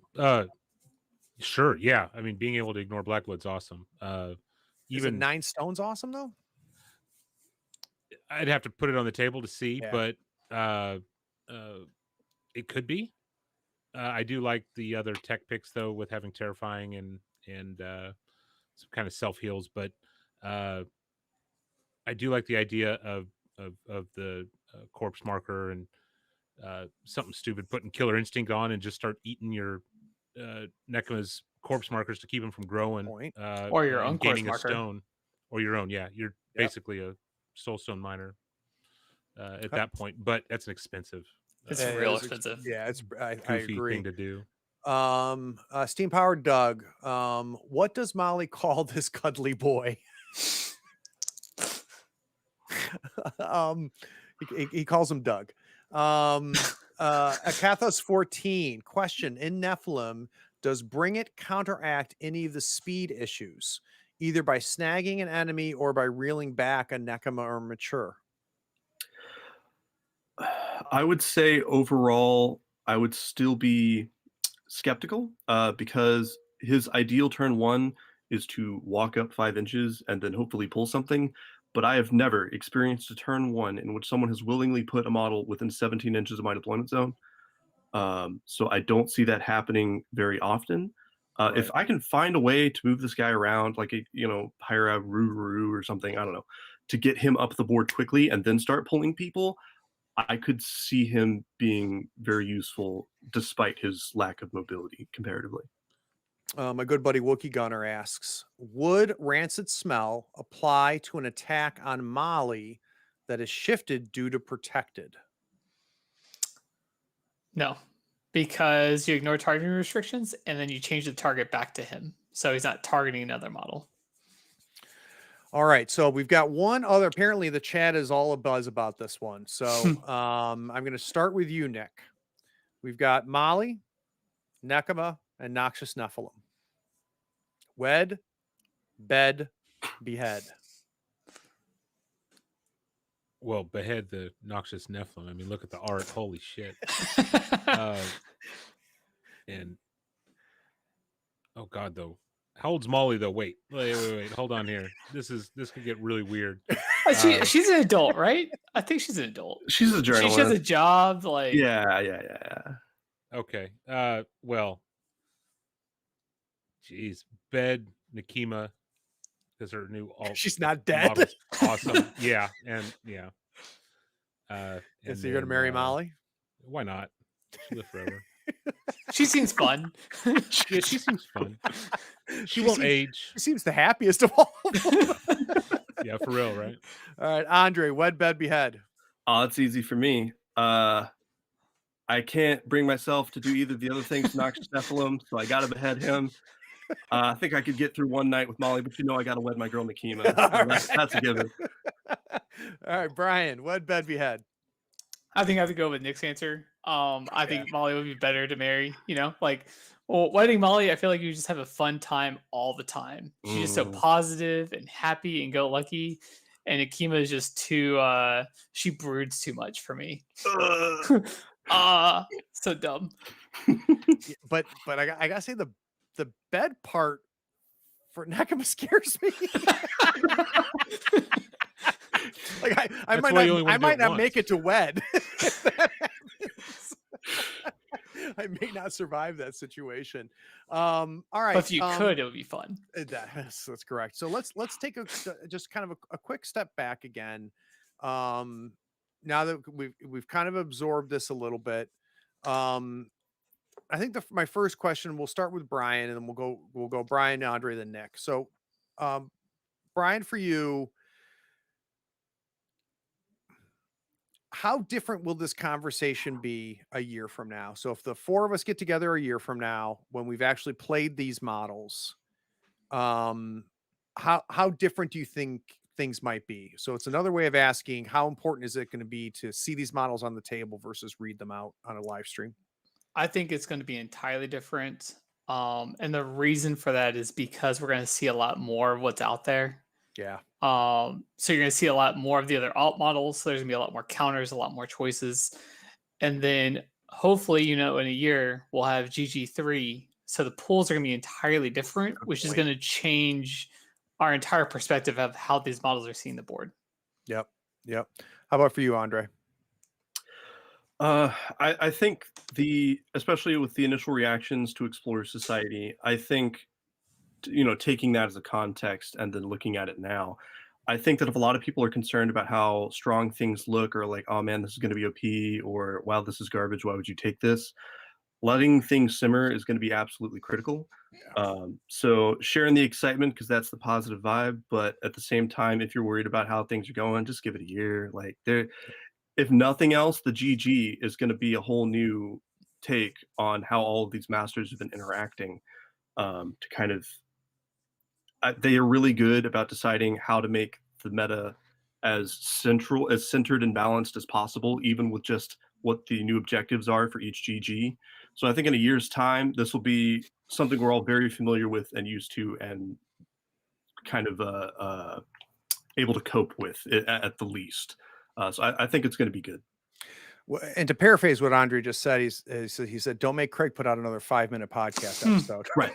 sure, yeah. I mean, being able to ignore black blood's awesome. Even 9 stones awesome though. I'd have to put it on the table to see, Yeah. but it could be. I do like the other tech picks though, with having terrifying and some kind of self heals, but I do like the idea of the corpse marker and something stupid, putting Killer Instinct on and just start eating your Nekima's corpse markers to keep them from growing, or your own and corpse gaining a marker. stone, or your own. Yeah, you're basically a soulstone miner at that point, but that's an expensive. It's real expensive. Yeah, it's I goofy agree. thing to do. Steam Powered Doug, what does Molly call this cuddly boy? He calls him Doug. Akathos 14 question: in Nephilim, does Bring It counteract any of the speed issues, either by snagging an enemy or by reeling back a Nekima or Mature? I would say overall, I would still be skeptical because his ideal turn one is to walk up 5 inches and then hopefully pull something. But I have never experienced a turn one in which someone has willingly put a model within 17 inches of my deployment zone. So I don't see that happening very often. If I can find a way to move this guy around, like hire a Ruru or something, I don't know, to get him up the board quickly and then start pulling people, I could see him being very useful despite his lack of mobility comparatively. My good buddy Wookie Gunner asks, would Rancid Smell apply to an attack on Molly that is shifted due to Protected? No, because you ignore targeting restrictions and then you change the target back to him. So he's not targeting another model. All right, so we've got one other. Apparently, the chat is all abuzz about this one. So I'm going to start with you, Nick. We've got Molly, Nekima, and Noxious Nephilim. Wed, bed, behead. Well, behead the Noxious Nephilim. I mean, look at the art. Holy shit. And oh god, though. How old's Molly though? Wait. Hold on here. This could get really weird. She's an adult, right? I think she's an adult. She's a journalist. She has a job. Like Yeah. Okay. Well. Jeez. Bed, Nekima, because her new she's not dead. Awesome. Yeah, and yeah. And so you're gonna marry Molly? Why not? She'll live forever. She seems fun. Yeah, she seems fun. She won't age. She seems the happiest of all. Yeah, for real, right? All right, Andre, wed, bed, behead. Oh, it's easy for me. I can't bring myself to do either of the other things to Noxious Nephilim, so I gotta behead him. I think I could get through one night with Molly, but I gotta wed my girl Nekima. So that's a given. All right, Brian, wed, bed, behead. I think I have to go with Nick's answer. I think Molly would be better to marry. Wedding Molly, I feel like you just have a fun time all the time. She's just so positive and happy and go lucky. And Nekima is just too she broods too much for me. So dumb. But I gotta say the bed part for Nekima scares me. Like I might not make it to wed. I may not survive that situation. All right. But if you could, it would be fun. That's correct. So let's take just kind of a quick step back again. Now that we've kind of absorbed this a little bit. I think my first question, we'll start with Brian, and then we'll go Brian, Andre, then Nick. So Brian, for you, how different will this conversation be a year from now? So if the four of us get together a year from now, when we've actually played these models, how different do you think things might be? So it's another way of asking, how important is it going to be to see these models on the table versus read them out on a live stream? I think it's going to be entirely different. And the reason for that is because we're going to see a lot more of what's out there. Yeah. So you're going to see a lot more of the other alt models. So there's going to be a lot more counters, a lot more choices. And then hopefully, in a year, we'll have GG3. So the pools are going to be entirely different, which is going to change our entire perspective of how these models are seeing the board. Yep. How about for you, Andre? I think especially with the initial reactions to Explorer Society, I think, taking that as a context and then looking at it now, I think that if a lot of people are concerned about how strong things look, or like, oh man, this is going to be OP, or wow, this is garbage, why would you take this? Letting things simmer is going to be absolutely critical. Yeah. So sharing the excitement, because that's the positive vibe, but at the same time, if you're worried about how things are going, just give it a year. Like if nothing else, the GG is going to be a whole new take on how all of these masters have been interacting, to kind of they are really good about deciding how to make the meta as centered and balanced as possible, even with just what the new objectives are for each GG. So I think in a year's time, this will be something we're all very familiar with and used to, and kind of able to cope with it at the least. So I think it's going to be good. And to paraphrase what Andre just said, he said, "Don't make Craig put out another 5-minute podcast episode." Right.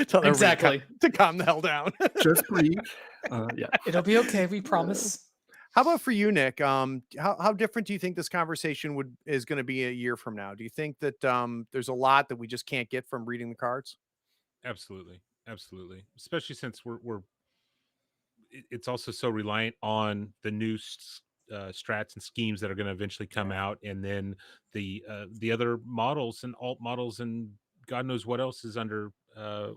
Tell everybody Exactly. to calm the hell down. Just breathe. Yeah. It'll be okay. We promise. How about for you, Nick? How different do you think this conversation is going to be a year from now? Do you think that there's a lot that we just can't get from reading the cards? Absolutely, especially since it's also so reliant on the new strats and schemes that are going to eventually come out, and then the other models and alt models and God knows what else is under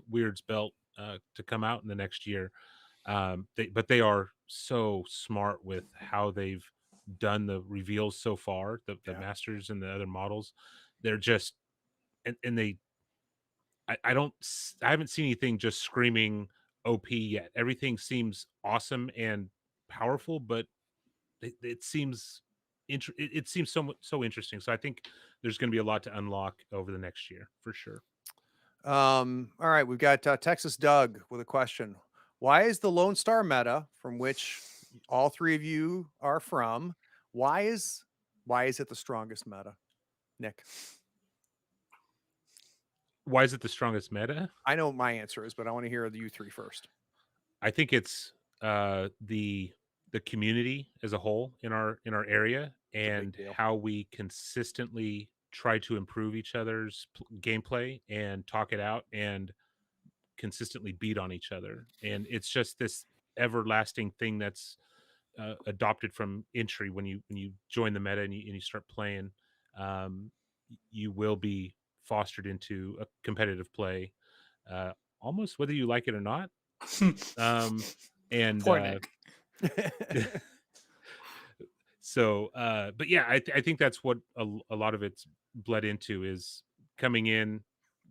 Wyrd's belt to come out in the next year. But they are so smart with how they've done the reveals so far, the masters and the other models. They're just and they I haven't seen anything just screaming OP yet. Everything seems awesome and powerful, but it seems it seems so interesting. So I think there's going to be a lot to unlock over the next year for sure. All right, we've got Texas Doug with a question. Why is the Lone Star meta, from which all three of you are from, why is it the strongest meta? Nick, why is it the strongest meta? I know what my answer is, but I want to hear you three first. I think it's the community as a whole in our area, and how we consistently try to improve each other's gameplay and talk it out and consistently beat on each other. And it's just this everlasting thing that's adopted from entry. When you join the meta and you start playing, you will be fostered into a competitive play, almost whether you like it or not. And Poor Nick. So but yeah, I think that's what a lot of it's bled into, is coming in,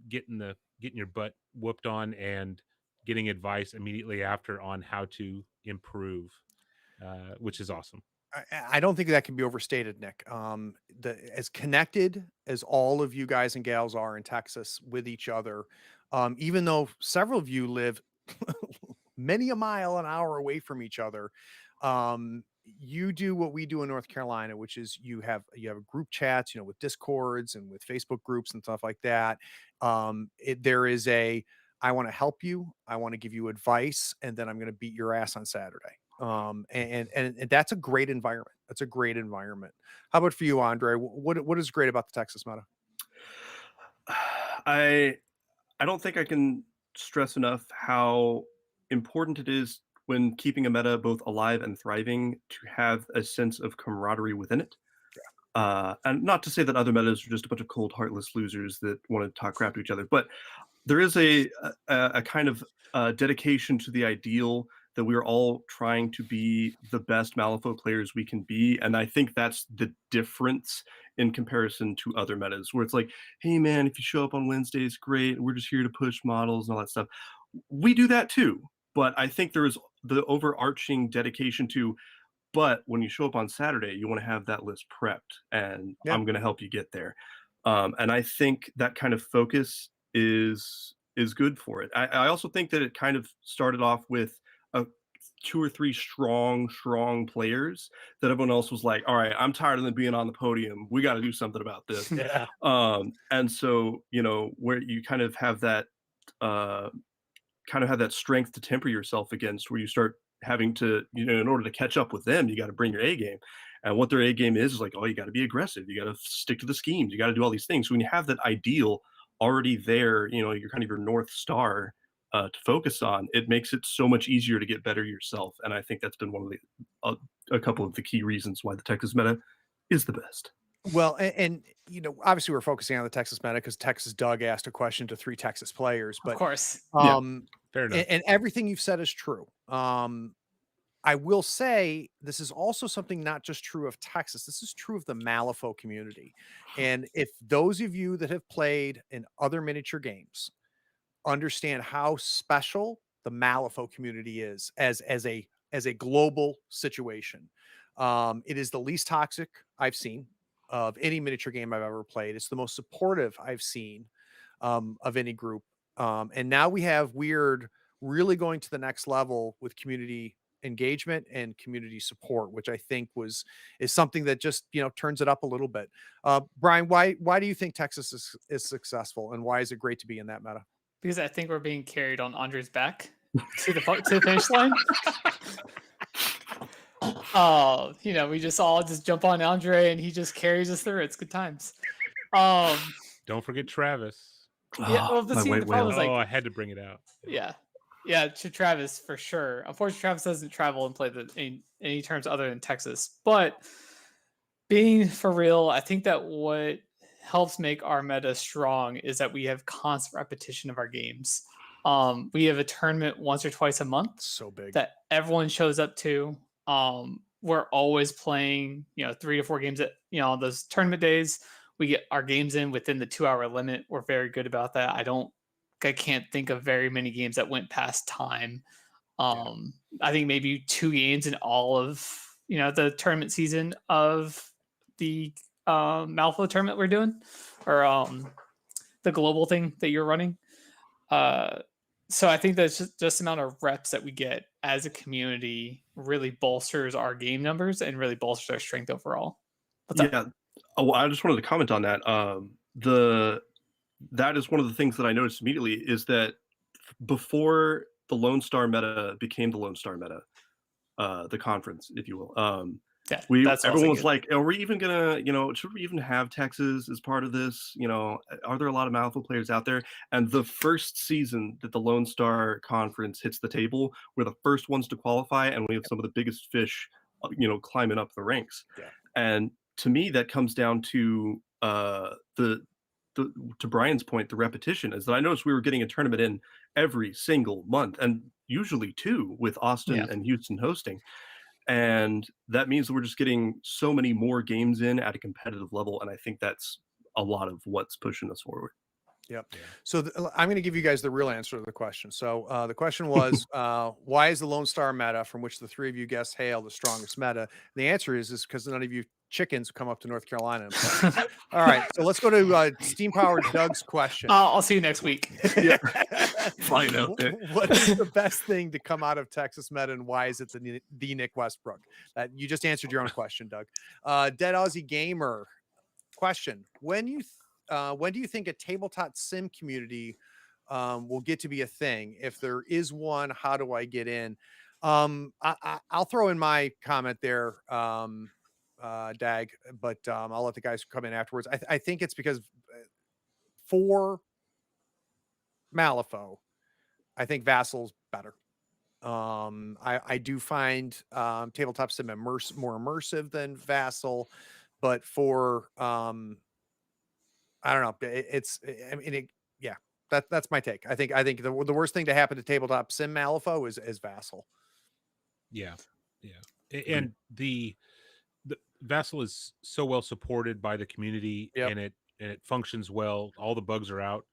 getting your butt whooped on, and getting advice immediately after on how to improve, which is awesome. I don't think that can be overstated, Nick. As connected as all of you guys and gals are in Texas with each other, even though several of you live many a mile an hour away from each other, you do what we do in North Carolina, which is you have group chats, with Discords and with Facebook groups and stuff like that. There is I want to help you, I want to give you advice, and then I'm going to beat your ass on Saturday. And that's a great environment. That's a great environment. How about for you, Andre? What is great about the Texas meta? I don't think I can stress enough how important it is when keeping a meta both alive and thriving to have a sense of camaraderie within it. And not to say that other metas are just a bunch of cold, heartless losers that want to talk crap to each other, but there is a kind of dedication to the ideal that we're all trying to be the best Malifaux players we can be. And I think that's the difference in comparison to other metas, where it's like, hey man, if you show up on Wednesdays, great. We're just here to push models and all that stuff. We do that too. But I think there is the overarching dedication to, but when you show up on Saturday, you want to have that list prepped, and I'm going to help you get there. And I think that kind of focus is good for it. I also think that it kind of started off with 2 or 3 strong players that everyone else was like, all right, I'm tired of them being on the podium. We got to do something about this. And so, where you kind of have that strength to temper yourself against, where you start having to, in order to catch up with them, you got to bring your A game. And what their A game is like, oh, you got to be aggressive. You got to stick to the schemes. You got to do all these things. So when you have that ideal already there, you're kind of your North Star to focus on, it makes it so much easier to get better yourself. And I think that's been one of the a couple of the key reasons why the Texas meta is the best. Well, and obviously we're focusing on the Texas meta because Texas Doug asked a question to 3 Texas players, but of course, fair enough. And everything you've said is true. I will say this is also something not just true of Texas. This is true of the Malifaux community. And if those of you that have played in other miniature games understand how special the Malifaux community is as a global situation, it is the least toxic I've seen. of any miniature game I've ever played. It's the most supportive I've seen of any group. And now we have Wyrd really going to the next level with community engagement and community support, which I think is something that just turns it up a little bit. Brian, why do you think Texas is successful, and why is it great to be in that meta? Because I think we're being carried on Andre's back to the finish line. Oh, we just all just jump on Andre and he just carries us through. It's good times. Don't forget Travis. Yeah, well, but my see, white the problem is, whale. Oh, I had to bring it out. Yeah, to Travis for sure. Unfortunately, Travis doesn't travel and play any terms other than Texas. But being for real, I think that what helps make our meta strong is that we have constant repetition of our games. We have a tournament once or twice a month. So big that everyone shows up to. We're always playing, 3 to 4 games at those tournament days. We get our games in within the 2-hour limit. We're very good about that. I can't think of very many games that went past time. I think maybe 2 games in all of the tournament season of the Malifaux tournament we're doing, or the global thing that you're running. So I think that's just the amount of reps that we get as a community really bolsters our game numbers and really bolsters our strength overall. What's up? Oh, I just wanted to comment on that. That is one of the things that I noticed immediately is that before the Lone Star meta became the Lone Star meta, the conference, if you will. Everyone was like, are we even gonna, should we even have Texas as part of this? Are there a lot of Malifaux players out there? And the first season that the Lone Star Conference hits the table, we're the first ones to qualify, and we have some of the biggest fish, climbing up the ranks. Yeah. And to me, that comes down to to Brian's point, the repetition is that I noticed we were getting a tournament in every single month, and usually 2 with Austin and Houston hosting. And that means that we're just getting so many more games in at a competitive level. And I think that's a lot of what's pushing us forward. Yep. So I'm going to give you guys the real answer to the question. So the question was, why is the Lone Star meta, from which the 3 of you guests hail, the strongest meta? And the answer is because none of you chickens come up to North Carolina and play. All right. So let's go to Steam Powered Doug's question. I'll see you next week. Flying out there. What is the best thing to come out of Texas meta, and why is it the Nick Westbrook? You just answered your own question, Doug. Dead Aussie Gamer question: When do you think a tabletop sim community will get to be a thing? If there is one, how do I get in? I'll throw in my comment there, Dag, but I'll let the guys come in afterwards. I think it's because for Malifaux, I think Vassal's better. I do find tabletop sim more immersive than Vassal, but for I don't know. That's my take. I think the worst thing to happen to tabletop sim Malifaux is Vassal. Yeah. And the Vassal is so well supported by the community, and it functions well. All the bugs are out.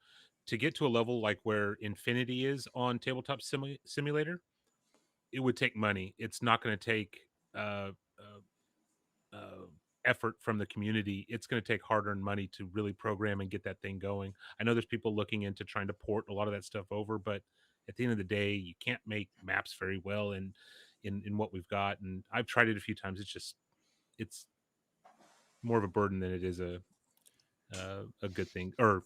To get to a level like where Infinity is on Tabletop Simulator, it would take money. It's not going to take effort from the community. It's going to take hard-earned money to really program and get that thing going. I know there's people looking into trying to port a lot of that stuff over, but at the end of the day, you can't make maps very well in what we've got. And I've tried it a few times. It's more of a burden than it is a good thing, or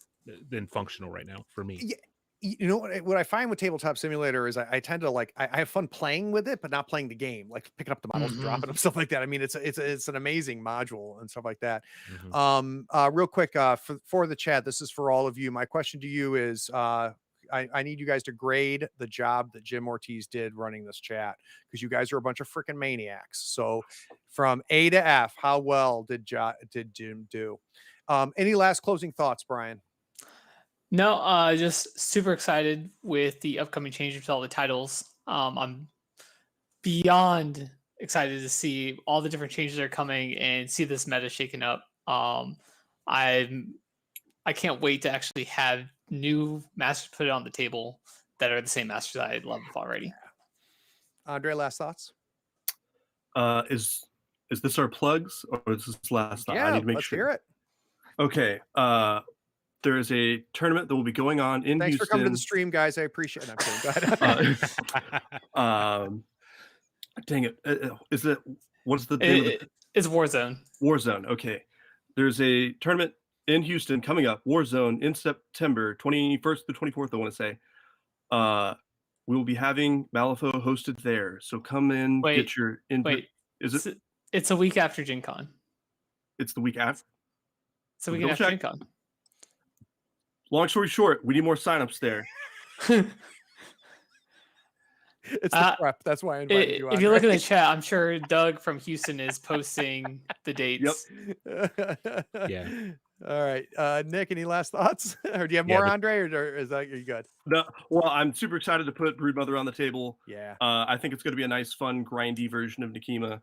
than functional right now for me. Yeah. You know what I find with Tabletop Simulator is I tend to I have fun playing with it, but not playing the game, like picking up the models and dropping them, stuff like that. I mean, it's an amazing module and stuff like that. Real quick, for the chat, this is for all of you. My question to you is, I need you guys to grade the job that Jim Ortiz did running this chat, because you guys are a bunch of freaking maniacs. So from A to F, how well did Jim do? Any last closing thoughts, Brian? No, just super excited with the upcoming changes to all the titles. I'm beyond excited to see all the different changes that are coming and see this meta shaken up. I can't wait to actually have new masters put it on the table that are the same masters I love already. Andre, last thoughts? Is is this our plugs or is this last thought? I Yeah, need to make let's sure. hear it. Okay. There is a tournament that will be going on in Thanks Houston. for coming to the stream, guys. I appreciate it. I'm kidding. Go ahead. Dang it. Is it, what's the name of the It's Warzone. Warzone? Okay. There's a tournament in Houston coming up, Warzone, in September 21st to 24th, I want to say. We will be having Malifaux hosted there. So come in, get your Wait, is it? It's a week after Gen Con. It's the week after. It's a week after Gen Con. Long story short, we need more signups there. It's the prep. That's why I invited you on. If you look in the chat, I'm sure Doug from Houston is posting the dates. Yep. Yeah. All right. Nick, any last thoughts? Or do you have more, Andre, or is that, are you good? No, well, I'm super excited to put Broodmother on the table. Yeah. I think it's going to be a nice, fun, grindy version of Nekima.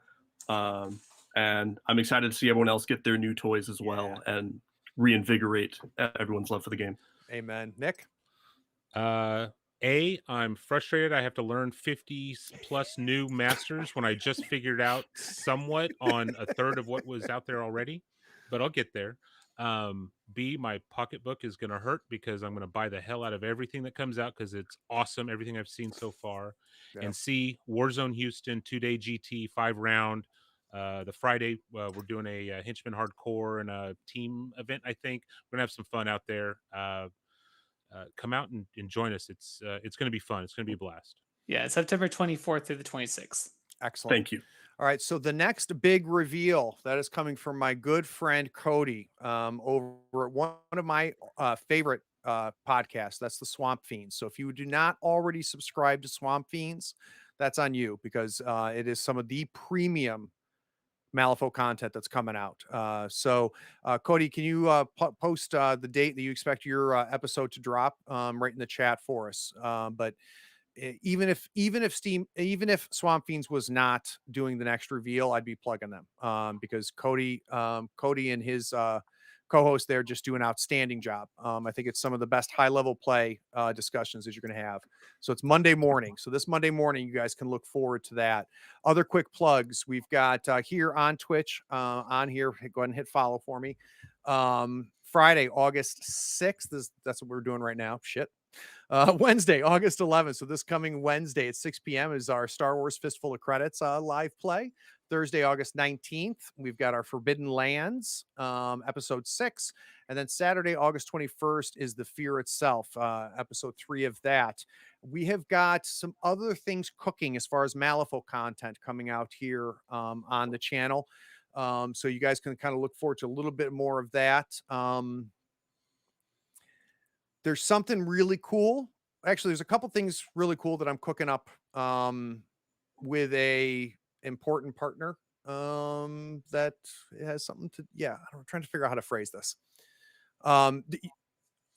And I'm excited to see everyone else get their new toys as well and reinvigorate everyone's love for the game. Amen. Nick? I'm frustrated. I have to learn 50 plus new masters when I just figured out somewhat on a third of what was out there already, but I'll get there. B, my pocketbook is going to hurt because I'm going to buy the hell out of everything that comes out because it's awesome, everything I've seen so far. Yeah. And C, Warzone Houston, 2-day GT, 5-round. The Friday, we're doing a Henchman Hardcore and a team event, I think. We're going to have some fun out there. Come out and join us. It's going to be fun. It's going to be a blast. Yeah, it's September 24th through the 26th. Excellent. Thank you. All right, so the next big reveal that is coming from my good friend Cody over at one of my favorite podcasts. That's the Swamp Fiends. So if you do not already subscribe to Swamp Fiends, that's on you because it is some of the premium Malifaux content that's coming out. So Cody, can you post the date that you expect your episode to drop right in the chat for us? But even if Swamp Fiends was not doing the next reveal, I'd be plugging them because Cody and his co-host there just do an outstanding job. I think it's some of the best high-level play discussions that you're going to have. So it's Monday morning. So this Monday morning, you guys can look forward to that. Other quick plugs. We've got here on Twitch, on here, go ahead and hit follow for me. Friday, August 6th, that's what we're doing right now. Shit. Wednesday, August 11th. So this coming Wednesday at 6 p.m. is our Star Wars Fistful of Credits live play. Thursday, August 19th, we've got our Forbidden Lands, episode 6. And then Saturday, August 21st is The Fear Itself, episode 3 of that. We have got some other things cooking as far as Malifaux content coming out here on the channel. So you guys can kind of look forward to a little bit more of that. There's something really cool. Actually, there's a couple things really cool that I'm cooking up with a important partner that has something to, I'm trying to figure out how to phrase this. The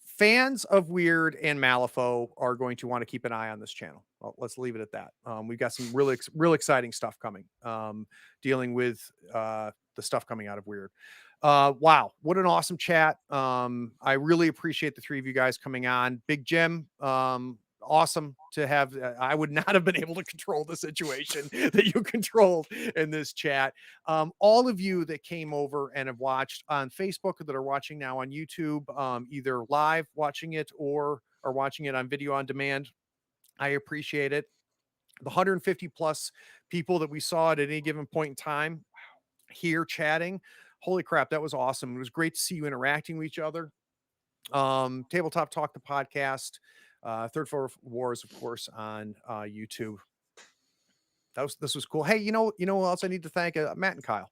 fans of Wyrd and Malifaux are going to want to keep an eye on this channel. Well, let's leave it at that. We've got some real exciting stuff coming, dealing with the stuff coming out of Wyrd. Wow, what an awesome chat. I really appreciate the three of you guys coming on. Big Jim, awesome to have. I would not have been able to control the situation that you controlled in this chat. All of you that came over and have watched on Facebook or that are watching now on YouTube, either live watching it or are watching it on video on demand, I appreciate it. The 150 plus people that we saw at any given point in time here chatting, holy crap, that was awesome. It was great to see you interacting with each other. Tabletop Talk, the podcast, Third Floor Wars, of course, on YouTube. This was cool. Hey, you know what else I need to thank? Matt and Kyle,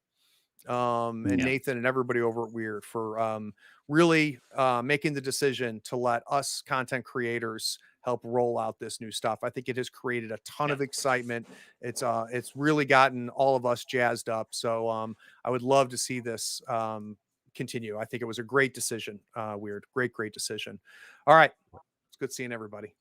and Nathan and everybody over at Wyrd for really making the decision to let us content creators help roll out this new stuff. I think it has created a ton of excitement. It's really gotten all of us jazzed up. So I would love to see this continue. I think it was a great decision, Wyrd. Great decision. All right. It's good seeing everybody.